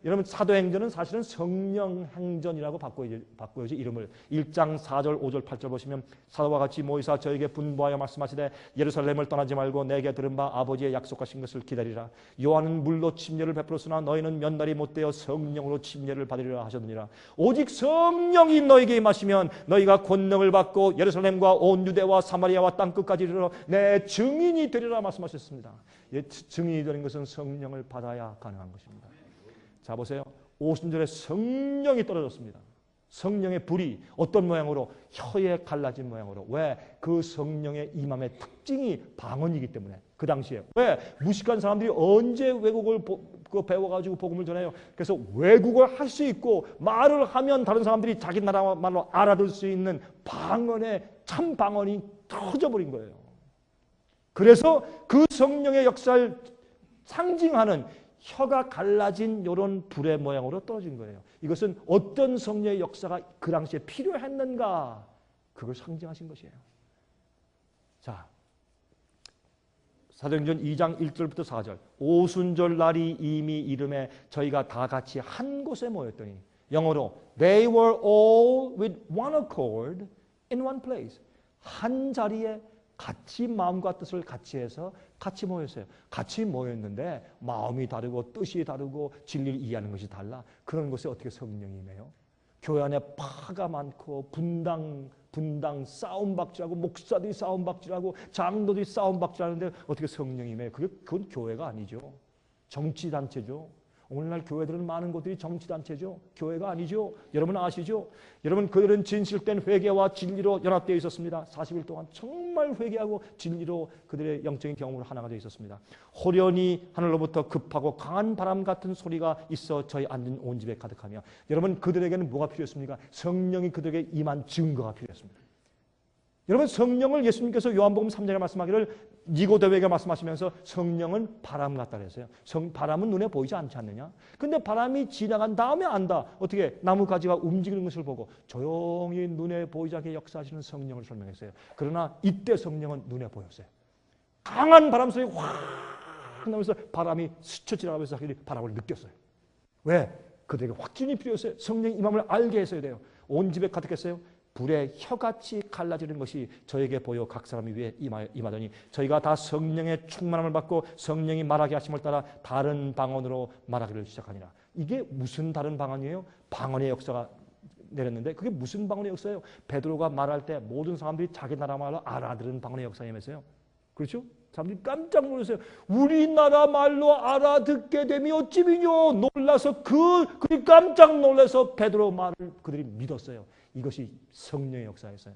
여러분 사도행전은 사실은 성령행전이라고 바꿔야지 이름을. 1장 4절 5절 8절 보시면 사도와 같이 모이사 저에게 분부하여 말씀하시되 예루살렘을 떠나지 말고 내게 들은 바 아버지의 약속하신 것을 기다리라. 요한은 물로 침례를 베풀었으나 너희는 몇 날이 못되어 성령으로 침례를 받으리라 하셨느니라. 오직 성령이 너희에게 임하시면 너희가 권능을 받고 예루살렘과 온 유대와 사마리아와 땅끝까지 이르러 내 증인이 되리라 말씀하셨습니다. 증인이 되는 것은 성령을 받아야 가능한 것입니다. 자 보세요. 오순절에 성령이 떨어졌습니다. 성령의 불이 어떤 모양으로? 혀에 갈라진 모양으로. 왜? 그 성령의 임함의 특징이 방언이기 때문에. 그 당시에. 왜? 무식한 사람들이 언제 외국을 배워가지고 복음을 전해요. 그래서 외국어를 할 수 있고 말을 하면 다른 사람들이 자기 나라 말로 알아들 수 있는 방언의 참 방언이 터져버린 거예요. 그래서 그 성령의 역사를 상징하는 혀가 갈라진 이런 불의 모양으로 떨어진 거예요. 이것은 어떤 성령의 역사가 그 당시에 필요했는가? 그걸 상징하신 것이에요. 자, 사도행전 2장 1절부터 4절. 오순절 날이 이미 이름에 저희가 다 같이 한 곳에 모였더니, 영어로 They were all with one accord in one place. 한 자리에 같이 마음과 뜻을 같이 해서 같이 모였어요. 같이 모였는데 마음이 다르고 뜻이 다르고 진리를 이해하는 것이 달라. 그런 곳에 어떻게 성령이 임해요? 교회 안에 파가 많고 분당 싸움박질하고 목사들이 싸움박질하고 장로들이 싸움박질하는데 어떻게 성령이 임해요? 그건 교회가 아니죠. 정치단체죠. 오늘날 교회들은 많은 곳들이 정치단체죠. 교회가 아니죠. 여러분 아시죠? 여러분 그들은 진실된 회개와 진리로 연합되어 있었습니다. 40일 동안 정말 회개하고 진리로 그들의 영적인 경험으로 하나가 되어 있었습니다. 호련히 하늘로부터 급하고 강한 바람 같은 소리가 있어 저희 앉은 온 집에 가득하며, 여러분 그들에게는 뭐가 필요했습니까? 성령이 그들에게 임한 증거가 필요했습니다. 여러분 성령을 예수님께서 요한복음 3장에 말씀하기를 니고데모에게 말씀하시면서 성령은 바람 같다 그랬어요. 바람은 눈에 보이지 않지 않느냐? 근데 바람이 지나간 다음에 안다. 어떻게? 나뭇가지가 움직이는 것을 보고 조용히 눈에 보이지 않게 역사하시는 성령을 설명했어요. 그러나 이때 성령은 눈에 보였어요. 강한 바람 소리 확 나면서 바람이 스쳐 지나가면서 바람을 느꼈어요. 왜? 그들에게 확신이 필요했어요. 성령의 임함을 알게 했어야 돼요. 온 집에 가득했어요. 불에 혀같이 갈라지는 것이 저에게 보여 각 사람이 위에 임하더니 저희가 다 성령의 충만함을 받고 성령이 말하게 하심을 따라 다른 방언으로 말하기를 시작하니라. 이게 무슨 다른 방언이에요? 방언의 역사가 내렸는데 그게 무슨 방언의 역사예요? 베드로가 말할 때 모든 사람들이 자기 나라 말로 알아들은 방언의 역사이면서요. 그렇죠? 사람들이 깜짝 놀랐어요. 우리나라 말로 알아듣게 되면 어찌미뇨? 놀라서 그들이 깜짝 놀라서 베드로 말을 그들이 믿었어요. 이것이 성령의 역사였어요.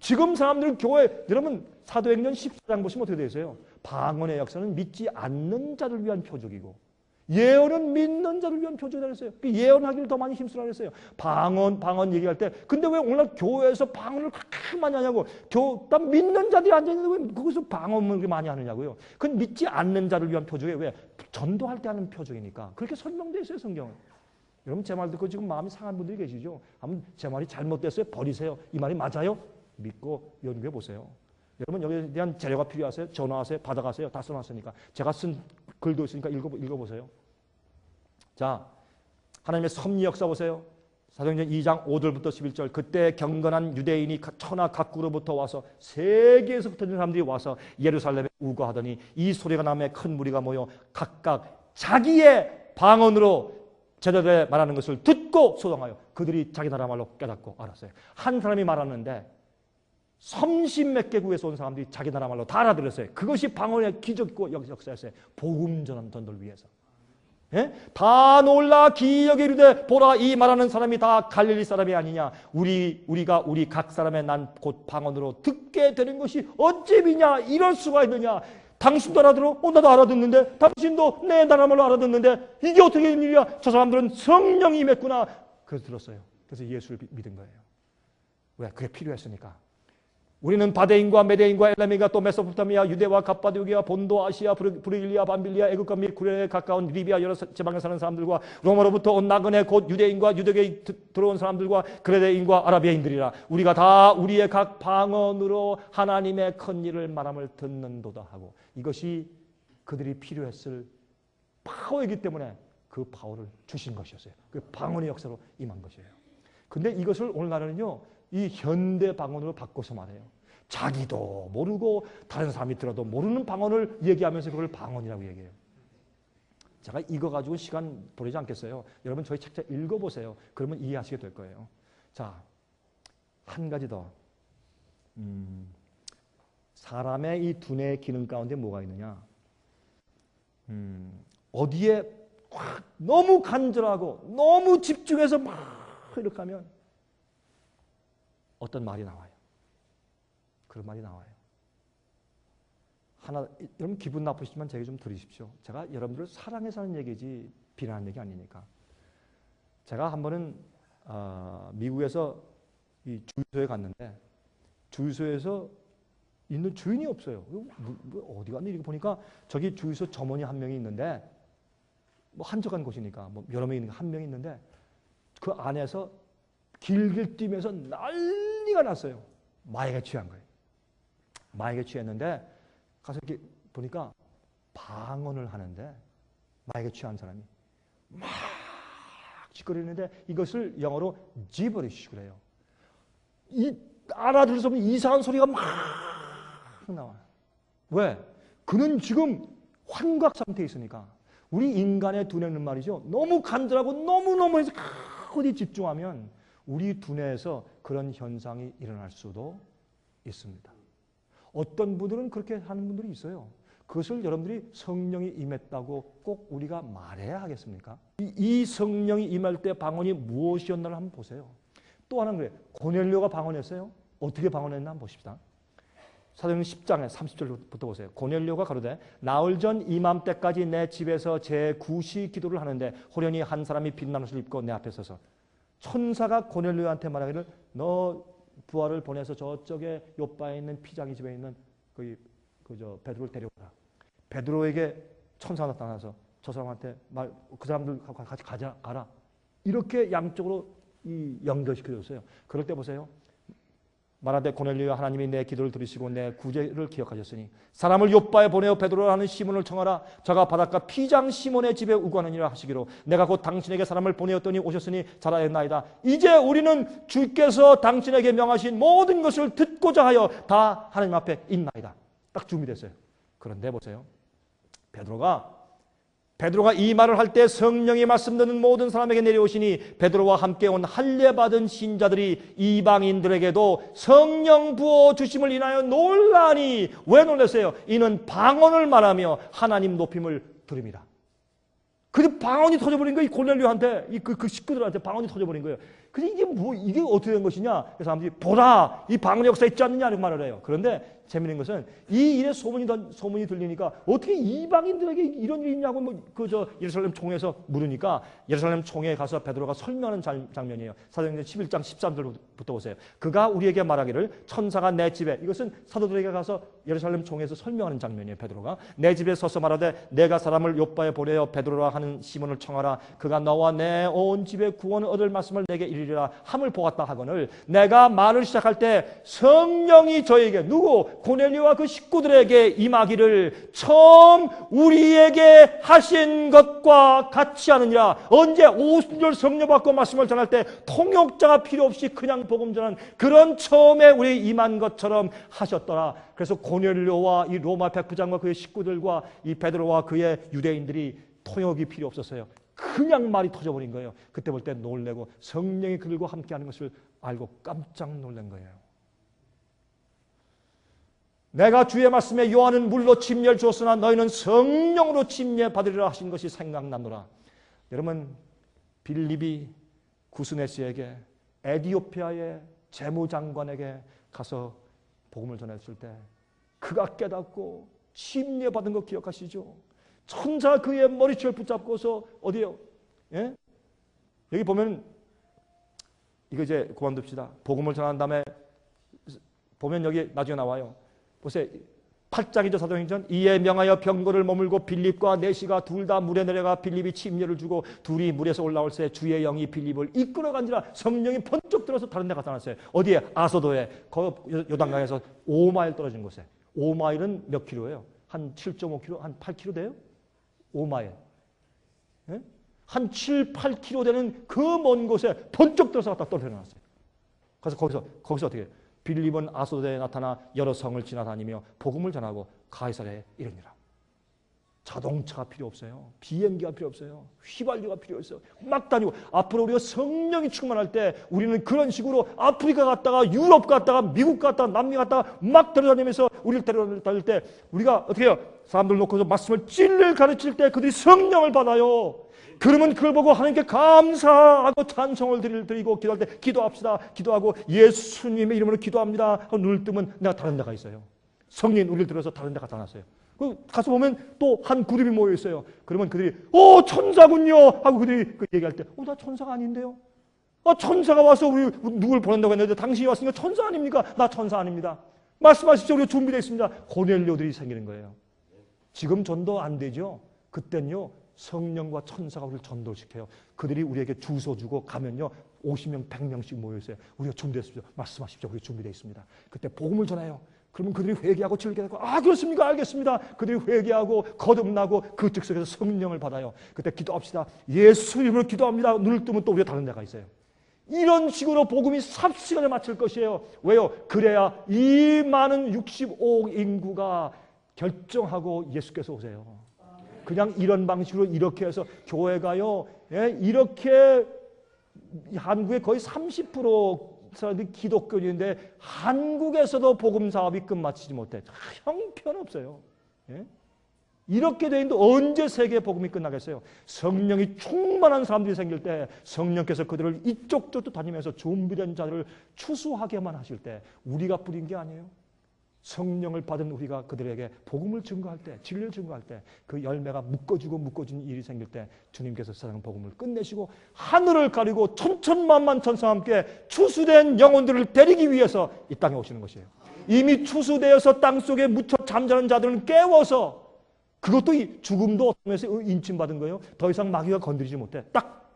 지금 사람들은 교회, 여러분 사도행전 14장 보시면 어떻게 되세요? 방언의 역사는 믿지 않는 자를 위한 표적이고 예언은 믿는 자를 위한 표적이라 그랬어요. 예언하기를 더 많이 힘쓰라 그랬어요. 방언 얘기할 때 근데 왜 오늘날 교회에서 방언을 그렇게 많이 하냐고. 난 믿는 자들이 앉아있는데 왜 거기서 방언을 그렇게 많이 하느냐고요. 그건 믿지 않는 자를 위한 표적이에요. 왜? 전도할 때 하는 표적이니까. 그렇게 설명되어 있어요, 성경은. 여러분 제 말 듣고 지금 마음이 상한 분들이 계시죠? 한번 제 말이 잘못됐어요? 버리세요. 이 말이 맞아요? 믿고 연구해 보세요. 여러분 여기에 대한 재료가 필요하세요? 전화하세요? 받아가세요? 다 써놨으니까. 제가 쓴 글도 있으니까 읽어보세요. 자, 하나님의 섭리 역사 보세요. 사도행전 2장 5절부터 11절. 그때 경건한 유대인이 천하 각국으로부터 와서 세계에서 흩어진 사람들이 와서 예루살렘에 우거하더니 이 소리가 나며 큰 무리가 모여 각각 자기의 방언으로 제자들의 말하는 것을 듣고 소동하여 그들이 자기 나라 말로 깨닫고 알았어요. 한 사람이 말하는데 30몇 개국에서 온 사람들이 자기 나라 말로 다 알아들었어요. 그것이 방언의 기적이고 역사였어요. 복음 전도를 위해서. 예? 다 놀라 기억에 이르되 보라 이 말하는 사람이 다 갈릴리 사람이 아니냐. 우리가 우리 각 사람의 난 곧 방언으로 듣게 되는 것이 어찌미냐. 이럴 수가 있느냐. 당신도 알아들어? 나도 알아듣는데. 당신도 내 나라 말로 알아듣는데. 이게 어떻게 된 일이야? 저 사람들은 성령이 임했구나. 그래서 들었어요. 그래서 예수를 믿은 거예요. 왜? 그게 필요했으니까. 우리는 바데인과 메데인과 엘라민과 또 메소포타미아, 유대와 갑바도기아, 본도, 아시아, 브르길리아, 밤빌리아, 애국과 및 구레에 가까운 리비아 여러 지방에 사는 사람들과 로마로부터 온 나그네 곧 유대인과 유대교에 들어온 사람들과 그레데인과 아라비아인들이라. 우리가 다 우리의 각 방언으로 하나님의 큰 일을 말함을 듣는도다 하고, 이것이 그들이 필요했을 파워이기 때문에 그 파워를 주신 것이었어요. 그 방언의 역사로 임한 것이에요. 근데 이것을 오늘날은요, 이 현대 방언으로 바꿔서 말해요. 자기도 모르고 다른 사람이 들어도 모르는 방언을 얘기하면서 그걸 방언이라고 얘기해요. 제가 이거 가지고 시간 보내지 않겠어요. 여러분 저희 책자 읽어보세요. 그러면 이해하시게 될 거예요. 자, 한 가지 더. 사람의 이 두뇌의 기능 가운데 뭐가 있느냐? 어디에 확 너무 간절하고 너무 집중해서 막 이렇게 하면 어떤 말이 나와요. 그런 말이 나와요. 하나, 여러분 기분 나쁘시지만 제게 좀 들으십시오. 제가 여러분들을 사랑해서 하는 얘기지 비난하는 얘기 아니니까. 제가 한 번은 미국에서 이 주유소에 갔는데 주유소에서 있는 주인이 없어요. 어디 갔니? 이렇게 보니까 저기 주유소 점원이 한 명이 있는데, 뭐 한적한 곳이니까 뭐 여러 명이 있는 한 명이 있는데 그 안에서 길길 뛰면서 난리가 났어요. 마약에 취한 거예요. 마약에 취했는데 가서 이렇게 보니까 방언을 하는데, 마약에 취한 사람이 막 짓거리는데 이것을 영어로 gibberish 그래요. 이 알아들을 수 없는 이상한 소리가 막 나와요. 왜? 그는 지금 환각 상태에 있으니까. 우리 인간의 두뇌는 말이죠, 너무 간절하고 너무너무 해서 어디 집중하면 우리 두뇌에서 그런 현상이 일어날 수도 있습니다. 어떤 분들은 그렇게 하는 분들이 있어요. 그것을 여러분들이 성령이 임했다고 꼭 우리가 말해야 하겠습니까? 이 성령이 임할 때 방언이 무엇이었나를 한번 보세요. 또 하나는 그래요. 고넬료가 방언했어요. 어떻게 방언했나 한번 보십시다. 사도행전 10장에 30절부터 보세요. 고넬료가 가로되 나흘 전 이맘때까지 내 집에서 제9시 기도를 하는데 호련히 한 사람이 빛나는 옷을 입고 내 앞에 서서, 천사가 고넬료한테 말하기를 너 부하를 보내서 저쪽에 요바에 있는 피장이 집에 있는 그저 베드로를 데려오라. 베드로에게 천사가 나타나서 저 사람한테 그 사람들 같이 가라. 이렇게 양쪽으로 연결시켜줬어요. 그럴 때 보세요. 말하되 고넬료야, 하나님이 내 기도를 들으시고 내 구제를 기억하셨으니 사람을 요바에 보내어 베드로라 하는 시몬을 청하라. 저가 바닷가 피장 시몬의 집에 우거하느니라 하시기로 내가 곧 당신에게 사람을 보내었더니 오셨으니 잘하였나이다. 이제 우리는 주께서 당신에게 명하신 모든 것을 듣고자 하여 다 하나님 앞에 있나이다. 딱 준비됐어요. 그런데 보세요. 베드로가 이 말을 할 때 성령이 말씀 듣는 모든 사람에게 내려오시니 베드로와 함께 온 할례 받은 신자들이 이방인들에게도 성령 부어 주심을 인하여 놀라니. 왜 놀랐어요? 이는 방언을 말하며 하나님 높임을 들음이라. 그 방언이 터져버린 거예요. 이 고넬료한테, 그 식구들한테 방언이 터져버린 거예요. 근데 이게 어떻게 된 것이냐? 그래서 사람들이 보라, 이 방언 역사 있지 않느냐 이렇게 말을 해요. 그런데 재미있는 것은 이 일에 소문이 들리니까 어떻게 이방인들에게 이런 일이 있냐고 예루살렘 총회에서 물으니까 예루살렘 총회에 가서 베드로가 설명하는 장면이에요. 사도행전 11장 13절부터 보세요. 그가 우리에게 말하기를 천사가 내 집에, 이것은 사도들에게 가서 예루살렘 총회에서 설명하는 장면이에요. 베드로가 내 집에 서서 말하되 내가 사람을 요바에 보내어 베드로라 하는 시몬을 청하라. 그가 너와 내 온 집에 구원을 얻을 말씀을 내게 이르리라 함을 보았다 하거늘, 내가 말을 시작할 때 성령이 저에게, 누구? 고넬료와 그 식구들에게 임하기를 처음 우리에게 하신 것과 같이 하느니라. 언제? 오순절 성령 받고 말씀을 전할 때 통역자가 필요 없이 그냥 복음 전하는 그런 처음에 우리 임한 것처럼 하셨더라. 그래서 고넬료와 이 로마 백부장과 그의 식구들과 이 베드로와 그의 유대인들이 통역이 필요 없었어요. 그냥 말이 터져버린 거예요. 그때 볼 때 놀래고 성령이 그들과 함께하는 것을 알고 깜짝 놀란 거예요. 내가 주의 말씀에 요한은 물로 침례를 주었으나 너희는 성령으로 침례 받으리라 하신 것이 생각나노라. 여러분, 빌립이 구스네스에게, 에디오피아의 재무장관에게 가서 복음을 전했을 때 그가 깨닫고 침례 받은 거 기억하시죠? 천사 그의 머리채를 붙잡고서 어디요? 예? 여기 보면 이거 이제 그만둡시다. 복음을 전한 다음에 보면 여기 나중에 나와요. 보세요. 8장이죠. 사도행전. 이에 명하여 병거를 머물고 빌립과 내시가 둘 다 물에 내려가 빌립이 침례를 주고 둘이 물에서 올라올 새 주의 영이 빌립을 이끌어간지라. 성령이 번쩍 들어서 다른 데 갖다 놨어요. 어디에? 아소도에. 요단강에서 5마일 떨어진 곳에. 5마일은 몇 킬로예요? 한 7.5킬로? 한 8킬로 돼요? 5마일. 예? 한 7, 8킬로 되는 그 먼 곳에 번쩍 들어서 갖다 떨어져 놨어요. 그래서 거기서 어떻게 해요? 빌립은 아소도에 나타나 여러 성을 지나다니며 복음을 전하고 가이사랴에 이르니라. 자동차가 필요 없어요. 비행기가 필요 없어요. 휘발유가 필요 없어요. 막 다니고. 앞으로 우리가 성령이 충만할 때 우리는 그런 식으로 아프리카 갔다가 유럽 갔다가 미국 갔다가 남미 갔다가 막 돌아다니면서 우리를 데려다닐 때 우리가 어떻게 해요? 사람들 놓고서 말씀을 찔릴 가르칠 때 그들이 성령을 받아요. 그러면 그걸 보고 하나님께 감사하고 찬송을 드리고 기도할 때 기도합시다. 기도하고 예수님의 이름으로 기도합니다. 하고 눈을 뜨면 내가 다른 데가 있어요. 성령이 우리를 들어서 다른 데 갖다 놨어요. 가서 보면 또 한 그룹이 모여 있어요. 그러면 그들이 천사군요 하고 그들이 얘기할 때 나 천사가 아닌데요. 천사가 와서 우리 누굴 보낸다고 했는데 당신이 왔으니까 천사 아닙니까? 나 천사 아닙니다. 말씀하십시오. 우리가 준비되어 있습니다. 고넬료들이 생기는 거예요. 지금 전도 안 되죠. 그땐요 성령과 천사가 우리를 전도시켜요. 그들이 우리에게 주소 주고 가면요 50명, 100명씩 모여있어요. 우리가 준비됐습니다. 말씀하십시오. 우리 준비되어 있습니다. 그때 복음을 전해요. 그러면 그들이 회개하고 즐겨하고 그렇습니까? 알겠습니다. 그들이 회개하고 거듭나고 그 즉석에서 성령을 받아요. 그때 기도합시다. 예수 이름으로 기도합니다. 눈을 뜨면 또 우리가 다른 데가 있어요. 이런 식으로 복음이 삽시간에 맞출 것이에요. 왜요? 그래야 이 많은 65억 인구가 결정하고 예수께서 오세요. 그냥 이런 방식으로 이렇게 해서 교회가요, 이렇게 한국의 거의 30% 사람들이 기독교인인데 한국에서도 복음 사업이 끝마치지 못해. 형편없어요. 이렇게 돼 있는데 언제 세계 복음이 끝나겠어요? 성령이 충만한 사람들이 생길 때 성령께서 그들을 이쪽 저쪽 다니면서 준비된 자들을 추수하게만 하실 때 우리가 뿌린 게 아니에요. 성령을 받은 우리가 그들에게 복음을 증거할 때, 진리를 증거할 때 그 열매가 묶어지는 일이 생길 때 주님께서 세상 복음을 끝내시고 하늘을 가리고 천천만만 천사와 함께 추수된 영혼들을 데리기 위해서 이 땅에 오시는 것이에요. 이미 추수되어서 땅속에 묻혀 잠자는 자들을 깨워서 그것도 죽음도 어떠면서 인침받은 거예요. 더 이상 마귀가 건드리지 못해. 딱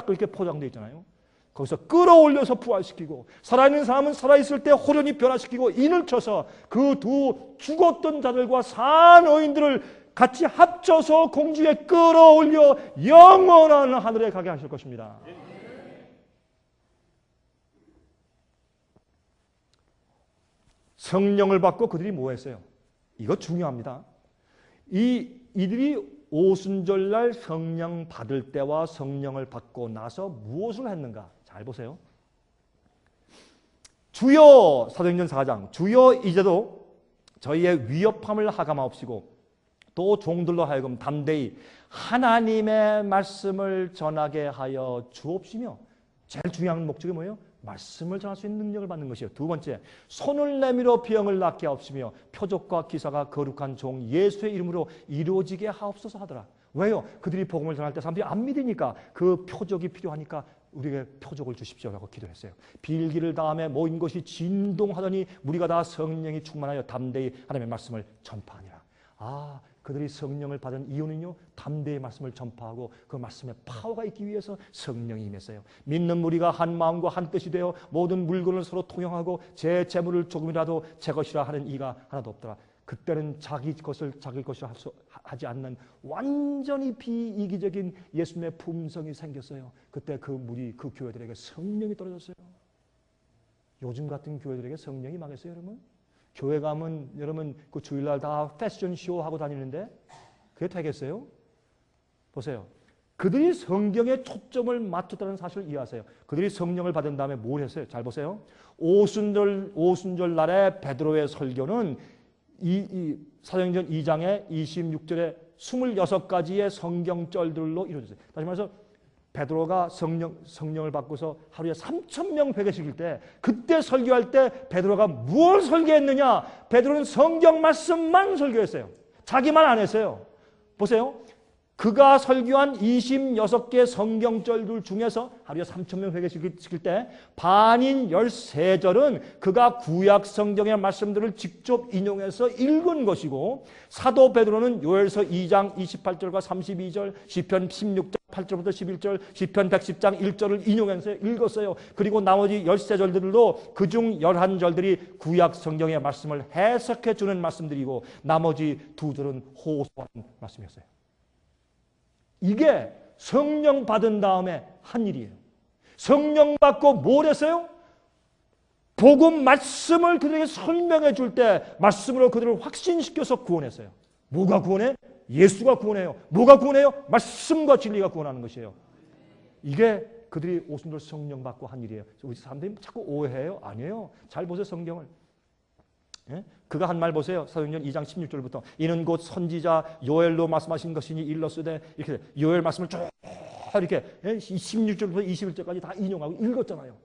그렇게 포장되어 있잖아요. 거기서 끌어올려서 부활시키고 살아있는 사람은 살아있을 때 호련히 변화시키고 인을 쳐서 그 두 죽었던 자들과 산 의인들을 같이 합쳐서 공중에 끌어올려 영원한 하늘에 가게 하실 것입니다. 성령을 받고 그들이 뭐 했어요? 이거 중요합니다. 이들이 오순절날 성령 받을 때와 성령을 받고 나서 무엇을 했는가? 잘 보세요. 주여, 사도행전 4장, 주여 이제도 저희의 위협함을 하감하옵시고 또 종들로 하여금 담대히 하나님의 말씀을 전하게 하여 주옵시며, 제일 중요한 목적이 뭐예요? 말씀을 전할 수 있는 능력을 받는 것이에요. 두 번째, 손을 내밀어 병을 낫게 하옵시며 표적과 기사가 거룩한 종 예수의 이름으로 이루어지게 하옵소서 하더라. 왜요? 그들이 복음을 전할 때 사람들이 안 믿으니까 그 표적이 필요하니까 우리에게 표적을 주십시오라고 기도했어요. 빌기를 다음에 모인 것이 진동하더니 무리가 다 성령이 충만하여 담대히 하나님의 말씀을 전파하니라. 그들이 성령을 받은 이유는요, 담대히 말씀을 전파하고 그 말씀에 파워가 있기 위해서 성령이 임했어요. 믿는 무리가 한 마음과 한 뜻이 되어 모든 물건을 서로 통용하고 제 재물을 조금이라도 제 것이라 하는 이가 하나도 없더라. 그때는 자기 것을 자기 것이라 하지 않는 완전히 비이기적인 예수님의 품성이 생겼어요. 그때 그 무리, 그 교회들에게 성령이 떨어졌어요. 요즘 같은 교회들에게 성령이 망했어요, 여러분. 교회 가면 여러분 그 주일날 다 패션쇼 하고 다니는데 그게 되겠어요? 보세요. 그들이 성경에 초점을 맞췄다는 사실을 이해하세요. 그들이 성령을 받은 다음에 뭘 했어요? 잘 보세요. 오순절 날에 베드로의 설교는 이 사도행전 2장의 26절에 26가지의 성경절들로 이루어졌어요. 다시 말해서 베드로가 성령을 받고서 하루에 3,000명 회개시킬 때 그때 설교할 때 베드로가 무엇을 설교했느냐? 베드로는 성경 말씀만 설교했어요. 자기 말 안 했어요. 보세요. 그가 설교한 26개 성경절들 중에서 하루에 3,000명 회개시킬 때 반인 13절은 그가 구약 성경의 말씀들을 직접 인용해서 읽은 것이고, 사도 베드로는 요엘서 2장 28절과 32절, 시편 16절 8절부터 11절, 시편 110장 1절을 인용해서 읽었어요. 그리고 나머지 13절들도 그중 11절들이 구약 성경의 말씀을 해석해 주는 말씀들이고, 나머지 2절은 호소하는 말씀이었어요. 이게 성령 받은 다음에 한 일이에요. 성령 받고 뭘 했어요? 복음 말씀을 그들에게 설명해 줄 때 말씀으로 그들을 확신시켜서 구원했어요. 뭐가 구원해? 예수가 구원해요. 뭐가 구원해요? 말씀과 진리가 구원하는 것이에요. 이게 그들이 오순절 성령 받고 한 일이에요. 우리 사람들이 자꾸 오해해요. 아니에요. 잘 보세요, 성경을. 예? 그가 한 말 보세요. 사도행전 2장 16절부터 이는 곧 선지자 요엘로 말씀하신 것이니 일러스되, 이렇게 요엘 말씀을 쭉 이렇게 16절부터 21절까지 다 인용하고 읽었잖아요.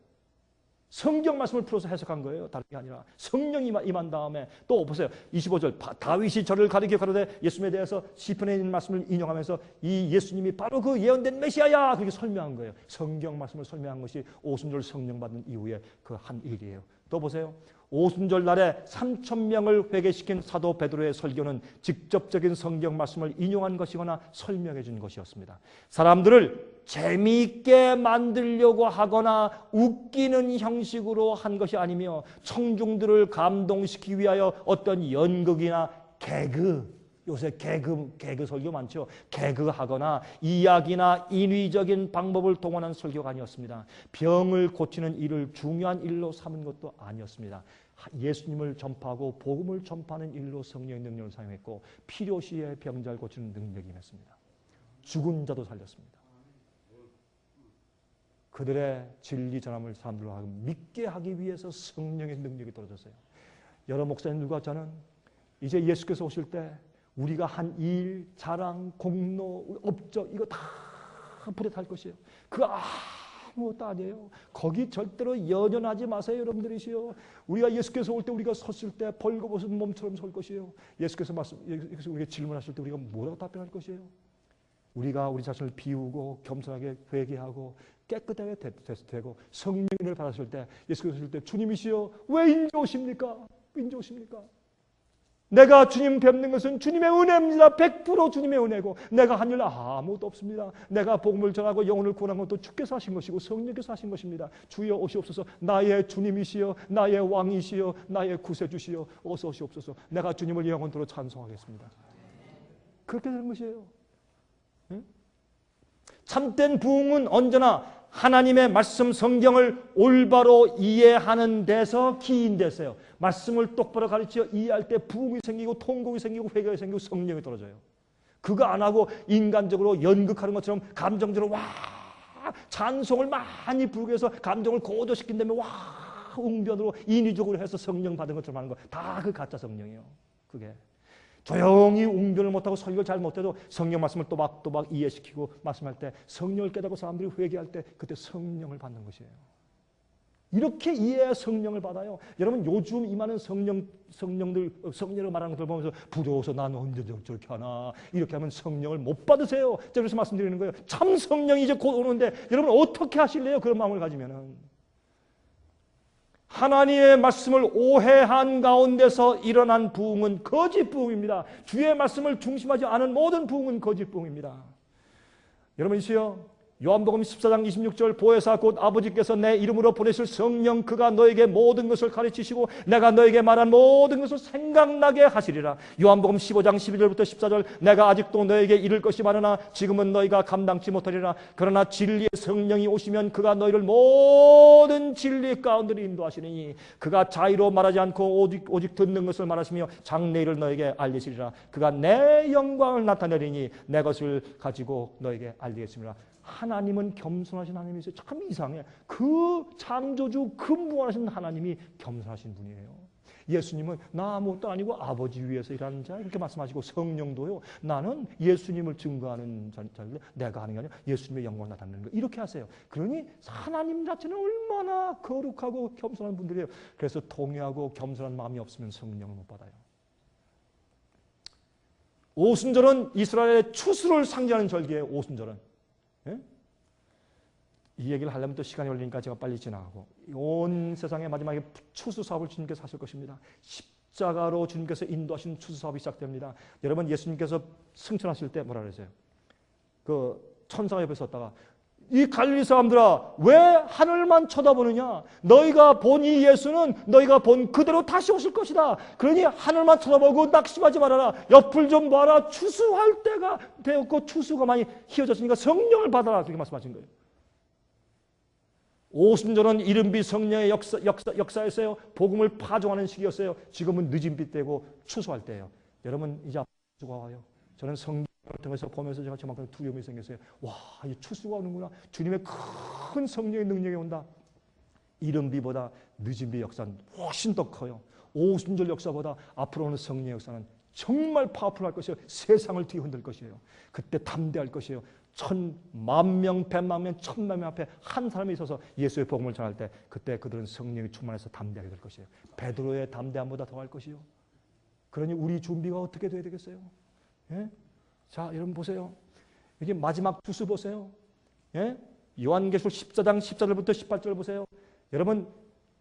성경 말씀을 풀어서 해석한 거예요. 다른 게 아니라 성령이 임한 다음에 또 보세요. 25절 다윗이 저를 가리켜 가로되 예수님에 대해서 시편에 있는 말씀을 인용하면서 이 예수님이 바로 그 예언된 메시아야 그렇게 설명한 거예요. 성경 말씀을 설명한 것이 오순절 성령 받은 이후에 그 한 일이에요. 또 보세요. 오순절 날에 3,000명을 회개시킨 사도 베드로의 설교는 직접적인 성경 말씀을 인용한 것이거나 설명해 준 것이었습니다. 사람들을 재미있게 만들려고 하거나 웃기는 형식으로 한 것이 아니며 청중들을 감동시키기 위하여 어떤 연극이나 개그, 요새 개그 설교 많죠. 개그하거나 이야기나 인위적인 방법을 동원한 설교가 아니었습니다. 병을 고치는 일을 중요한 일로 삼은 것도 아니었습니다. 예수님을 전파하고 복음을 전파하는 일로 성령의 능력을 사용했고, 필요시에 병자를 고치는 능력이 임했습니다. 죽은 자도 살렸습니다. 그들의 진리 전함을 사람들로 하여금 믿게 하기 위해서 성령의 능력이 떨어졌어요. 여러 목사님들과 저는 이제 예수께서 오실 때 우리가 한 일, 자랑, 공로, 업적 이거 다 불에 탈 것이에요. 그거 아무것도 아니에요. 거기 절대로 연연하지 마세요, 여러분들이시요. 우리가 예수께서 올 때 우리가 섰을 때 벌거벗은 몸처럼 설 것이에요. 예수께서 우리가 질문하실 때 우리가 뭐라고 답변할 것이에요? 우리가 우리 자신을 비우고 겸손하게 회개하고 깨끗하게 되고 성령을 받았을 때, 예수께서 오실 때 주님이시여 왜 인제 오십니까? 인제 오십니까? 내가 주님 뵙는 것은 주님의 은혜입니다. 100% 주님의 은혜고, 내가 한 일 아무것도 없습니다. 내가 복음을 전하고 영혼을 구원한 것도 주께서 하신 것이고 성령께서 하신 것입니다. 주여 오시옵소서. 나의 주님이시여, 나의 왕이시여, 나의 구세주시여, 어서 오시옵소서. 내가 주님을 영원토록 찬송하겠습니다. 그렇게 되는 것이에요. 응? 참된 부흥은 언제나 하나님의 말씀 성경을 올바로 이해하는 데서 기인됐어요. 말씀을 똑바로 가르쳐 이해할 때 부흥이 생기고 통곡이 생기고 회개가 생기고 성령이 떨어져요. 그거 안 하고 인간적으로 연극하는 것처럼 감정적으로 와 찬송을 많이 부르게 해서 감정을 고조시킨 다음에 와 웅변으로 인위적으로 해서 성령 받은 것처럼 하는 거 다 그 가짜 성령이에요. 그게 조용히 웅변을 못하고 설교를 잘 못해도 성령 말씀을 또박또박 이해시키고 말씀할 때 성령을 깨닫고 사람들이 회개할 때 그때 성령을 받는 것이에요. 이렇게 이해해야 성령을 받아요. 여러분 요즘 임하는 성령을 말하는 것들 보면서 부러워서 난 언제 저렇게 하나 이렇게 하면 성령을 못 받으세요. 그래서 말씀드리는 거예요. 참 성령이 이제 곧 오는데 여러분 어떻게 하실래요? 그런 마음을 가지면은. 하나님의 말씀을 오해한 가운데서 일어난 부흥은 거짓 부흥입니다. 주의 말씀을 중심하지 않은 모든 부흥은 거짓 부흥입니다. 여러분이시여, 요한복음 14장 26절 보혜사 곧 아버지께서 내 이름으로 보내실 성령 그가 너에게 모든 것을 가르치시고 내가 너에게 말한 모든 것을 생각나게 하시리라. 요한복음 15장 12절부터 14절 내가 아직도 너에게 이를 것이 많으나 지금은 너희가 감당치 못하리라. 그러나 진리의 성령이 오시면 그가 너희를 모든 진리 가운데로 인도하시니 그가 자의로 말하지 않고 오직 듣는 것을 말하시며 장래일을 너에게 알리시리라. 그가 내 영광을 나타내리니 내 것을 가지고 너에게 알리겠습니다. 하나님은 겸손하신 하나님이세요. 참 이상해. 그 창조주, 그 무한하신 하나님이 겸손하신 분이에요. 예수님은 나 아무것도 아니고 아버지 위에서 일하는 자 이렇게 말씀하시고 성령도요. 나는 예수님을 증거하는 자인데 내가 하는 게 아니라 예수님의 영광을 나타내는 거 이렇게 하세요. 그러니 하나님 자체는 얼마나 거룩하고 겸손한 분들이에요. 그래서 동의하고 겸손한 마음이 없으면 성령을 못 받아요. 오순절은 이스라엘의 추수를 상징하는 절기예요. 오순절은. 예? 이 얘기를 하려면 또 시간이 걸리니까 제가 빨리 지나가고, 온 세상의 마지막에 추수 사업을 주님께서 하실 것입니다. 십자가로 주님께서 인도하신 추수 사업이 시작됩니다. 여러분, 예수님께서 승천하실 때 뭐라 그러세요? 그 천사가 옆에 섰다가, 이 갈릴리 사람들아, 왜 하늘만 쳐다보느냐? 너희가 본 이 예수는 너희가 본 그대로 다시 오실 것이다. 그러니 하늘만 쳐다보고 낙심하지 말아라. 옆을 좀 봐라. 추수할 때가 되었고 추수가 많이 희어졌으니까 성령을 받아라. 그렇게 말씀하신 거예요. 오순절은 이른비 성령의 역사였어요. 복음을 파종하는 시기였어요. 지금은 늦은 빛 되고 추수할 때예요. 여러분, 이제 추수가 와요. 저는 성경을 통해서 보면서 제가 저만큼 두려움이 생겼어요. 와, 이 추수가 오는구나. 주님의 큰 성령의 능력이 온다. 이른비보다 늦은 비 역사는 훨씬 더 커요. 오순절 역사보다 앞으로 오는 성령의 역사는 정말 파워풀할 것이에요. 세상을 뒤흔들 것이에요. 그때 담대할 것이에요. 만 명, 100만 명, 1000만 명 앞에 한 사람이 있어서 예수의 복음을 전할 때, 그때 그들은 성령이 충만해서 담대하게 될 것이에요. 베드로의 담대함보다 더할 것이요. 그러니 우리 준비가 어떻게 돼야 되겠어요? 예? 자, 여러분 보세요. 이게 마지막 추수 보세요. 예? 요한계시록 14장 14절부터 18절 보세요. 여러분,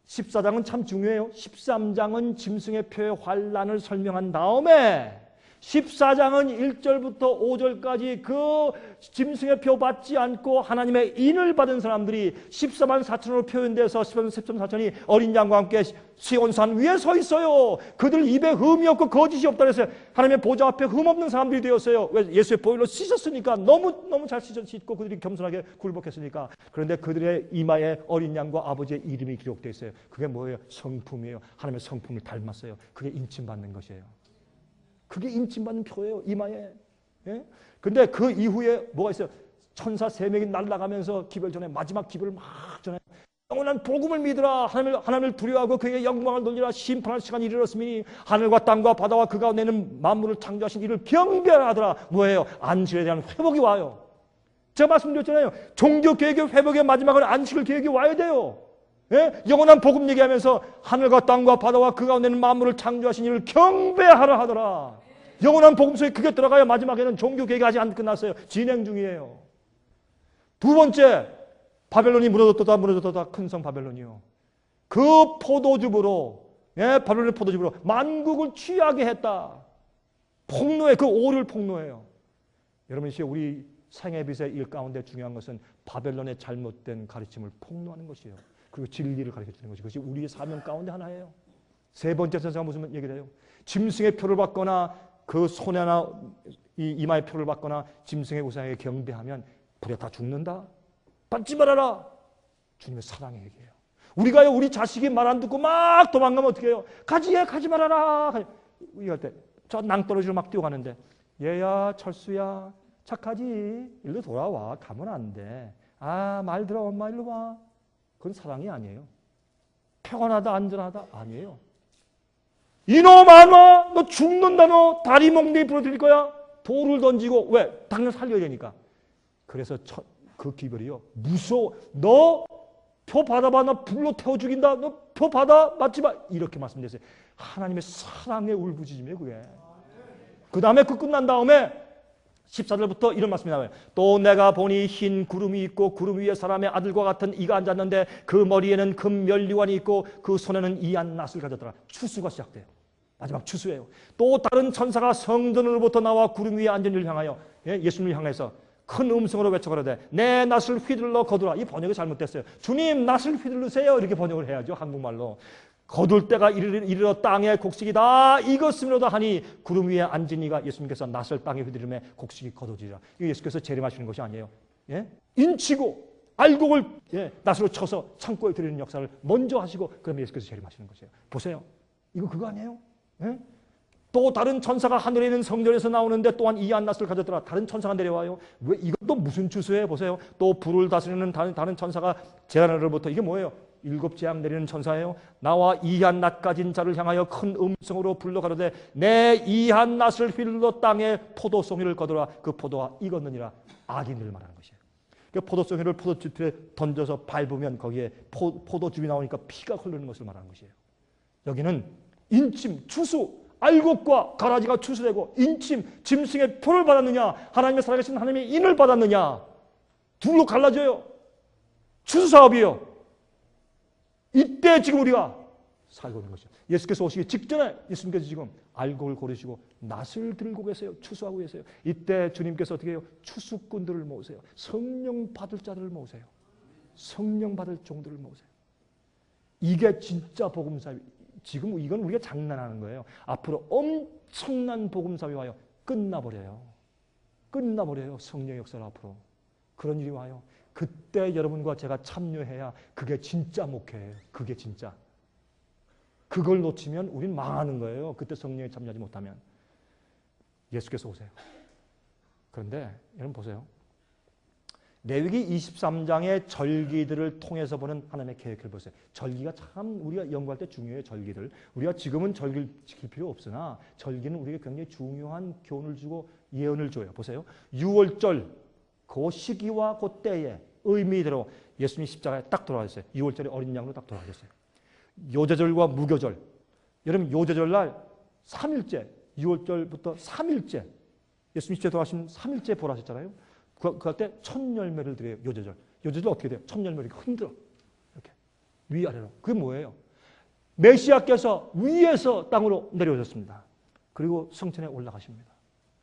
14장은 참 중요해요. 13장은 짐승의 표의 환란을 설명한 다음에 14장은 1절부터 5절까지 그 짐승의 표 받지 않고 하나님의 인을 받은 사람들이 14만 4천으로 표현돼서 14만 4천이 어린 양과 함께 시온산 위에 서 있어요. 그들 입에 흠이 없고 거짓이 없다 그랬어요. 하나님의 보좌 앞에 흠 없는 사람들이 되었어요. 왜? 예수의 보혈로 씻었으니까. 너무 잘 씻고 그들이 겸손하게 굴복했으니까. 그런데 그들의 이마에 어린 양과 아버지의 이름이 기록되어 있어요. 그게 뭐예요? 성품이에요. 하나님의 성품을 닮았어요. 그게 인침받는 것이에요. 그게 인침받는 표예요. 이마에. 예? 근데 그 이후에 뭐가 있어요? 천사 3명이 날아가면서 기별 전에 마지막 기별을 막 전해. 영원한 복음을 믿으라. 하나님을 두려워하고 그에게 영광을 돌리라. 심판할 시간이 이르렀으니 하늘과 땅과 바다와 그 가운데 있는 만물을 창조하신 이를 경배하더라. 뭐예요? 안식에 대한 회복이 와요. 제가 말씀드렸잖아요. 종교개혁의 회복의 마지막은 안식을 개혁이 와야 돼요. 예? 영원한 복음 얘기하면서 하늘과 땅과 바다와 그 가운데 있는 만물을 창조하신 이를 경배하라 하더라. 영원한 복음 속에 그게 들어가야 마지막에는 종교개혁이 아직 안 끝났어요. 진행 중이에요. 두 번째, 바벨론이 무너졌다 큰 성 바벨론이요. 그 포도즙으로, 예, 바벨론의 포도즙으로 만국을 취하게 했다. 폭로해. 그 오를 폭로해요. 여러분, 이제 우리 생애 빛의 일 가운데 중요한 것은 바벨론의 잘못된 가르침을 폭로하는 것이에요. 그리고 진리를 가르쳐주는 것이, 그것이 우리의 사명 가운데 하나예요. 세 번째 선생가 무슨 얘기를 해요? 짐승의 표를 받거나 그 손에나 이마의 표를 받거나 짐승의 우상에 경배하면 불에 다 죽는다. 받지 말아라. 주님의 사랑의 얘기예요. 우리가요, 우리 자식이 말 안 듣고 막 도망가면 어떻게 해요? 가지 말아라. 이럴 때 저 낭떠러지로 막 뛰어가는데, 얘야, 철수야, 착하지? 일로 돌아와. 가면 안 돼. 아, 말 들어, 엄마 일로 와. 그건 사랑이 아니에요. 평안하다, 안전하다 아니에요. 이놈 안 와, 너 죽는다. 너 다리 몽둥이 부러뜨릴 거야. 돌을 던지고. 왜? 당장 살려야 되니까. 그래서 그 기별이요, 무서워. 너 표 받아봐. 너 불로 태워 죽인다. 너 표 받아. 맞지 마. 이렇게 말씀드렸어요. 하나님의 사랑의 울부짖음이에요, 그게. 그 다음에 그 끝난 다음에 14절부터 이런 말씀이 나와요. 또 내가 보니 흰 구름이 있고 구름 위에 사람의 아들과 같은 이가 앉았는데 그 머리에는 금 면류관이 있고 그 손에는 이한 낫을 가졌더라. 추수가 시작돼요. 마지막 추수예요. 또 다른 천사가 성전으로부터 나와 구름 위에 앉은 이를 향하여, 예수님을 향해서 큰 음성으로 외쳐가라되 내 낫을 휘둘러 거두라. 이 번역이 잘못됐어요. 주님 낫을 휘둘르세요. 이렇게 번역을 해야죠, 한국말로. 거둘 때가 이르러 땅에 곡식이 다 익었음이로다 하니 구름 위에 앉은 이가, 예수님께서 낫을 땅에 휘두르며 곡식이 거둬지리라. 이거 예수께서 재림하시는 것이 아니에요. 예? 인치고 알곡을, 낫으로 쳐서 창고에 들이는 역사를 먼저 하시고 그러면 예수께서 재림하시는 것이에요. 보세요. 이거 그거 아니에요? 예? 또 다른 천사가 하늘에 있는 성전에서 나오는데 또한 이한 낫을 가졌더라. 다른 천사가 내려와요. 왜? 이것도 무슨 추수예요? 보세요. 또 불을 다스리는 다른 천사가 제하늘로부터, 이게 뭐예요? 7 재앙 내리는 천사예요. 나와 이한 낫 가진 자를 향하여 큰 음성으로 불러 가로되 내 이한 낫을 휘둘러 땅에 포도송이를 거두라. 그 포도가 익었느니라. 악인을 말하는 것이에요. 그 포도송이를 포도즙에 던져서 밟으면 거기에 포도즙이 나오니까 피가 흐르는 것을 말하는 것이에요. 여기는 인침, 추수, 알곡과 가라지가 추수되고 인침, 짐승의 표를 받았느냐, 하나님의 살아계신 하나님의 인을 받았느냐. 둘로 갈라져요. 추수사업이에요. 이때 지금 우리가 살고 있는 것이죠. 예수께서 오시기 직전에 예수님께서 지금 알곡을 고르시고 낫을 들고 계세요. 추수하고 계세요. 이때 주님께서 어떻게 해요? 추수꾼들을 모으세요. 성령 받을 자들을 모으세요. 성령 받을 종들을 모으세요. 이게 진짜 복음사위. 지금 이건 우리가 장난하는 거예요. 앞으로 엄청난 복음사위 와요. 끝나버려요. 끝나버려요. 성령의 역사를 앞으로. 그런 일이 와요. 그때 여러분과 제가 참여해야 그게 진짜 목회예요. 그게 진짜. 그걸 놓치면 우린 망하는 거예요. 그때 성령에 참여하지 못하면. 예수께서 오세요. 그런데 여러분 보세요. 레위기 23장의 절기들을 통해서 보는 하나님의 계획을 보세요. 절기가 참 우리가 연구할 때 중요해요. 절기들. 우리가 지금은 절기를 지킬 필요 없으나 절기는 우리에게 굉장히 중요한 교훈을 주고 예언을 줘요. 보세요. 6월절 그 시기와 그 때에 의미대로 예수님이 십자가에 딱 돌아가셨어요. 6월절에 어린 양으로 딱 돌아가셨어요. 요제절과 무교절. 여러분 요제절날 3일째 6월절부터 3일째 예수님이 십자가에 돌아가신 3일째 보라셨잖아요. 그럴 때 첫 열매를 드려요. 요제절. 요제절 어떻게 돼요? 첫 열매를 흔들어. 이렇게 위아래로. 그게 뭐예요? 메시아께서 위에서 땅으로 내려오셨습니다. 그리고 성천에 올라가십니다.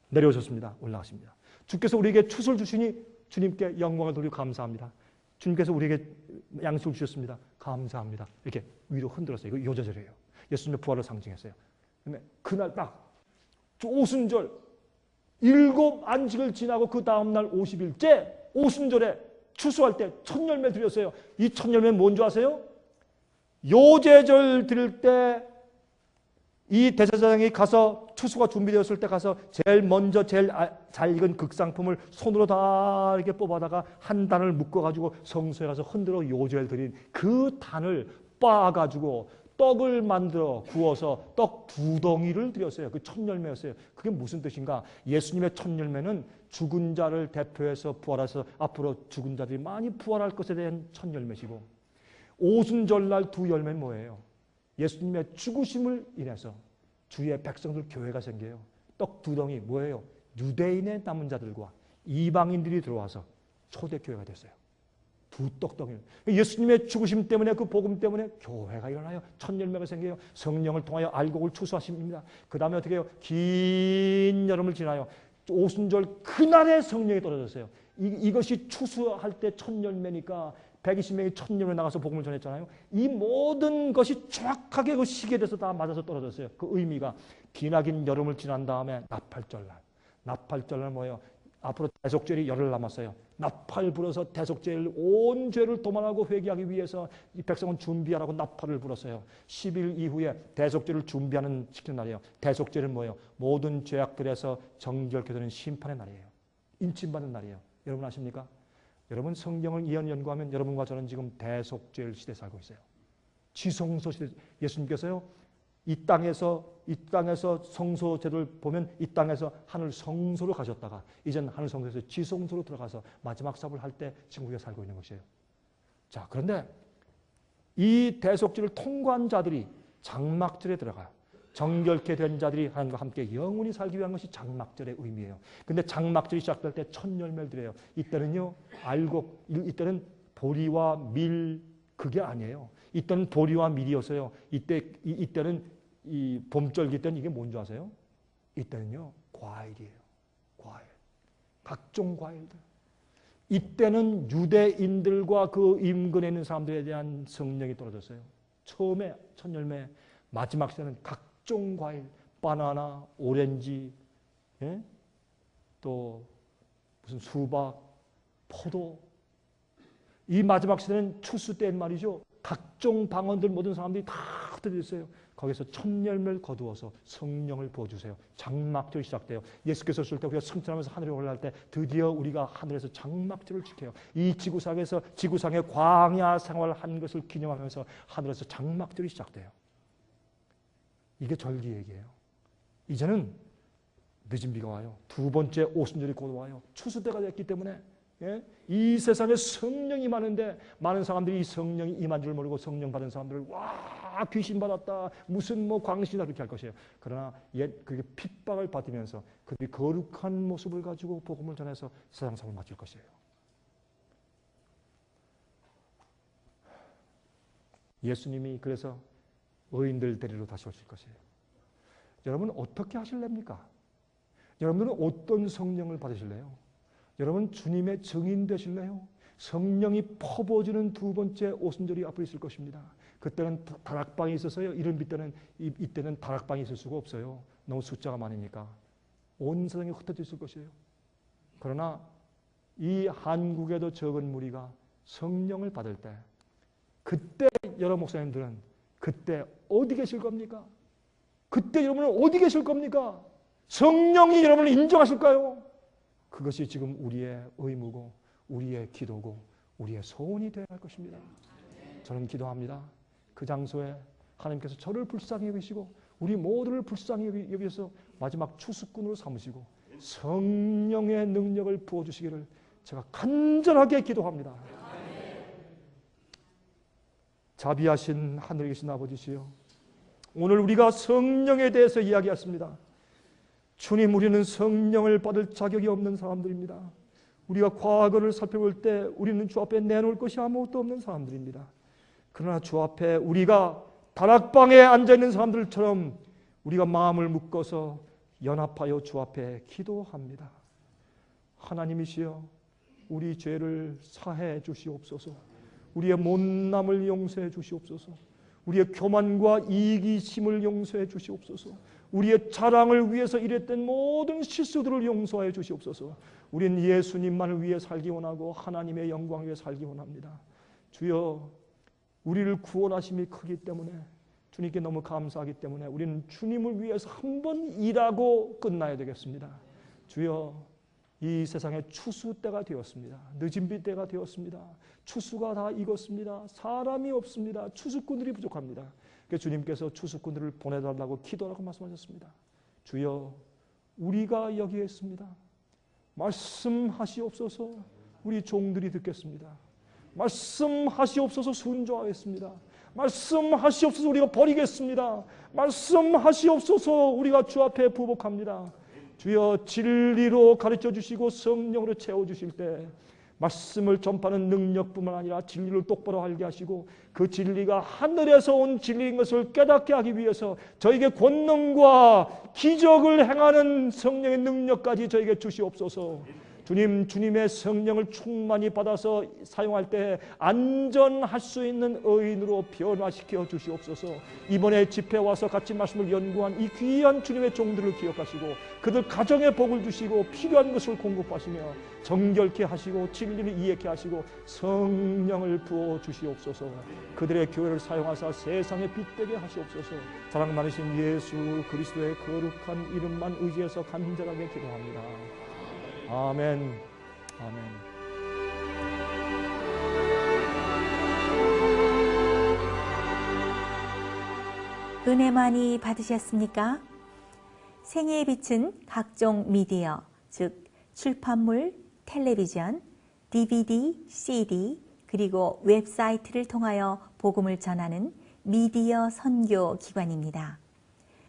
내려오셨습니다. 올라가십니다. 주께서 우리에게 추수를 주시니 주님께 영광을 돌리고 감사합니다. 주님께서 우리에게 양식을 주셨습니다. 감사합니다. 이렇게 위로 흔들었어요. 이거 요제절이에요. 예수님의 부활을 상징했어요. 그다음에 그날 딱 오순절 7 안식을 지나고 그 다음날 50일째 오순절에 추수할 때 첫 열매 드렸어요. 이 첫 열매는 뭔지 아세요? 요제절 드릴 때 이 대제사장이 가서 추수가 준비되었을 때 가서 제일 먼저 제일 잘 익은 극상품을 손으로 다 이렇게 뽑아다가 한 단을 묶어가지고 성소에 가서 흔들어 요제를 드린 그 단을 빻아가지고 떡을 만들어 구워서 떡 2덩이를 드렸어요. 그 첫 열매였어요. 그게 무슨 뜻인가? 예수님의 첫 열매는 죽은 자를 대표해서 부활해서 앞으로 죽은 자들이 많이 부활할 것에 대한 첫 열매시고 오순절날 2 열매는 뭐예요? 예수님의 죽으심을 인해서 주의 백성들 교회가 생겨요. 떡 2덩이 뭐예요? 유대인의 남은 자들과 이방인들이 들어와서 초대교회가 됐어요. 2 떡덩이를. 예수님의 죽으심 때문에 그 복음 때문에 교회가 일어나요. 첫 열매가 생겨요. 성령을 통하여 알곡을 추수하십니다. 그 다음에 어떻게 해요? 긴 여름을 지나요. 오순절 그날에 성령이 떨어졌어요. 이것이 추수할 때 첫 열매니까 120명이 첫 열매 나가서 복음을 전했잖아요. 이 모든 것이 정확하게 그 시기에 대해서 다 맞아서 떨어졌어요. 그 의미가 기나긴 여름을 지난 다음에 나팔절날. 나팔절날 뭐예요? 앞으로 대속죄일이 열흘 남았어요. 나팔 불어서 대속죄일 온 죄를 도말하고 회개하기 위해서 이 백성은 준비하라고 나팔을 불었어요. 10일 이후에 대속죄를 준비하는 시키는 날이에요. 대속죄일은 뭐예요? 모든 죄악들에서 정결케 되는 심판의 날이에요. 인침받는 날이에요. 여러분 아십니까? 여러분 성경을 연구하면 여러분과 저는 지금 대속죄일 시대에 살고 있어요. 지성소 시대. 예수님께서요. 이 땅에서 성소 제도를 보면 이 땅에서 하늘 성소로 가셨다가 이제는 하늘 성소에서 지성소로 들어가서 마지막 사업을 할 때 지금 우리가 살고 있는 것이에요. 자, 그런데 이 대속죄를 통과한 자들이 장막절에 들어가요. 정결케 된 자들이 하나님과 함께 영원히 살기 위한 것이 장막절의 의미예요. 근데 장막절이 시작될 때 첫 열매를 드려요. 이때는요, 알곡, 이때는 보리와 밀, 그게 아니에요. 이때는 보리와 밀이었어요. 이때는 이 봄절기 때는 이게 뭔지 아세요? 이때는요, 과일이에요. 과일. 각종 과일들. 이때는 유대인들과 그 인근에 있는 사람들에 대한 성령이 떨어졌어요. 처음에 첫 열매, 마지막 시대는 각종 과일, 바나나, 오렌지, 예? 또 무슨 수박, 포도. 이 마지막 시대는 추수 때인 말이죠. 각종 방언들 모든 사람들이 다 흩어졌어요. 거기서 첫 열매를 거두어서 성령을 부어주세요. 장막절이 시작돼요. 예수께서 오실 때 우리가 승천하면서 하늘에 올라갈 때 드디어 우리가 하늘에서 장막절을 지켜요. 이 지구상의 광야 생활을 한 것을 기념하면서 하늘에서 장막절이 시작돼요. 이게 절기 얘기예요. 이제는 늦은 비가 와요. 2번째 오순절이 곧 와요. 추수때가 됐기 때문에 이 세상에 성령이 많은데 많은 사람들이 이 성령이 임한 줄 모르고 성령 받은 사람들을 와 다 귀신 받았다, 무슨 뭐 광신이다 그렇게 할 것이에요. 그러나 그렇게 핍박을 받으면서 그들이 거룩한 모습을 가지고 복음을 전해서 세상 사람을 맡길 것이에요. 예수님이 그래서 의인들 데리러 다시 오실 것이에요. 여러분 어떻게 하실랍니까? 여러분들은 어떤 성령을 받으실래요? 여러분 주님의 증인 되실래요? 성령이 퍼부어지는 두 번째 오순절이 앞으로 있을 것입니다. 그때는 다락방이 있어서요. 이때는 다락방이 있을 수가 없어요. 너무 숫자가 많으니까. 온 세상에 흩어져 있을 것이에요. 그러나 이 한국에도 적은 무리가 성령을 받을 때, 그때 여러분 목사님들은 그때 어디 계실 겁니까? 그때 여러분은 어디 계실 겁니까? 성령이 여러분을 인정하실까요? 그것이 지금 우리의 의무고 우리의 기도고 우리의 소원이 되어야 할 것입니다. 저는 기도합니다. 그 장소에 하나님께서 저를 불쌍히 여기시고 우리 모두를 불쌍히 여기셔서 마지막 추수꾼으로 삼으시고 성령의 능력을 부어주시기를 제가 간절하게 기도합니다. 자비하신 하늘에 계신 아버지시여, 오늘 우리가 성령에 대해서 이야기했습니다. 주님, 우리는 성령을 받을 자격이 없는 사람들입니다. 우리가 과거를 살펴볼 때 우리는 주 앞에 내놓을 것이 아무것도 없는 사람들입니다. 그러나 주 앞에 우리가 다락방에 앉아있는 사람들처럼 우리가 마음을 묶어서 연합하여 주 앞에 기도합니다. 하나님이시여, 우리 죄를 사해 주시옵소서. 우리의 못남을 용서해 주시옵소서. 우리의 교만과 이기심을 용서해 주시옵소서. 우리의 자랑을 위해서 일했던 모든 실수들을 용서해 주시옵소서. 우리는 예수님만을 위해 살기 원하고 하나님의 영광을 위해 살기 원합니다. 주여, 우리를 구원하심이 크기 때문에, 주님께 너무 감사하기 때문에 우리는 주님을 위해서 한 번 일하고 끝나야 되겠습니다. 주여, 이 세상에 추수 때가 되었습니다. 늦은 비 때가 되었습니다. 추수가 다 익었습니다. 사람이 없습니다. 추수꾼들이 부족합니다. 그래서 주님께서 추수꾼들을 보내달라고 기도하라고 말씀하셨습니다. 주여, 우리가 여기에 있습니다. 말씀하시옵소서. 우리 종들이 듣겠습니다. 말씀하시옵소서. 순종하겠습니다. 말씀하시옵소서. 우리가 버리겠습니다. 말씀하시옵소서. 우리가 주 앞에 부복합니다. 주여, 진리로 가르쳐 주시고 성령으로 채워 주실 때 말씀을 전파하는 능력뿐만 아니라 진리를 똑바로 알게 하시고 그 진리가 하늘에서 온 진리인 것을 깨닫게 하기 위해서 저에게 권능과 기적을 행하는 성령의 능력까지 저에게 주시옵소서. 주님, 주님의 성령을 충만히 받아서 사용할 때 안전할 수 있는 의인으로 변화시켜 주시옵소서. 이번에 집회 와서 같이 말씀을 연구한 이 귀한 주님의 종들을 기억하시고 그들 가정에 복을 주시고 필요한 것을 공급하시며 정결케 하시고 진리를 이해케 하시고 성령을 부어 주시옵소서. 그들의 교회를 사용하사 세상에 빛되게 하시옵소서. 사랑 많으신 예수 그리스도의 거룩한 이름만 의지해서 간절하게 기도합니다. 아멘. 아멘. 은혜 많이 받으셨습니까? 생애의 빛은 각종 미디어, 즉 출판물, 텔레비전, DVD, CD, 그리고 웹사이트를 통하여 복음을 전하는 미디어 선교 기관입니다.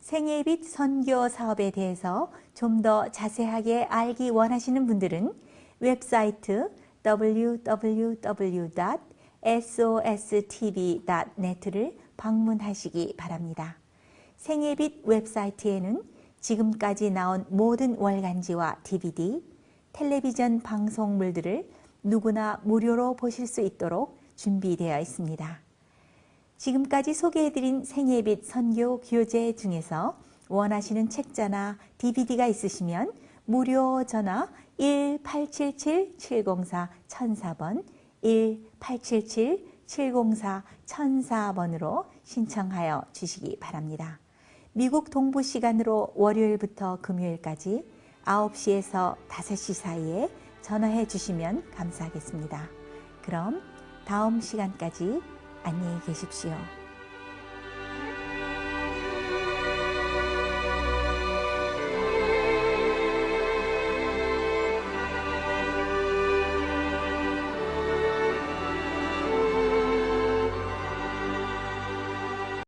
생애의 빛 선교 사업에 대해서 좀 더 자세하게 알기 원하시는 분들은 웹사이트 www.sostv.net를 방문하시기 바랍니다. 생애의 빛 웹사이트에는 지금까지 나온 모든 월간지와 DVD, 텔레비전 방송물들을 누구나 무료로 보실 수 있도록 준비되어 있습니다. 지금까지 소개해드린 생애의 빛 선교 교재 중에서 원하시는 책자나 DVD가 있으시면 무료 전화 1877-704-1004번 1877-704-1004번으로 신청하여 주시기 바랍니다. 미국 동부 시간으로 월요일부터 금요일까지 9시에서 5시 사이에 전화해 주시면 감사하겠습니다. 그럼 다음 시간까지 안녕히 계십시오.